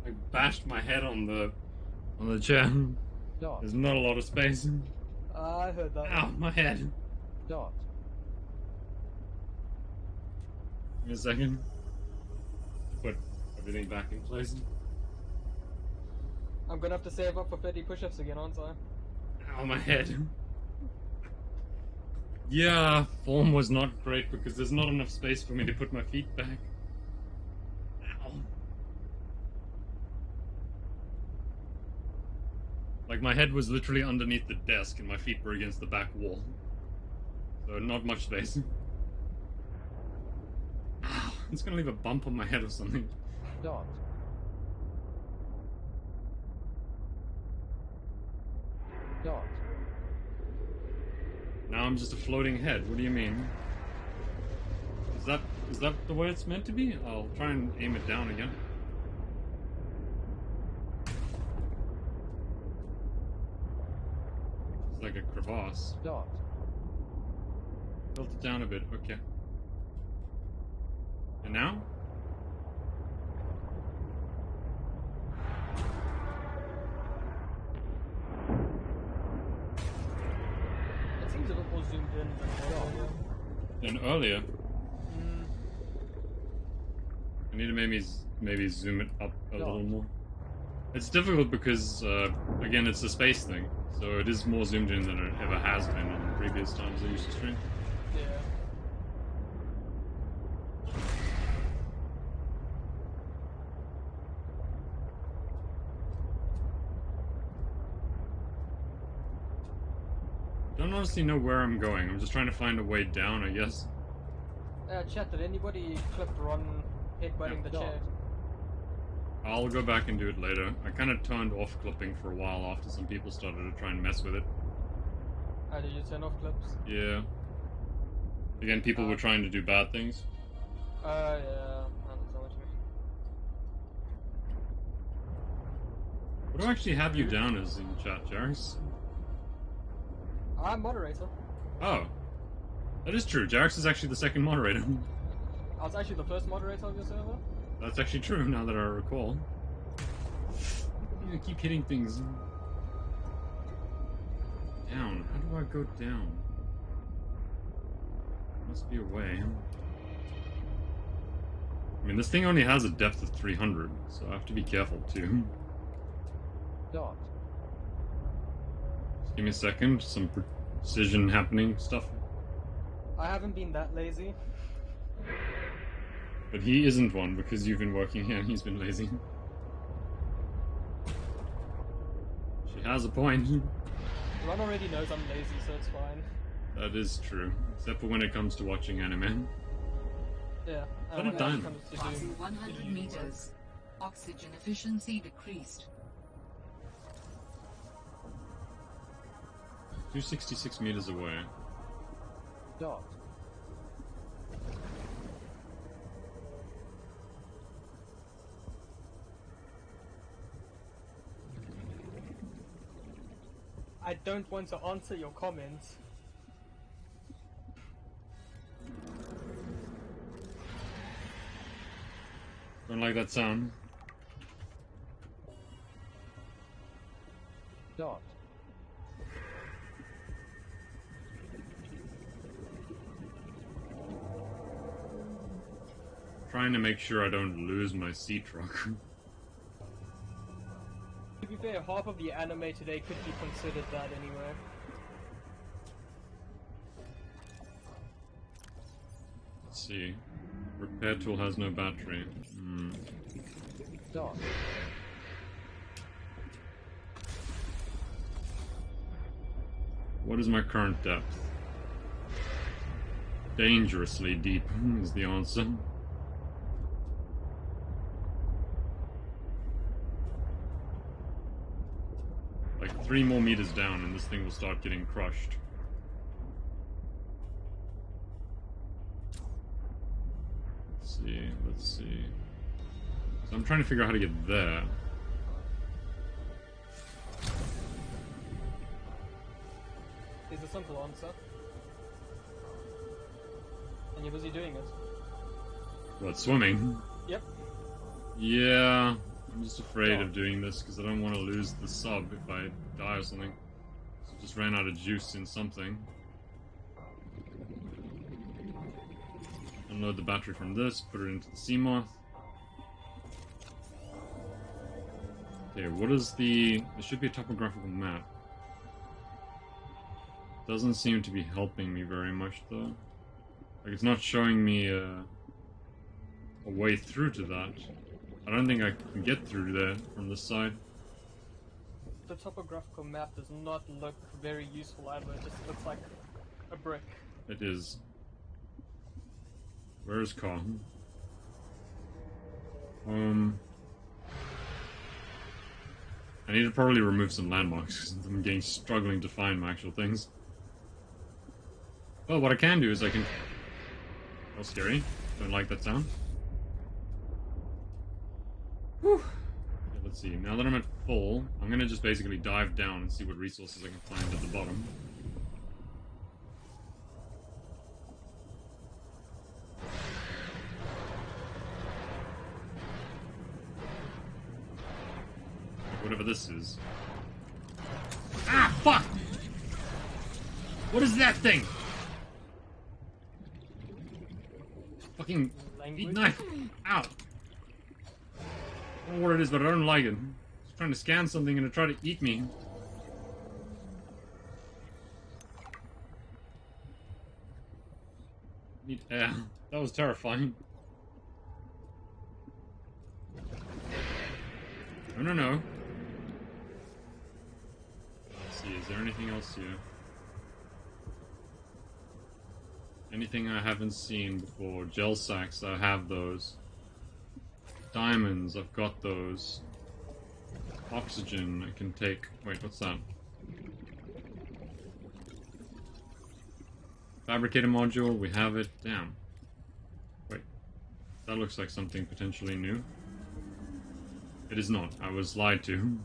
I bashed my head on the chair. Dot. There's not a lot of space. I heard that. Ow, my head. Dot. Give me a second. Put everything back in place. I'm gonna have to save up for 30 push-ups again, aren't I? Ow, my head. Yeah, form was not great because there's not enough space for me to put my feet back. Ow. Like, my head was literally underneath the desk and my feet were against the back wall. So, not much space. Ow, it's gonna leave a bump on my head or something. Dot. Dot. Now I'm just a floating head. What do you mean? Is that the way it's meant to be? I'll try and aim it down again. It's like a crevasse. Dot. Tilt it down a bit. Okay. And now? It seems a bit more zoomed in than earlier. And earlier, Mm, I need to maybe zoom it up a Dot. little more. It's difficult because, again, it's a space thing. So it is more zoomed in than it ever has been in previous times I used to stream. yeah. Don't honestly know where I'm going. I'm just trying to find a way down, I guess. Chat, did anybody clip Ron headbutting the Dot. chair? I'll go back and do it later. I kind of turned off clipping for a while after some people started to try and mess with it. Did you turn off clips? Yeah. Again, people were trying to do bad things. Yeah, I understand what you mean. What do I actually have you down as in chat, Jarix? I'm moderator. Oh. That is true. Jarix is actually the second moderator. I was actually the first moderator of your server. That's actually true, now that I recall. I keep hitting things. Down. How do I go down? Must be a way. I mean, this thing only has a depth of 300, so I have to be careful, too. Dot. Just give me a second. Some precision happening stuff. I haven't been that lazy. But he isn't one, because you've been working here and he's been lazy. She has a point. Ron already knows I'm lazy, so it's fine. That is true. Except for when it comes to watching anime. Yeah. What a when it dime. comes to Passing doing- 100 meters. Oxygen efficiency decreased. 266 meters away. Dot. I don't want to answer your comments. Don't like that sound. Dot. Trying to make sure I don't lose my sea truck. To be fair, half of the anime today could be considered that anyway. Let's see. Repair tool has no battery. Dot. What is my current depth? Dangerously deep is the answer. Like 3 more meters down and this thing will start getting crushed. Let's see. So I'm trying to figure out how to get there. There's a simple answer. And you're busy doing it. What, swimming? Yep. Yeah, I'm just afraid of doing this because I don't want to lose the sub if I die or something. So just ran out of juice in something. Unload the battery from this, put it into the sea moth. Okay, what is the... There should be a topographical map. Doesn't seem to be helping me very much, though. Like, it's not showing me a way through to that. I don't think I can get through there from this side. The topographical map does not look very useful either. It just looks like a brick. It is. Where is Kong? I need to probably remove some landmarks because I'm struggling to find my actual things. Well, what I can do is I can... Oh, scary. Don't like that sound. Whew. Okay, let's see. Now that I'm at full, I'm gonna just basically dive down and see what resources I can find at the bottom. Whatever this is. Ah, fuck! What is that thing? Fucking feed knife. Ow. I don't know what it is, but I don't like it. It's trying to scan something and it tried to eat me. Need air. That was terrifying. No, no, no. Let's see, is there anything else here? Anything I haven't seen before? Gel sacks, I have those. Diamonds, I've got those. Oxygen, I can take... Wait, what's that? Fabricator module, we have it. Damn. Wait. That looks like something potentially new. It is not. I was lied to.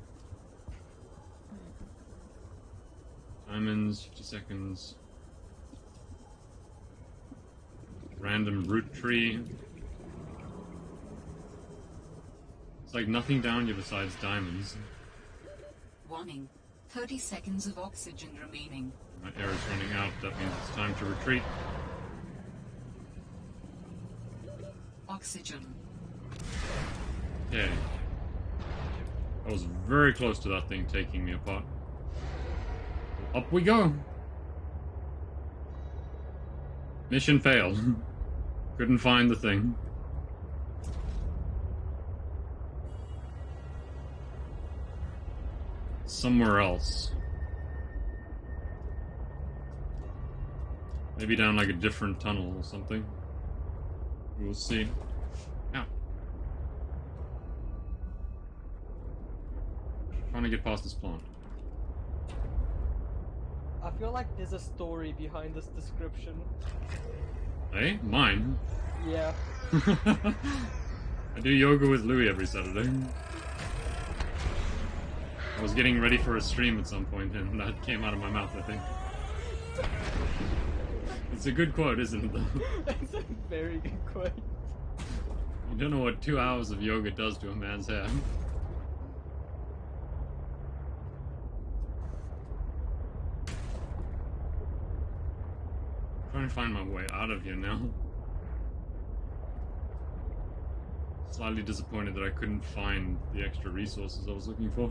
Diamonds, 50 seconds. Random root tree. It's like nothing down here besides diamonds. Warning. 30 seconds of oxygen remaining. My air is running out. That means it's time to retreat. Oxygen. Okay. I was very close to that thing taking me apart. Up we go! Mission failed. Couldn't find the thing. Somewhere else. Maybe down like a different tunnel or something. We'll see. Ow. Trying to get past this plant. I feel like there's a story behind this description. Hey, mine. Yeah. I do yoga with Louis every Saturday. I was getting ready for a stream at some point and that came out of my mouth, I think. It's a good quote, isn't it, though? It's a very good quote. You don't know what 2 hours of yoga does to a man's hair. I'm trying to find my way out of here now. Slightly disappointed that I couldn't find the extra resources I was looking for.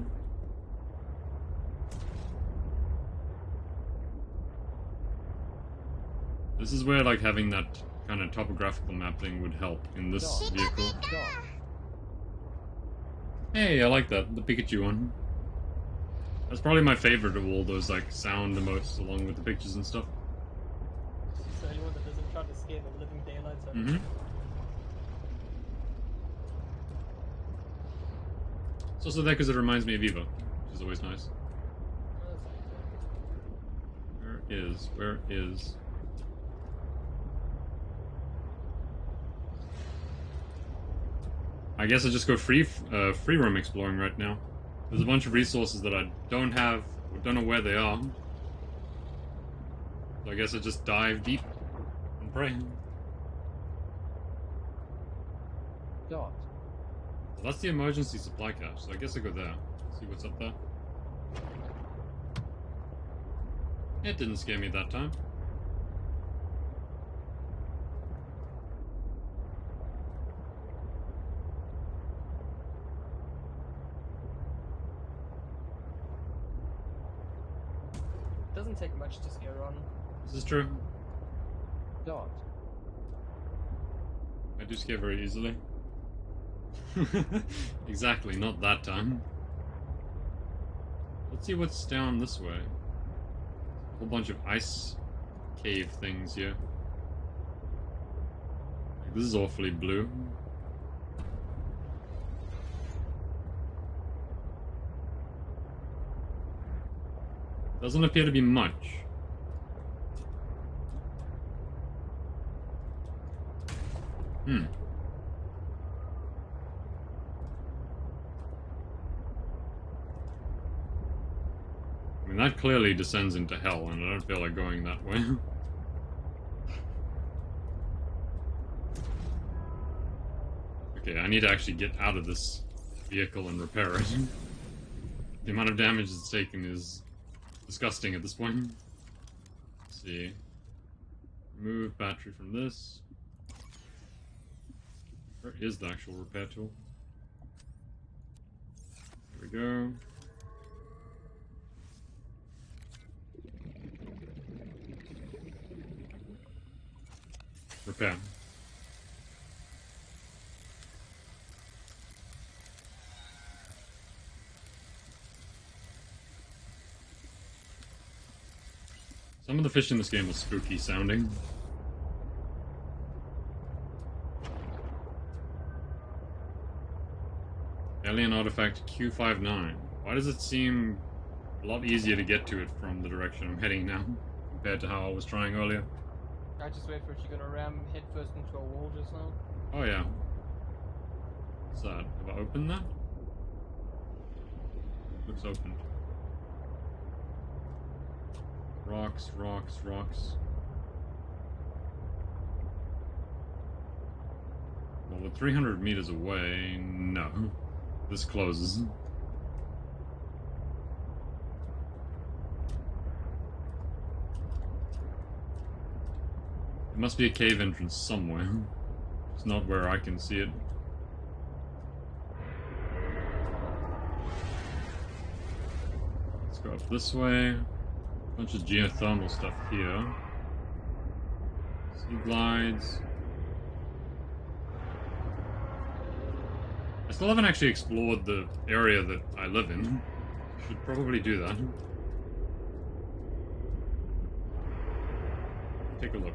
This is where, like, having that kind of topographical mapping would help in this vehicle. Hey, I like that, the Pikachu one. That's probably my favorite of all those, like, sound emotes along with the pictures and stuff. So anyone that doesn't try to scare the living daylights out of Mm-hmm. you. It's also there because it reminds me of Eva, which is always nice. Where is... I guess I just go free roam exploring right now. There's a bunch of resources that I don't have, or don't know where they are. So I guess I just dive deep and pray. Dot. Well, that's the emergency supply cache, so I guess I go there. See what's up there. It didn't scare me that time. Doesn't take much to scare Ron. This is true. Dot. I do scare very easily. Exactly, not that time. Let's see what's down this way. A whole bunch of ice cave things here. This is awfully blue. Doesn't appear to be much. I mean, that clearly descends into hell, and I don't feel like going that way. Okay, I need to actually get out of this vehicle and repair it. The amount of damage it's taken is disgusting at this point. Let's see. Remove battery from this. Where is the actual repair tool? There we go. Repair. Some of the fish in this game are spooky sounding. Alien artifact Q59. Why does it seem a lot easier to get to it from the direction I'm heading now, compared to how I was trying earlier? I just wait for it. You're gonna ram headfirst into a wall just now. Oh yeah. What's that? Have I opened that? Looks open. Rocks, rocks, rocks. Well, we're 300 meters away. No. This closes. There must be a cave entrance somewhere. It's not where I can see it. Let's go up this way. Bunch of geothermal stuff here. Sea glides. I still haven't actually explored the area that I live in. Should probably do that. Take a look.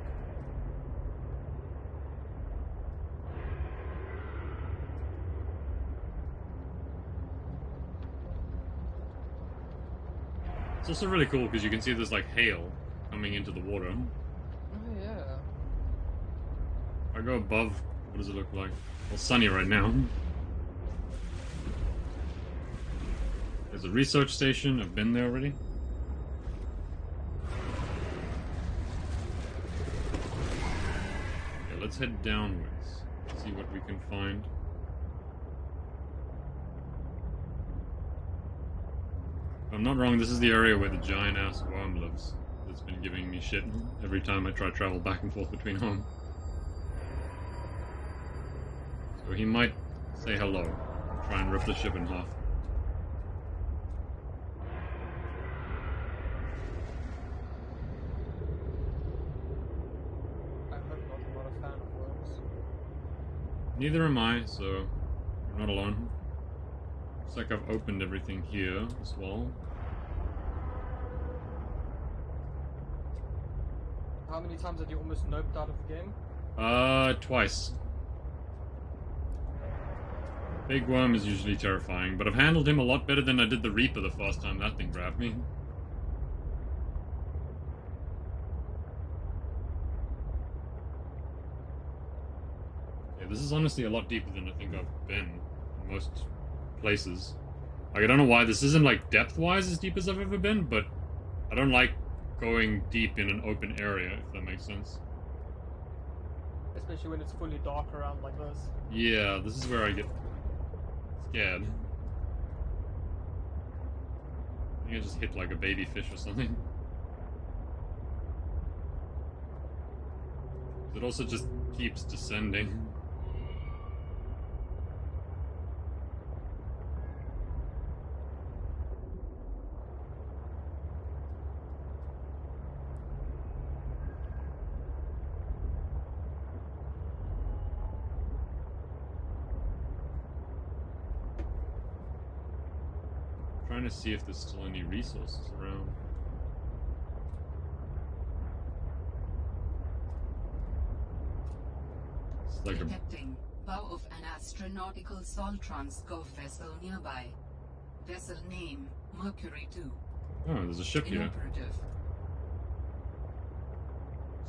It's also really cool because you can see there's like hail coming into the water. Oh yeah. If I go above, what does it look like? Well, it's sunny right now. There's a research station. I've been there already. Okay, let's head downwards. See what we can find. If I'm not wrong, this is the area where the giant-ass worm lives. That's been giving me shit every time I try to travel back and forth between home. So he might say hello. Try and rip the ship in half. I hope not a lot of fan of worms. Neither am I, so I'm not alone. Looks like I've opened everything here as well. How many times have you almost noped out of the game? Twice. Big worm is usually terrifying, but I've handled him a lot better than I did the Reaper the first time that thing grabbed me. Yeah, this is honestly a lot deeper than I think I've been in most places. Like, I don't know why this isn't, like, depth-wise as deep as I've ever been, but I don't like going deep in an open area, if that makes sense. especially when it's fully dark around like this. Yeah, this is where I get scared. I think I just hit like a baby fish or something. It also just keeps descending. Trying to see if there's still any resources around. It's like a... Detecting bow of an astronautical Soltrans Gov vessel nearby. Vessel name Mercury 2. Oh, there's a ship here. Inoperative.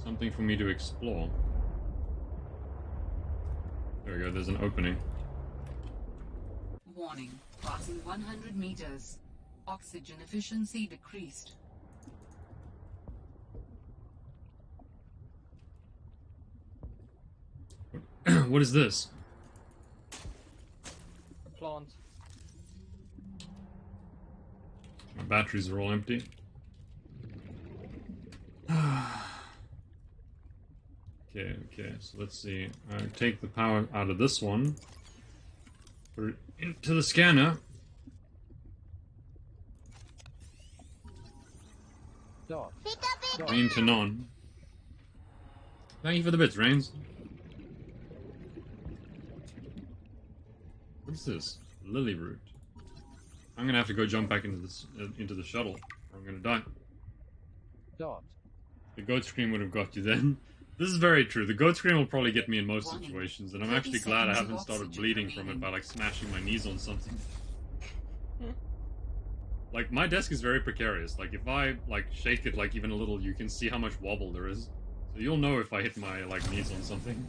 Something for me to explore. There we go, there's an opening. Warning. Passing 100 meters. Oxygen efficiency decreased. What is this? A plant. My batteries are all empty. Okay, so let's see. Take the power out of this one. Put it into the scanner. Dot. Green to none. Thank you for the bits, Rains. What's this? Lily root. I'm gonna have to go jump back into this into the shuttle, or I'm gonna die. Dot. The goat scream would have got you then. This is very true. The goat scream will probably get me in most situations, and I'm actually glad I haven't started bleeding from it by like smashing my knees on something. Like, my desk is very precarious. Like, if I like shake it like even a little, you can see how much wobble there is. So you'll know if I hit my like knees on something.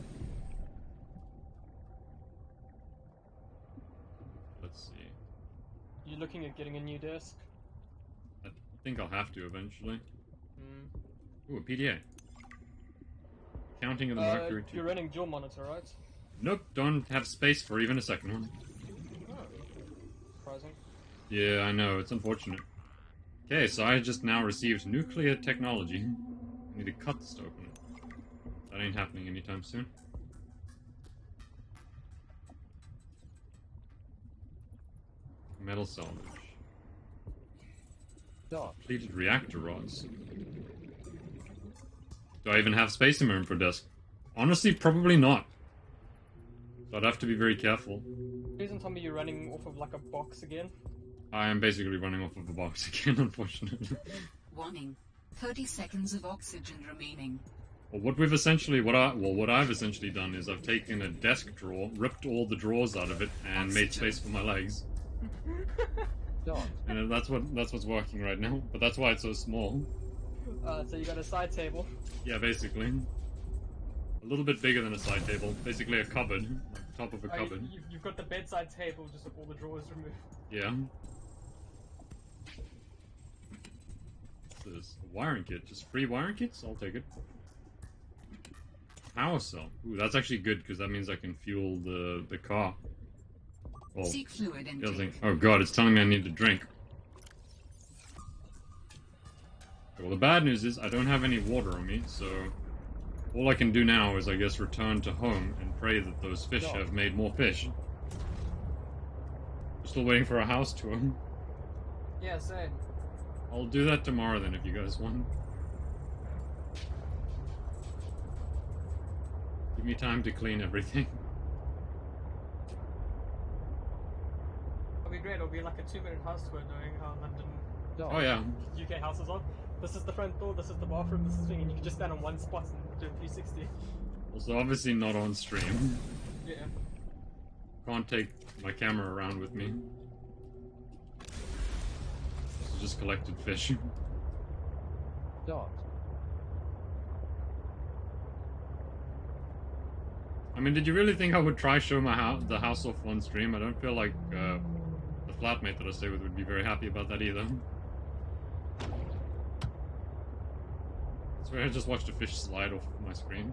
Let's see. You looking at getting a new desk? I think I'll have to eventually. Hmm. Ooh, a PDA. Counting of the Mercury 2. You're running dual monitor, right? Nope, don't have space for even a second one. Oh. Surprising. Yeah, I know, it's unfortunate. Okay, so I just now received nuclear technology. I need to cut this to open it. That ain't happening anytime soon. Metal salvage. Dot. Completed reactor rods. Do I even have space in my room for desk? Honestly, probably not. So I'd have to be very careful. Please don't tell me you're running off of like a box again. I am basically running off of a box again, unfortunately. Warning. 30 seconds of oxygen remaining. Well, what I've essentially done is I've taken a desk drawer, ripped all the drawers out of it, and made space for my legs. Dot. And that's what's working right now. But that's why it's so small. So you got a side table. Yeah, basically. A little bit bigger than a side table. Basically a cupboard. Like top of a cupboard. You've got the bedside table just with all the drawers removed. Yeah. What's this? A wiring kit. Just free wiring kits? I'll take it. Power cell. Ooh, that's actually good because that means I can fuel the car. Well, Seek fluid intake. oh god, it's telling me I need to drink. Well, the bad news is I don't have any water on me, so all I can do now is, I guess, return to home and pray that those fish have made more fish. We're still waiting for a house tour. Yeah, same. I'll do that tomorrow then, if you guys want. Give me time to clean everything. It'll be great. It'll be like a 2-minute house tour doing how London Oh yeah. UK houses are. This is the front door, this is the bathroom, this is the thing, and you can just stand on one spot and do a 360. Also, obviously not on stream. Yeah. Can't take my camera around with me. This is just collected fish. Dot. I mean, did you really think I would try show the house off on stream? I don't feel like the flatmate that I stay with would be very happy about that either. I swear I just watched a fish slide off my screen.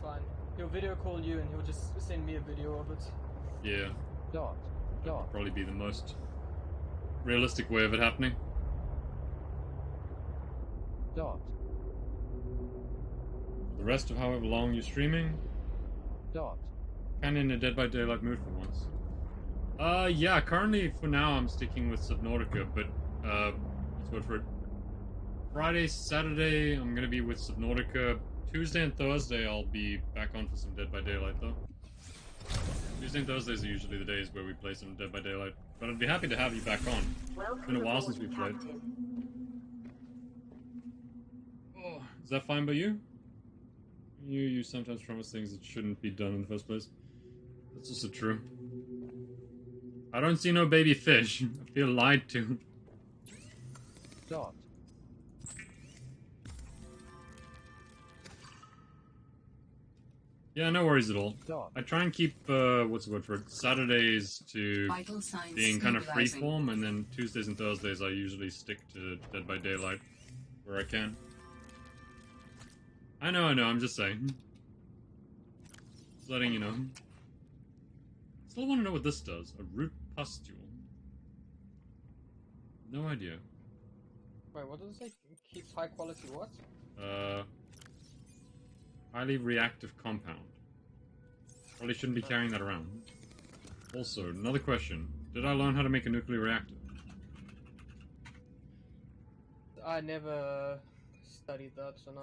fine. He'll video call you and he'll just send me a video of it. Yeah, Dot. that Dot. would probably be the most realistic way of it happening. Dot. The rest of however long you're streaming, Dot. kinda in a Dead by Daylight mood for once. Yeah, currently for now I'm sticking with Subnautica, but let's go for it. Friday, Saturday, I'm gonna be with Subnautica. Tuesday and Thursday, I'll be back on for some Dead by Daylight, though. Tuesday and Thursdays are usually the days where we play some Dead by Daylight. But I'd be happy to have you back on. It's been a while since we played. Oh, is that fine by you? You sometimes promise things that shouldn't be done in the first place. That's also true. I don't see no baby fish. I feel lied to. Dot. Yeah, no worries at all. Dot. I try and keep, what's the word for it, Saturdays to Vital signs being kind of stabilizing. freeform, and then Tuesdays and Thursdays I usually stick to Dead by Daylight where I can. I know, I'm just saying. Just letting you know. Still want to know what this does. A root pustule. No idea. Wait, what does it say? Keeps high quality what? Highly reactive compound. Probably shouldn't be carrying that around. Also, another question. Did I learn how to make a nuclear reactor? I never studied that, so no.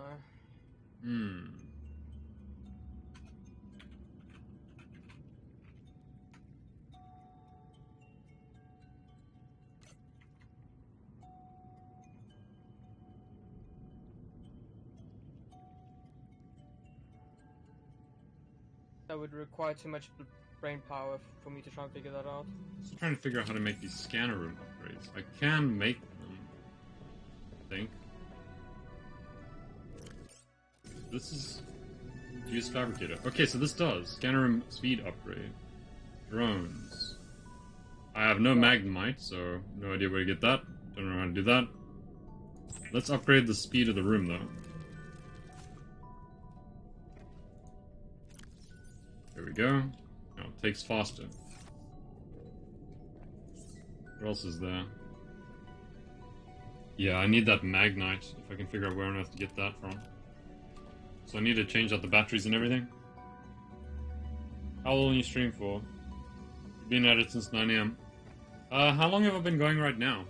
That would require too much brain power for me to try and figure that out. Still trying to figure out how to make these scanner room upgrades. I can make them, I think. This is... Use fabricator. Okay, so this does. Scanner room speed upgrade. Drones. I have no magnemite, so no idea where to get that. Don't know how to do that. Let's upgrade the speed of the room, though. There we go. Now it takes faster. What else is there? Yeah, I need that magnite, if I can figure out where on earth to get that from. So I need to change out the batteries and everything. How long you stream for? You've been at it since 9 AM. How long have I been going right now?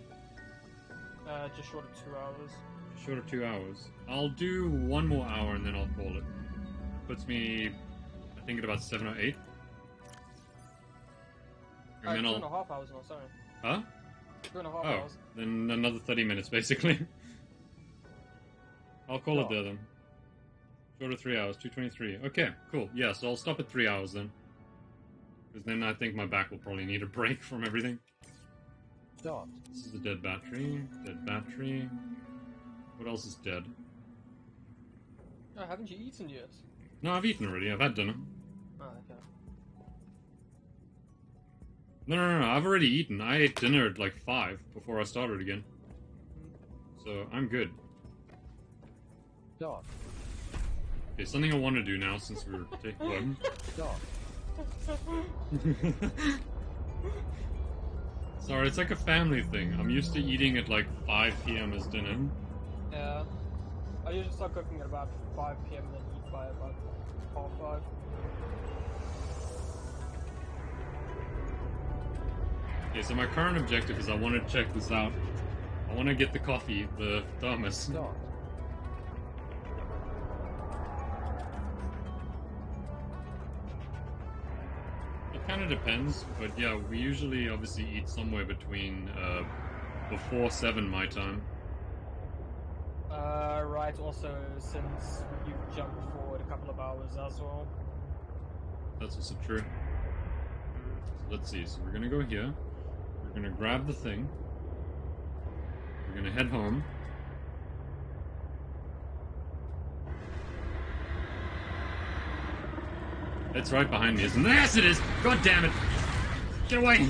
Just short of 2 hours. Short of 2 hours. I'll do 1 more hour and then I'll call it. Puts me, I think, at about 7 or 8. And then 2.5 hours now, sorry. Huh? 2.5 Oh, hours. then another 30 minutes, basically. I'll call it there, then. Short of 3 hours, 2:23. Okay, cool. Yeah, so I'll stop at 3 hours, then. Because then I think my back will probably need a break from everything. Dot. This is a dead battery. Dead battery. What else is dead? Oh, haven't you eaten yet? No, I've eaten already. I've had dinner. Oh, okay. No, I've already eaten. I ate dinner at like 5 before I started again. So, I'm good. Dot. Okay, something I want to do now since we're taking one. Dot. Sorry, it's like a family thing. I'm used to eating at like 5 PM as dinner. Yeah. I usually start cooking at about 5 PM and then eat by about 5:30. Okay, so my current objective is I want to check this out. I want to get the coffee, the thermos. Dot. It kind of depends, but yeah, we usually obviously eat somewhere between before 7 my time. Right, also since you've jumped forward a couple of hours as well. That's also true. So let's see, so we're gonna go here. We're gonna grab the thing. We're gonna head home. It's right behind me, isn't it? Yes, it is! God damn it! Get away!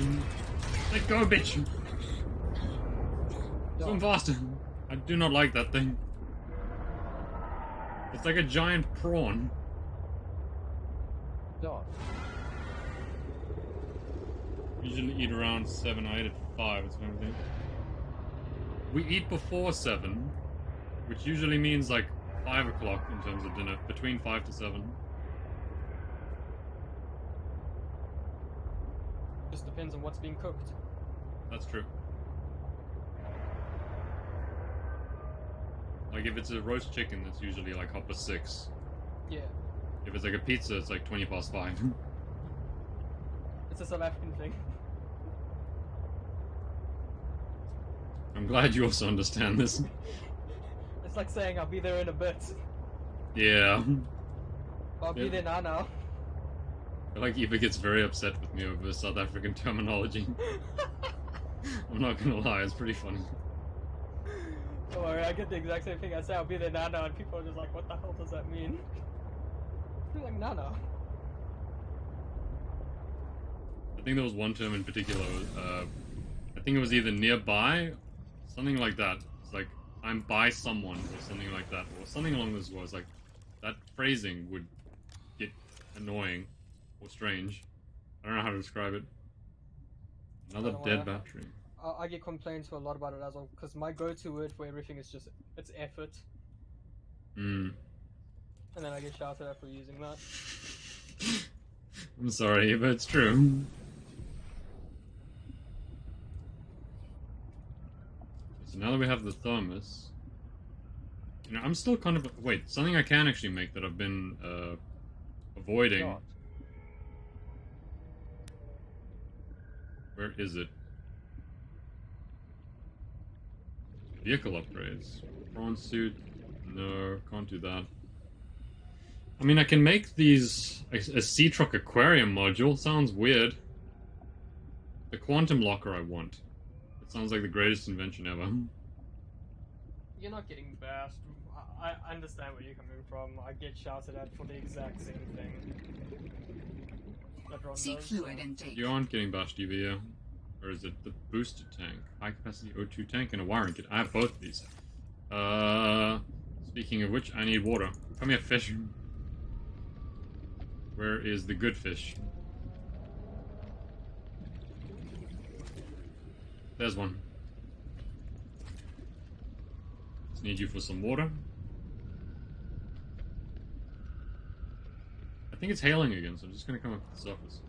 Let go, bitch! Swim faster! I do not like that thing. It's like a giant prawn. Dot. Usually eat around 7. I eat at 5. It's everything. We eat before 7, which usually means like 5 o'clock in terms of dinner. Between 5 to 7. Just depends on what's being cooked. That's true. Like if it's a roast chicken, that's usually like 6:30. Yeah. If it's like a pizza, it's like 5:20. It's a South African thing. I'm glad you also understand this. It's like saying I'll be there in a bit. Yeah. I'll be Yeah. there now. I feel like Eva gets very upset with me over South African terminology. I'm not gonna lie, it's pretty funny. Don't worry, I get the exact same thing. I say I'll be there now, and people are just like, what the hell does that mean? I'm like, no. I think there was one term in particular, I think it was either nearby, something like that. It's like, I'm by someone, or something like that, or something along those lines. Like, that phrasing would get annoying, or strange. I don't know how to describe it. Another don't dead wanna- battery. I get complaints a lot about it as well, because my go-to word for everything is just, it's effort. Mm. And then I get shouted at for using that. I'm sorry, but it's true. So now that we have the thermos, you know, I'm still kind of wait. Something I can actually make that I've been avoiding. Dot. Where is it? Vehicle upgrades. Prawn suit. No, can't do that. I mean, I can make these a sea truck aquarium module. Sounds weird. The quantum locker I want. It sounds like the greatest invention ever. You're not getting bashed. I understand where you're coming from. I get shouted at for the exact same thing. That Ron Seek does, fluid so- intake. You aren't getting bashed, Eva, yeah? Or is it the booster tank? High capacity O2 tank and a wiring kit. I have both of these. Speaking of which, I need water. Come here, fish. Where is the good fish? There's one. Just need you for some water. I think it's hailing again, so I'm just gonna come up to the surface.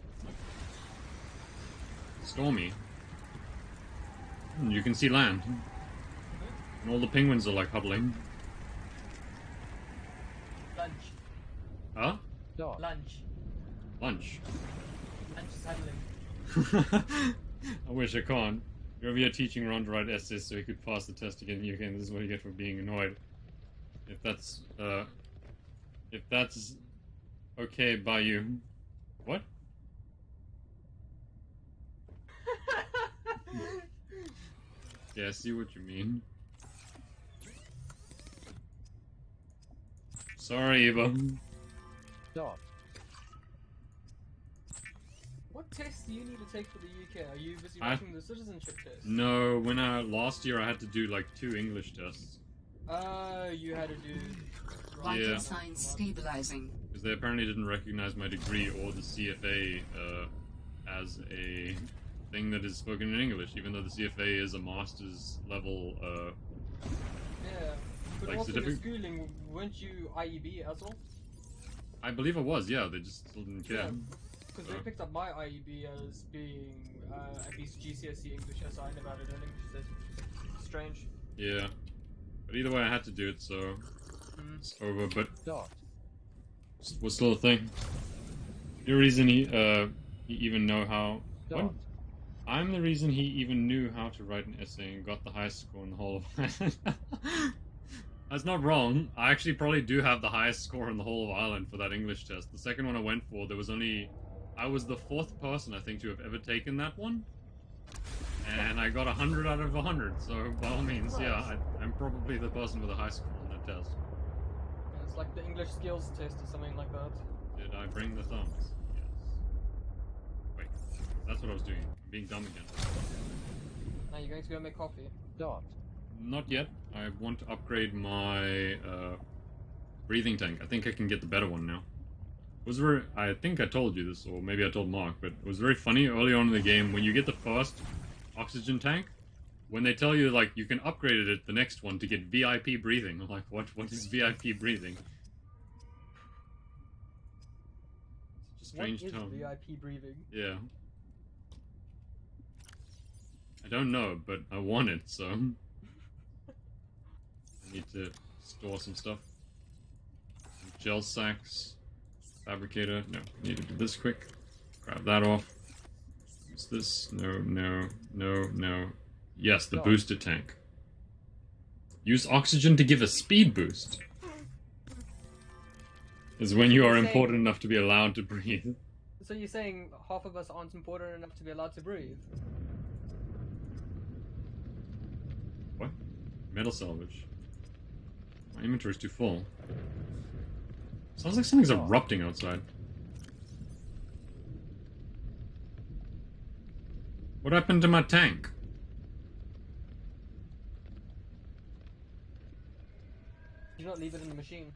Stormy. You can see land. And all the penguins are like huddling. Lunch. Huh? Dot. Lunch. Lunch. Lunch is huddling. I wish I can't. You're over here teaching Ron to write essays so he could pass the test again in the UK, and this is what you get for being annoyed. If that's okay by you. What? Yeah, I see what you mean. Sorry, Eva. Dot. What tests do you need to take for the UK? Are you busy I- writing the citizenship test? No, when last year I had to do like 2 English tests. You had to do... Vital Yeah. signs stabilizing. Because they apparently didn't recognize my degree or the CFA as a thing that is spoken in English, even though the CFA is a master's level. Yeah. But Like also your certificate- schooling, weren't you IEB as well? I believe it was, yeah, they just still didn't care. Because they picked up my IEB as being at least GCSE English, so I never had it in English test, which is strange. Yeah. But either way, I had to do it, so it's over, but Dot. it was still a thing. The reason he even know how. Dot. What? I'm the reason he even knew how to write an essay and got the highest score in the whole of That's not wrong. I actually probably do have the highest score in the whole of Ireland for that English test. The second one I went for, there was only... I was the 4th person, I think, to have ever taken that one. And I got 100 out of 100, so by all means, yeah, I'm probably the person with the high score on that test. Yeah, it's like the English skills test or something like that. Did I bring the thumbs? Yes. Wait, that's what I was doing. I'm being dumb again. Now you're going to go make coffee. Dot. Not yet. I want to upgrade my breathing tank. I think I can get the better one now. It was very, I think I told you this, or maybe I told Mark, but it was very funny early on in the game when you get the first oxygen tank, when they tell you, like, you can upgrade it the next one to get VIP breathing. I'm like, what is VIP breathing? Such a strange what is tone. VIP breathing? Yeah. I don't know, but I want it, so... I need to store some stuff. Some gel sacks. Fabricator. No, I need to do this quick. Grab that off. Use this. No, no, no, no. Yes, the booster tank. Use oxygen to give a speed boost. Is when you are important enough to be allowed to breathe. So you're saying half of us aren't important enough to be allowed to breathe? What? Metal salvage. My inventory's too full. Sounds like something's erupting outside. What happened to my tank? Did you not leave it in the machine?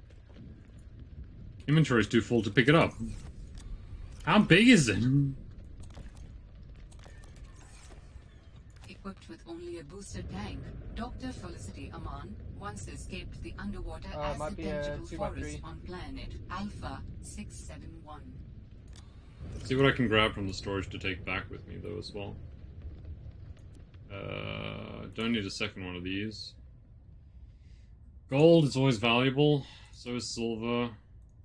Inventory's too full to pick it up. How big is it? Equipped with only a booster tank, Dr. Felicity Aman once escaped the underwater might acid be a tentacle 2x3. forest on planet Alpha 671. See what I can grab from the storage to take back with me, though, as well. Don't need a second one of these. Gold is always valuable. So is silver.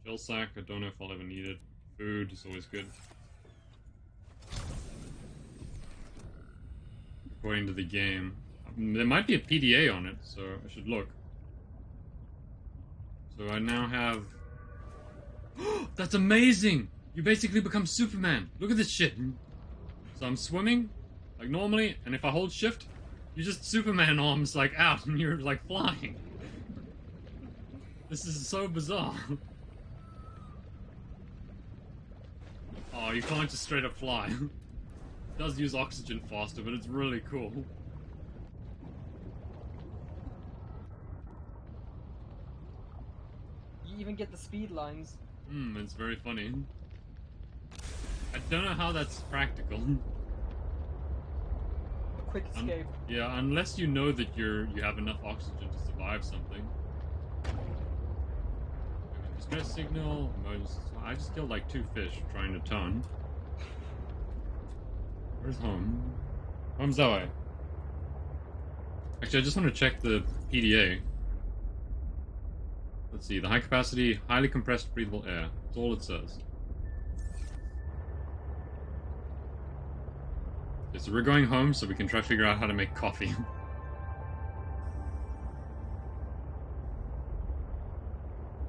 Gel sack, I don't know if I'll ever need it. Food is always good. According to the game. There might be a PDA on it, so I should look. So I now have... That's amazing! You basically become Superman! Look at this shit! So I'm swimming, like normally, and if I hold shift, you just Superman arms, like, out, and you're, like, flying. This is so bizarre. Oh, you can't just straight up fly. It does use oxygen faster, but it's really cool. You even get the speed lines. It's very funny. I don't know how that's practical. A quick escape. Yeah, unless you know that you have enough oxygen to survive something. Distress signal, emergency. I just killed like 2 fish trying to turn. Where's home? Home's that way. Actually, I just want to check the PDA. Let's see, the high capacity, highly compressed breathable air. That's all it says. Okay, so we're going home so we can try to figure out how to make coffee.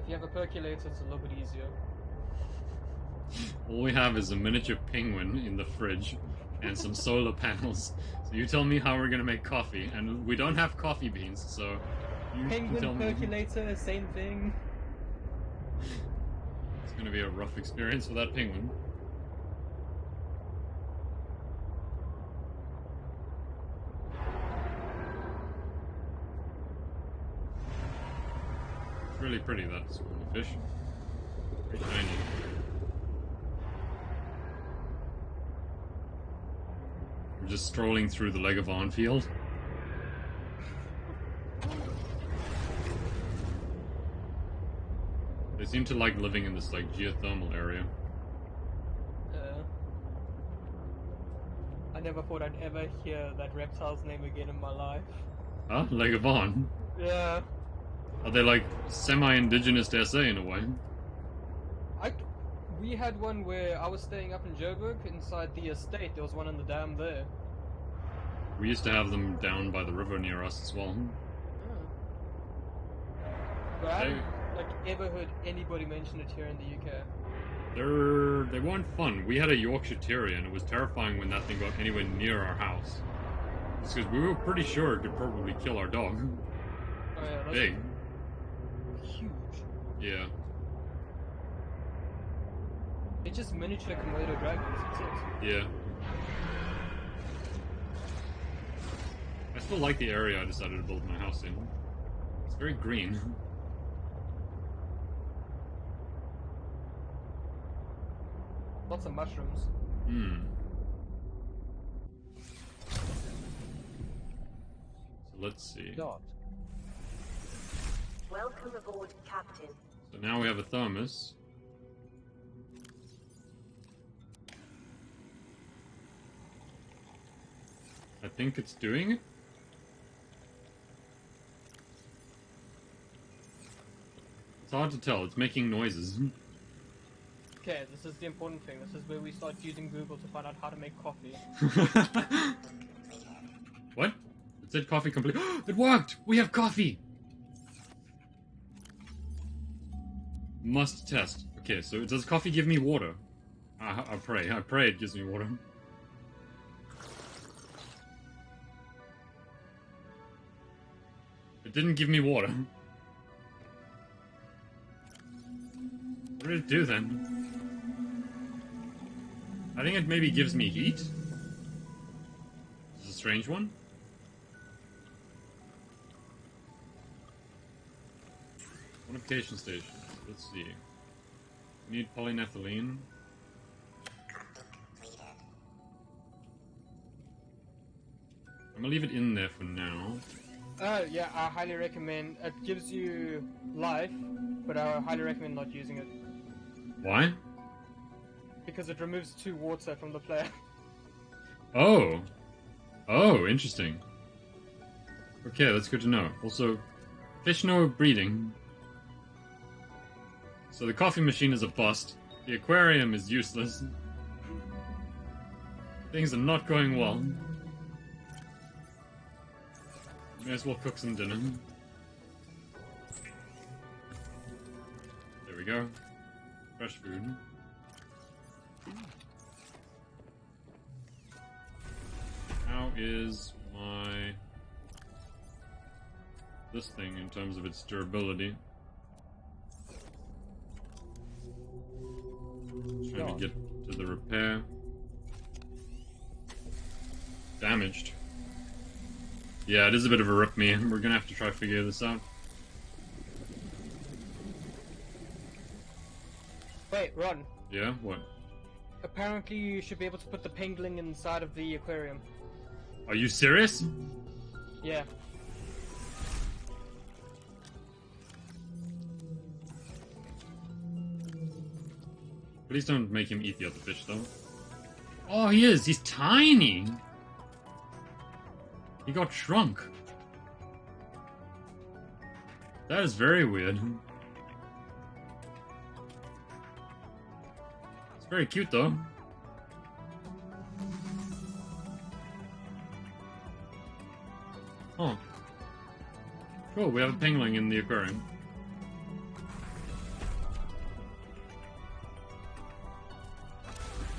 If you have a percolator, it's a little bit easier. All we have is a miniature penguin in the fridge and some solar panels. So you tell me how we're gonna make coffee, and we don't have coffee beans, so you can tell Penguin me. percolator, same thing. It's gonna be a rough experience for that penguin. It's really pretty, that school of fish. Very shiny. We're just strolling through the Legavan field. They seem to like living in this, like, geothermal area. I never thought I'd ever hear that reptile's name again in my life. Huh? Legavan? Yeah. Are they, like, semi-indigenous to SA in a way? We had one where I was staying up in Joburg, inside the estate. There was one on the dam there. We used to have them down by the river near us as well. But I haven't, ever heard anybody mention it here in the UK. They weren't fun. We had a Yorkshire Terrier, and it was terrifying when that thing got anywhere near our house. It's because we were pretty sure it could probably kill our dog. Oh yeah, that's Big. huge. Yeah. It's just miniature Komodo dragons, that's it. Yeah. I still like the area I decided to build my house in. It's very green. Lots of mushrooms. Hmm. So let's see. Dot. Welcome aboard, Captain. So now we have a thermos. I think it's doing it. It's hard to tell. It's making noises. Okay, this is the important thing. This is where we start using Google to find out how to make coffee. What? It said coffee complete. It worked! We have coffee! Must test. Okay, so does coffee give me water? I pray. I pray it gives me water. It didn't give me water. What did it do then? I think it maybe gives me heat. This is a strange one. Modification stations. Let's see. We need polyethylene. I'm gonna leave it in there for now. Yeah, I highly recommend. It gives you life, but I highly recommend not using it Why? because it removes 2 water from the player. Oh. Oh, interesting. Okay, that's good to know. Also, fish no breeding. So the coffee machine is a bust. The aquarium is useless. Things are not going well. May as well cook some dinner. There we go. Fresh food. How is my... this thing in terms of its durability? Trying to get to the repair. Damaged. Yeah, it is a bit of a rip me. We're gonna have to try to figure this out. Wait, Ron. Yeah? What? Apparently you should be able to put the penguin inside of the aquarium. Are you serious? Yeah. Please don't make him eat the other fish, though. Oh, he is! He's tiny! He got shrunk. That is very weird. It's very cute, though. Oh. Cool, we have a penguin in the aquarium.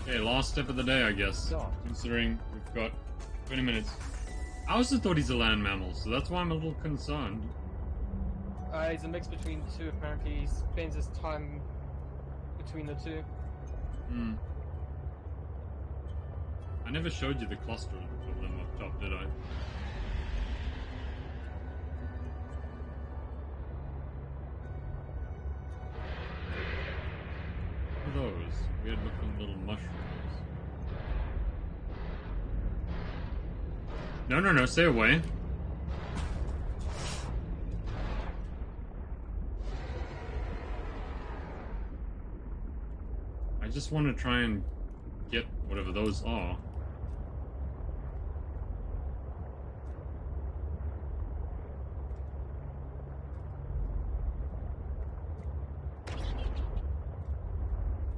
Okay, last step of the day, I guess. Considering we've got 20 minutes. I also thought he's a land mammal, so that's why I'm a little concerned. He's a mix between the two. Apparently he spends his time between the two. Hmm. I never showed you the cluster of them up top, did I? What are those? Weird looking little mushrooms. No, no, no, stay away. I just want to try and get whatever those are.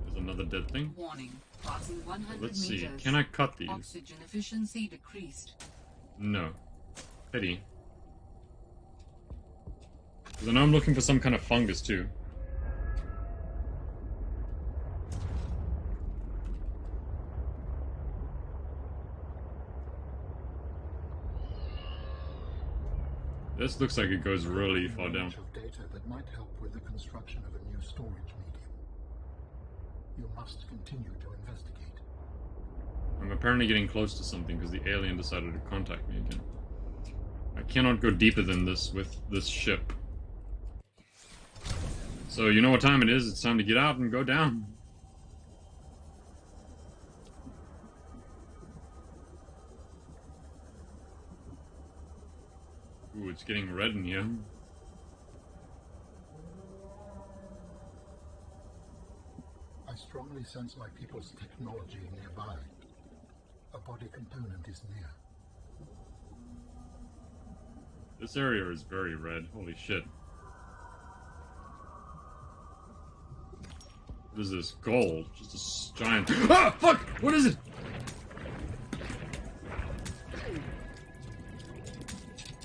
There's another dead thing. Warning. Passing 100 Let's see. meters. Can I cut these? Oxygen efficiency decreased. No. Pity. Because I know I'm looking for some kind of fungus too. This looks like it goes really far down. Of data that might help with the construction of a new storage medium. You must continue to investigate. I'm apparently getting close to something because the alien decided to contact me again. I cannot go deeper than this with this ship. So you know what time it is? It's time to get out and go down. Ooh, it's getting red in here. I strongly sense my people's technology nearby. A body component is near. This area is very red. Holy shit. What is this? Gold. Just a giant... Ah! Fuck! What is it?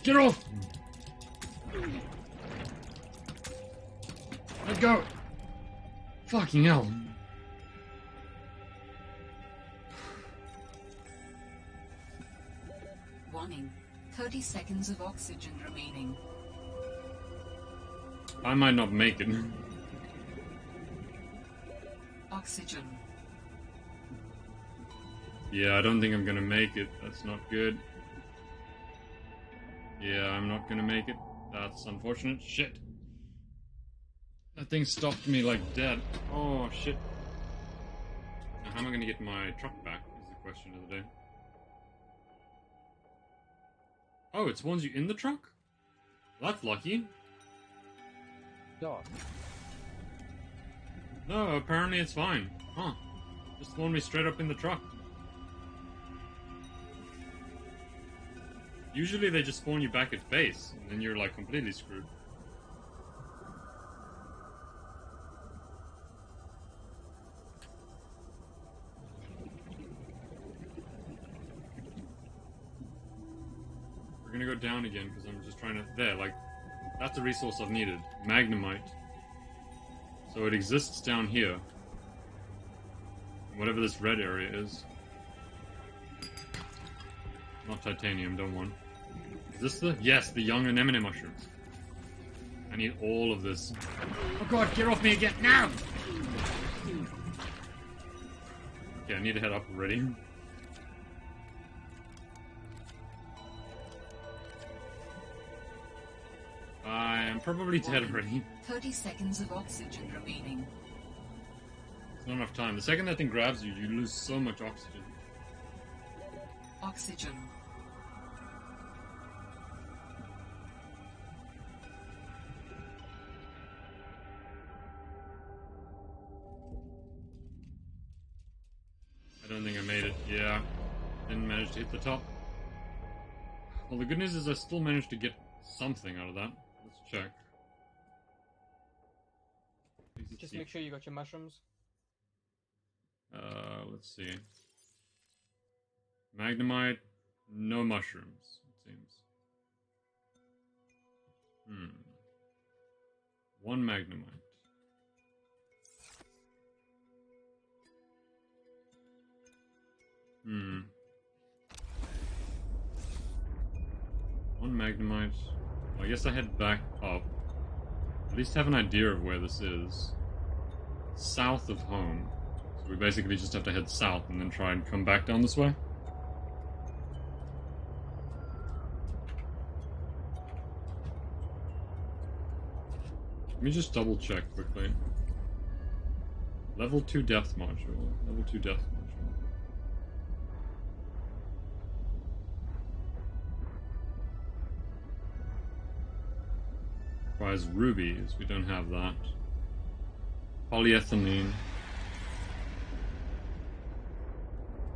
Get off! Let go! Fucking hell. Warning. 30 seconds of oxygen remaining. I might not make it. Oxygen. Yeah, I don't think I'm gonna make it. That's not good. Yeah, I'm not gonna make it. That's unfortunate. Shit. That thing stopped me like dead. Oh, shit. Now, how am I gonna get my truck back is the question of the day. Oh, it spawns you in the truck? Well, that's lucky. Dot. No, apparently it's fine. Huh. Just spawned me straight up in the truck. Usually they just spawn you back at base, and then you're like completely screwed. We're gonna go down again, because I'm just trying to... There, like, that's the resource I've needed. Magnemite. So it exists down here. Whatever this red area is. Not titanium, don't want. Is this the... Yes, the young anemone mushroom. I need all of this. Oh god, get off me again, now! Okay, I need to head up already. I am probably dead already. 30 seconds of oxygen remaining. It's not enough time. The second that thing grabs you, you lose so much oxygen. Oxygen. I don't think I made it. Yeah. Didn't manage to hit the top. Well, the good news is I still managed to get something out of that. Let's check. Just make sure you got your mushrooms. Let's see. Magnemite, no mushrooms, it seems. One Magnemite. One Magnemite. Well, I guess I head back up. At least have an idea of where this is. South of home. So we basically just have to head south and then try and come back down this way. Let me just double check quickly. Level 2 depth module. Level 2 depth module. Requires rubies. We don't have that. Polyethylene.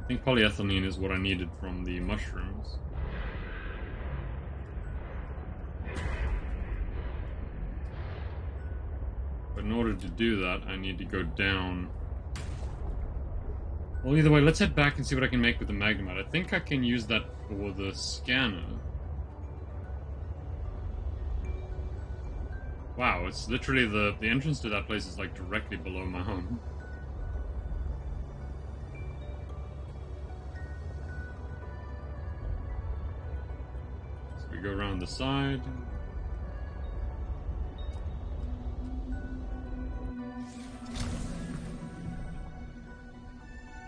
I think polyethylene is what I needed from the mushrooms. But in order to do that, I need to go down. Well, either way, let's head back and see what I can make with the magnemite. I think I can use that for the scanner. Wow, it's literally the entrance to that place is like directly below my home. So we go around the side.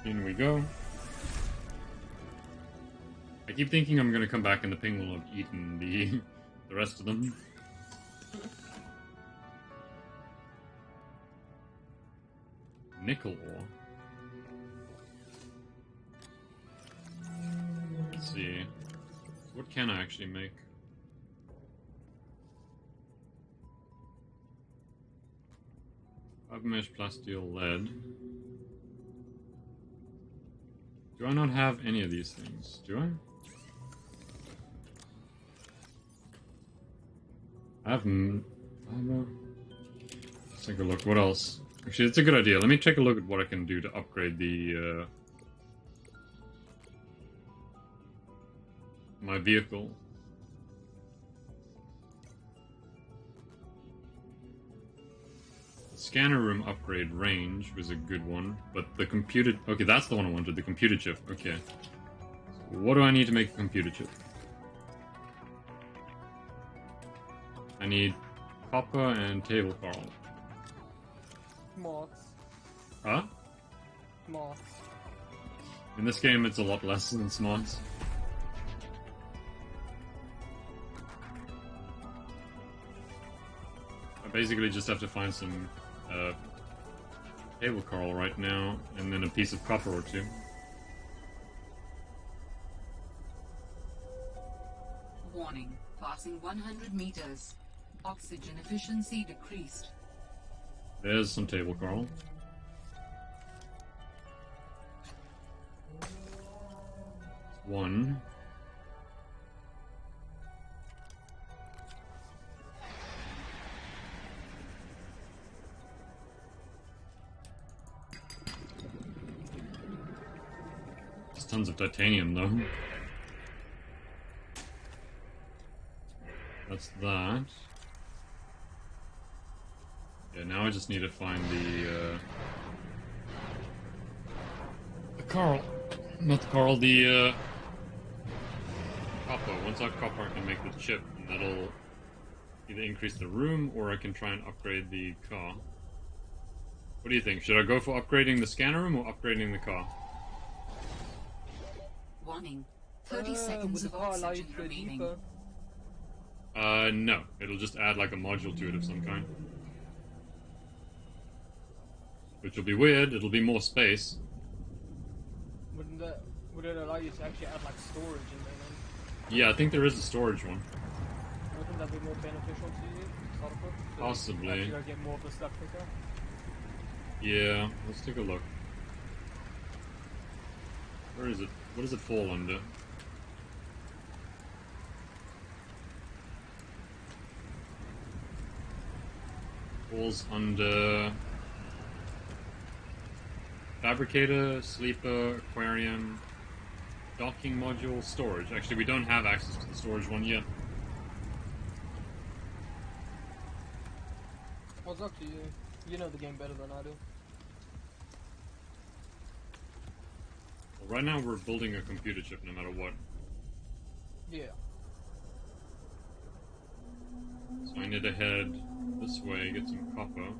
In we go. I keep thinking I'm gonna come back and the ping will have eaten the rest of them. Nickel ore. Let's see. What can I actually make? Fiber mesh, plasteel, lead. Do I not have any of these things? Do I? I have. Let's take a look. What else? Actually, it's a good idea. Let me take a look at what I can do to upgrade the my vehicle. The scanner room upgrade range was a good one, but the computer. Okay, that's the one I wanted. The computer chip. Okay. So what do I need to make a computer chip? I need copper and table coral. Moths. Huh? Moths. In this game, it's a lot less than smarts. I basically just have to find some table coral right now, and then a piece of copper or two. Warning. Passing 100 meters. Oxygen efficiency decreased. There's some table coral. One. There's tons of titanium, though. That's that. Yeah, now I just need to find the coral. Not the coral, the copper. Once I have copper, I can make the chip, and that'll either increase the room, or I can try and upgrade the car. What do you think? Should I go for upgrading the scanner room, or upgrading the car? Warning. 30 seconds of oxygen remaining. No. It'll just add like a module to it of some kind. Which will be weird. It'll be more space. Would it allow you to actually add like storage in there then? Yeah, I think there is a storage one. Wouldn't that be more beneficial to you? Sort of, so Possibly. you get more of the stuff quicker? Yeah, let's take a look. Where is it? What does it fall under? Falls under fabricator, sleeper, aquarium, docking module, storage. Actually, we don't have access to the storage one yet. Well, it's up to you. You know the game better than I do. Well, right now, we're building a computer chip no matter what. Yeah. So I need to head this way, get some copper. Or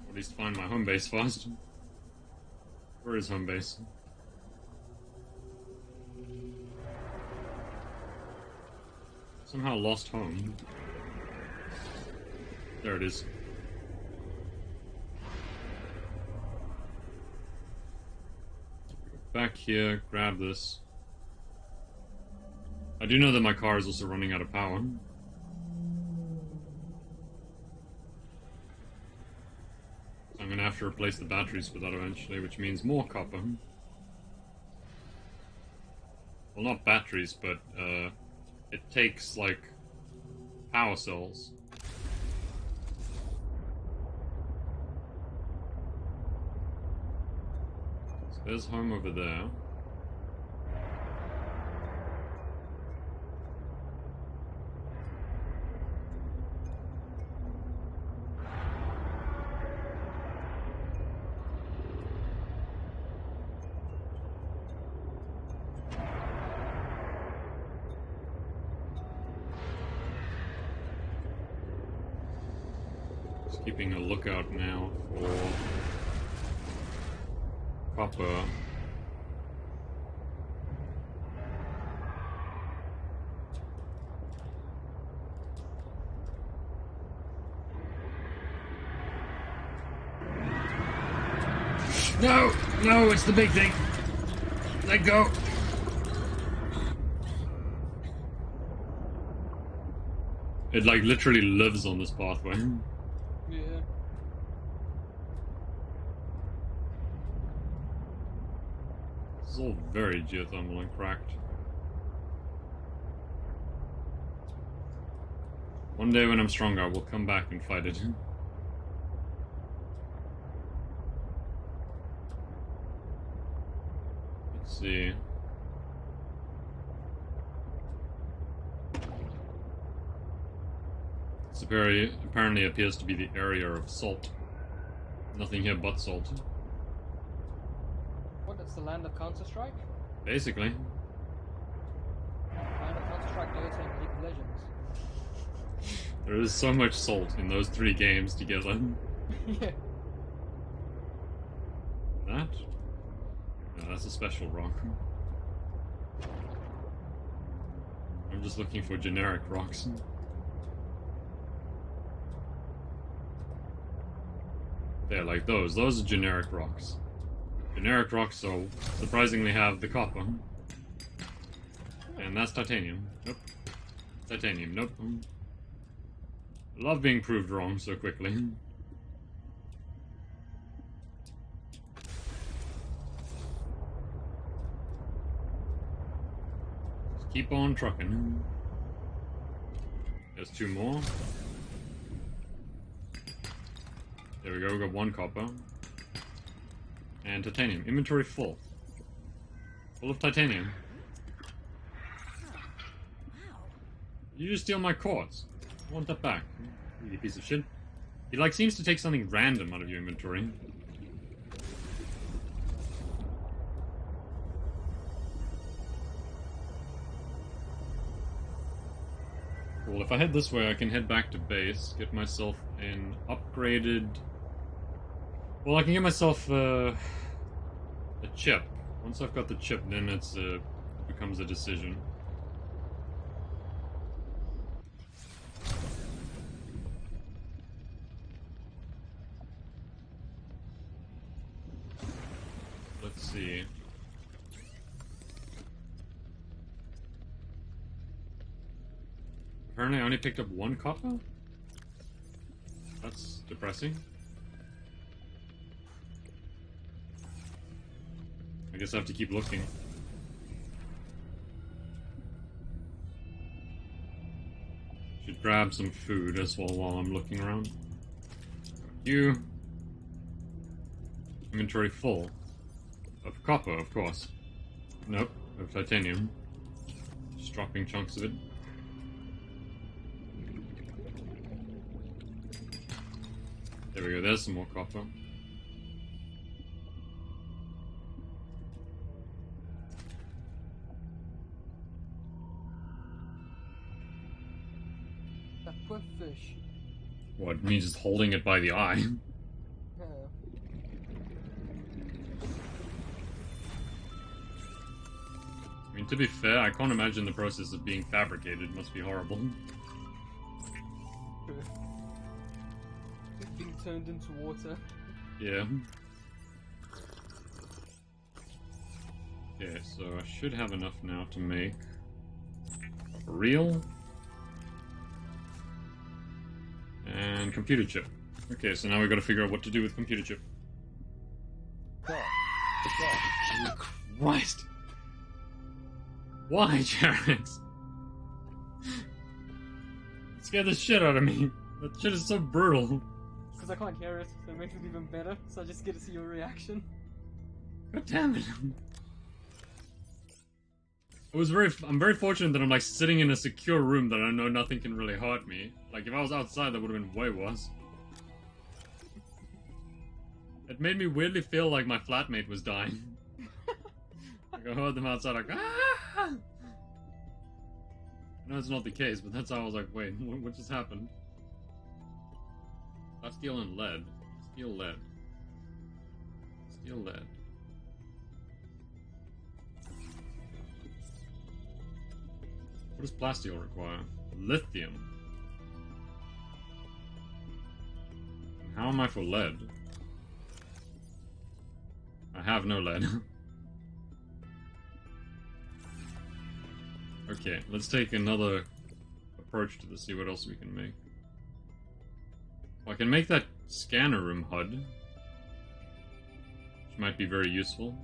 at least find my home base first. Where is home base? Somehow lost home. There it is. Back here, grab this. I do know that my car is also running out of power. I'm gonna have to replace the batteries for that eventually, which means more copper. Well, not batteries, but it takes, like, power cells. So there's home over there. Keeping a lookout now for copper. No! No, it's the big thing! Let go! It, like, literally lives on this pathway. Yeah. It's all very geothermal and cracked. One day when I'm stronger, I will come back and fight it. Let's see. This apparently appears to be the area of salt. Nothing here but salt. What, it's the land of Counter-Strike? Basically. Land of Counter-Strike, Dota, and League of Legends. There is so much salt in those 3 games together. Yeah. That? No, that's a special rock. I'm just looking for generic rocks. They're like those. Those are generic rocks. Generic rocks, so surprisingly have the copper. And that's titanium. Nope. Titanium. Nope. Love being proved wrong so quickly. Just keep on trucking. There's 2 more. There we go, we got 1 copper. And titanium. Inventory full. Full of titanium. You just steal my quartz. I want that back. You piece of shit. He like seems to take something random out of your inventory. Well, if I head this way, I can head back to base, get myself an upgraded... Well, I can get myself a chip. Once I've got the chip, then it becomes a decision. Let's see. Apparently I only picked up 1 copper? That's depressing. I guess I have to keep looking. Should grab some food as well while I'm looking around. You. Inventory full. Of copper, of course. Nope, of titanium. Just dropping chunks of it. There we go, there's some more copper. That poor fish. What, me just holding it by the eye? Yeah. I mean, to be fair, I can't imagine the process of being fabricated must be horrible. Being turned into water. Yeah. Okay, so I should have enough now to make a reel and computer chip. Okay, so now we've got to figure out what to do with computer chip. Christ! Why, Jarex? It scared the shit out of me. That shit is so brutal. Because I can't hear it, so it makes it even better. So I just get to see your reaction. God damn it. I'm very fortunate that I'm like sitting in a secure room that I know nothing can really hurt me. Like if I was outside that would have been way worse. It made me weirdly feel like my flatmate was dying. Like I heard them outside like ah! No, it's not the case, but that's how I was like, wait, what just happened? That's steel and lead. Steel lead. Steel lead. What does plasteel require? Lithium. And how am I for lead? I have no lead. Okay, let's take another approach to this, see what else we can make. Well, I can make that scanner room HUD, which might be very useful.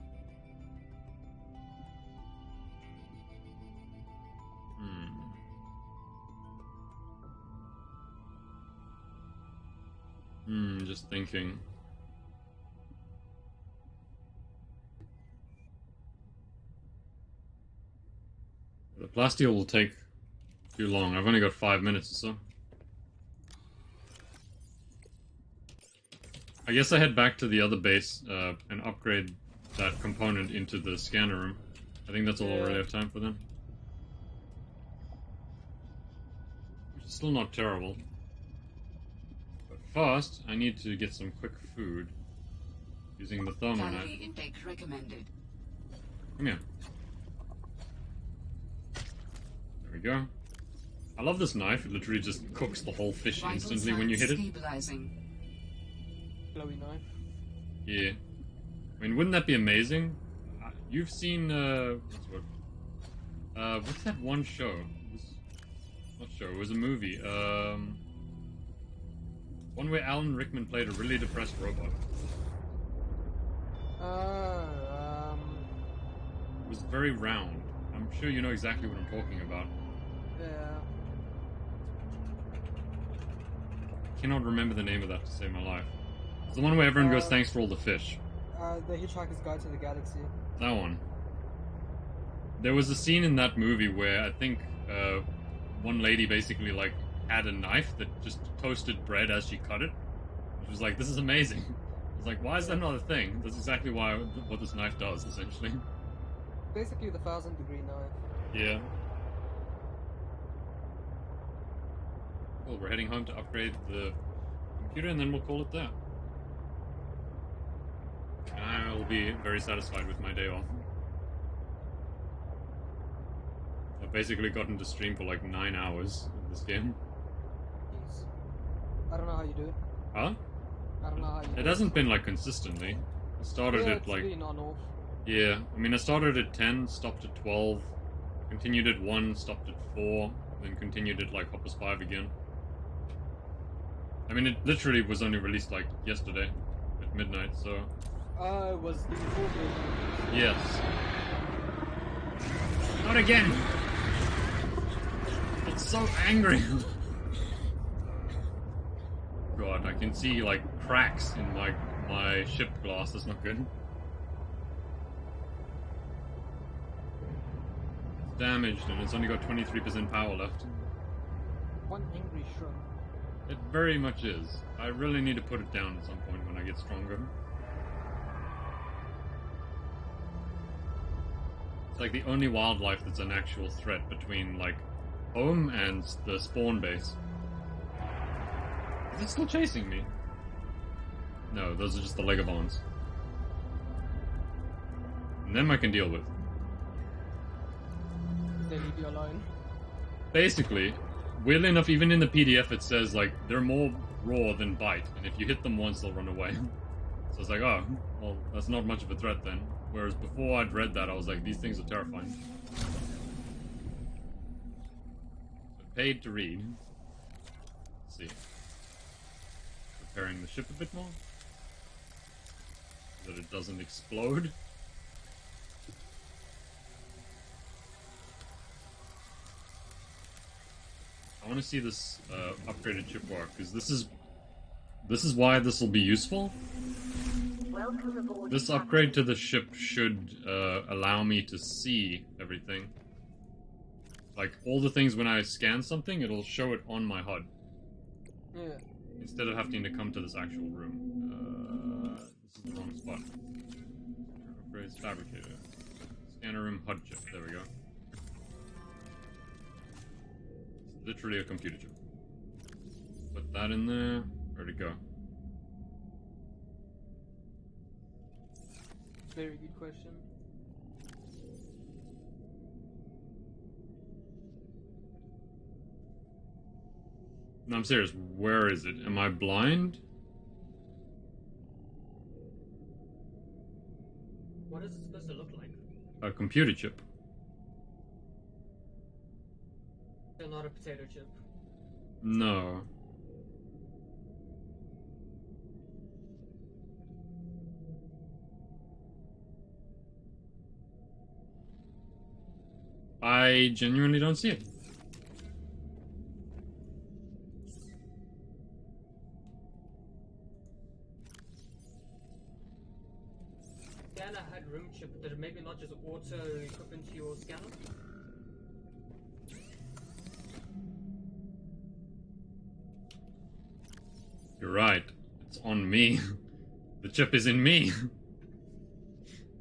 thinking. The plasteel will take too long. I've only got 5 minutes or so. I guess I head back to the other base and upgrade that component into the scanner room. I think that's all I really have time for then. Which is still not terrible. But first, I need to get some quick food using the thermoknife. Calorie intake recommended. Come here. There we go. I love this knife. It literally just cooks the whole fish Vital instantly when you hit it. stabilizing. Glowy knife. Yeah. I mean, wouldn't that be amazing? You've seen, what's that one show? It was, not show, it was a movie. One where Alan Rickman played a really depressed robot. It was very round. I'm sure you know exactly what I'm talking about. Yeah. I cannot remember the name of that to save my life. It's the one where everyone goes, thanks for all the fish. The Hitchhiker's Guide to the Galaxy. That one. There was a scene in that movie where I think one lady basically like had a knife that just toasted bread as she cut it. Which was like, this is amazing. I was like, why is that not a thing? That's exactly what this knife does, essentially. Basically the 1,000-degree knife. Yeah. Cool, we're heading home to upgrade the computer and then we'll call it there. I will be very satisfied with my day off. I've basically gotten to stream for like 9 hours of this game. Jeez. I don't know how you do it. Huh? I don't know how you do it. It hasn't been like consistently. I started Yeah, at it's like... been on off. Yeah, I mean I started at 10, stopped at 12, continued at 1, stopped at 4, then continued at like Hoppers 5 again. I mean it literally was only released like yesterday at midnight, so... It was the full version. Yes. Not again! It's so angry! God, I can see like cracks in my ship glass, that's not good. It's damaged and it's only got 23% power left. One angry shrub. It very much is. I really need to put it down at some point when I get stronger. It's like the only wildlife that's an actual threat between, like, home and the spawn base. Is it still chasing me? No, those are just the Legobons. And them I can deal with. They leave you alone. Basically, weirdly enough, even in the PDF it says, like, they're more raw than bite, and if you hit them once, they'll run away. So it's like, oh, well, that's not much of a threat then. Whereas before I'd read that, I was like, these things are terrifying. But paid to read. Let's see. Preparing the ship a bit more. So that it doesn't explode. I want to see this upgraded ship work, because this is why this will be useful. Welcome aboard, This upgrade to the ship should allow me to see everything. Like, all the things when I scan something, it'll show it on my HUD. Yeah. Instead of having to come to this actual room. This is the wrong spot. Upgrades fabricator. Scanner room HUD chip. There we go. It's literally a computer chip. Put that in there. Where'd it go? Very good question. No, I'm serious. Where is it? Am I blind? What is it supposed to look like? A computer chip. Still not a potato chip. No. I genuinely don't see it. scanner had room chip, did it maybe not just auto equip into your scanner? You're right. It's on me. The chip is in me.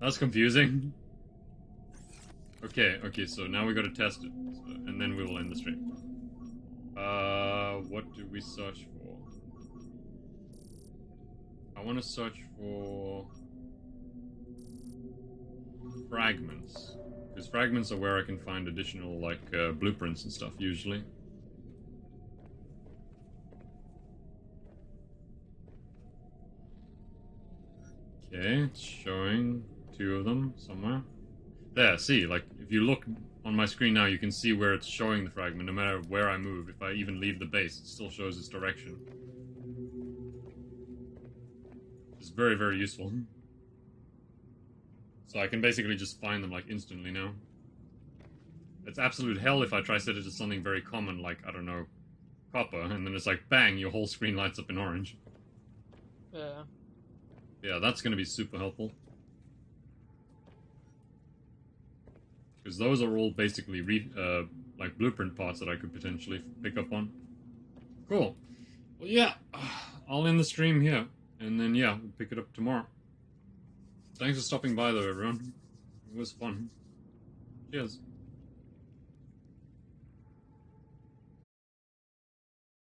That's confusing. Okay, so now we gotta test it. So, and then we will end the stream. What do we search for? I want to search for fragments. Because fragments are where I can find additional, like, blueprints and stuff, usually. Okay, it's showing 2 of them somewhere. There, see, like, if you look on my screen now, you can see where it's showing the fragment, no matter where I move. If I even leave the base, it still shows its direction. It's very, very useful. So I can basically just find them, like, instantly now. It's absolute hell if I try to set it to something very common, like, I don't know, copper, and then it's like, bang, your whole screen lights up in orange. Yeah. Yeah, that's gonna be super helpful. Because those are all basically like blueprint parts that I could potentially pick up on. Cool. Well, yeah, I'll end the stream here, and then yeah, we'll pick it up tomorrow. Thanks for stopping by though, everyone. It was fun. Cheers.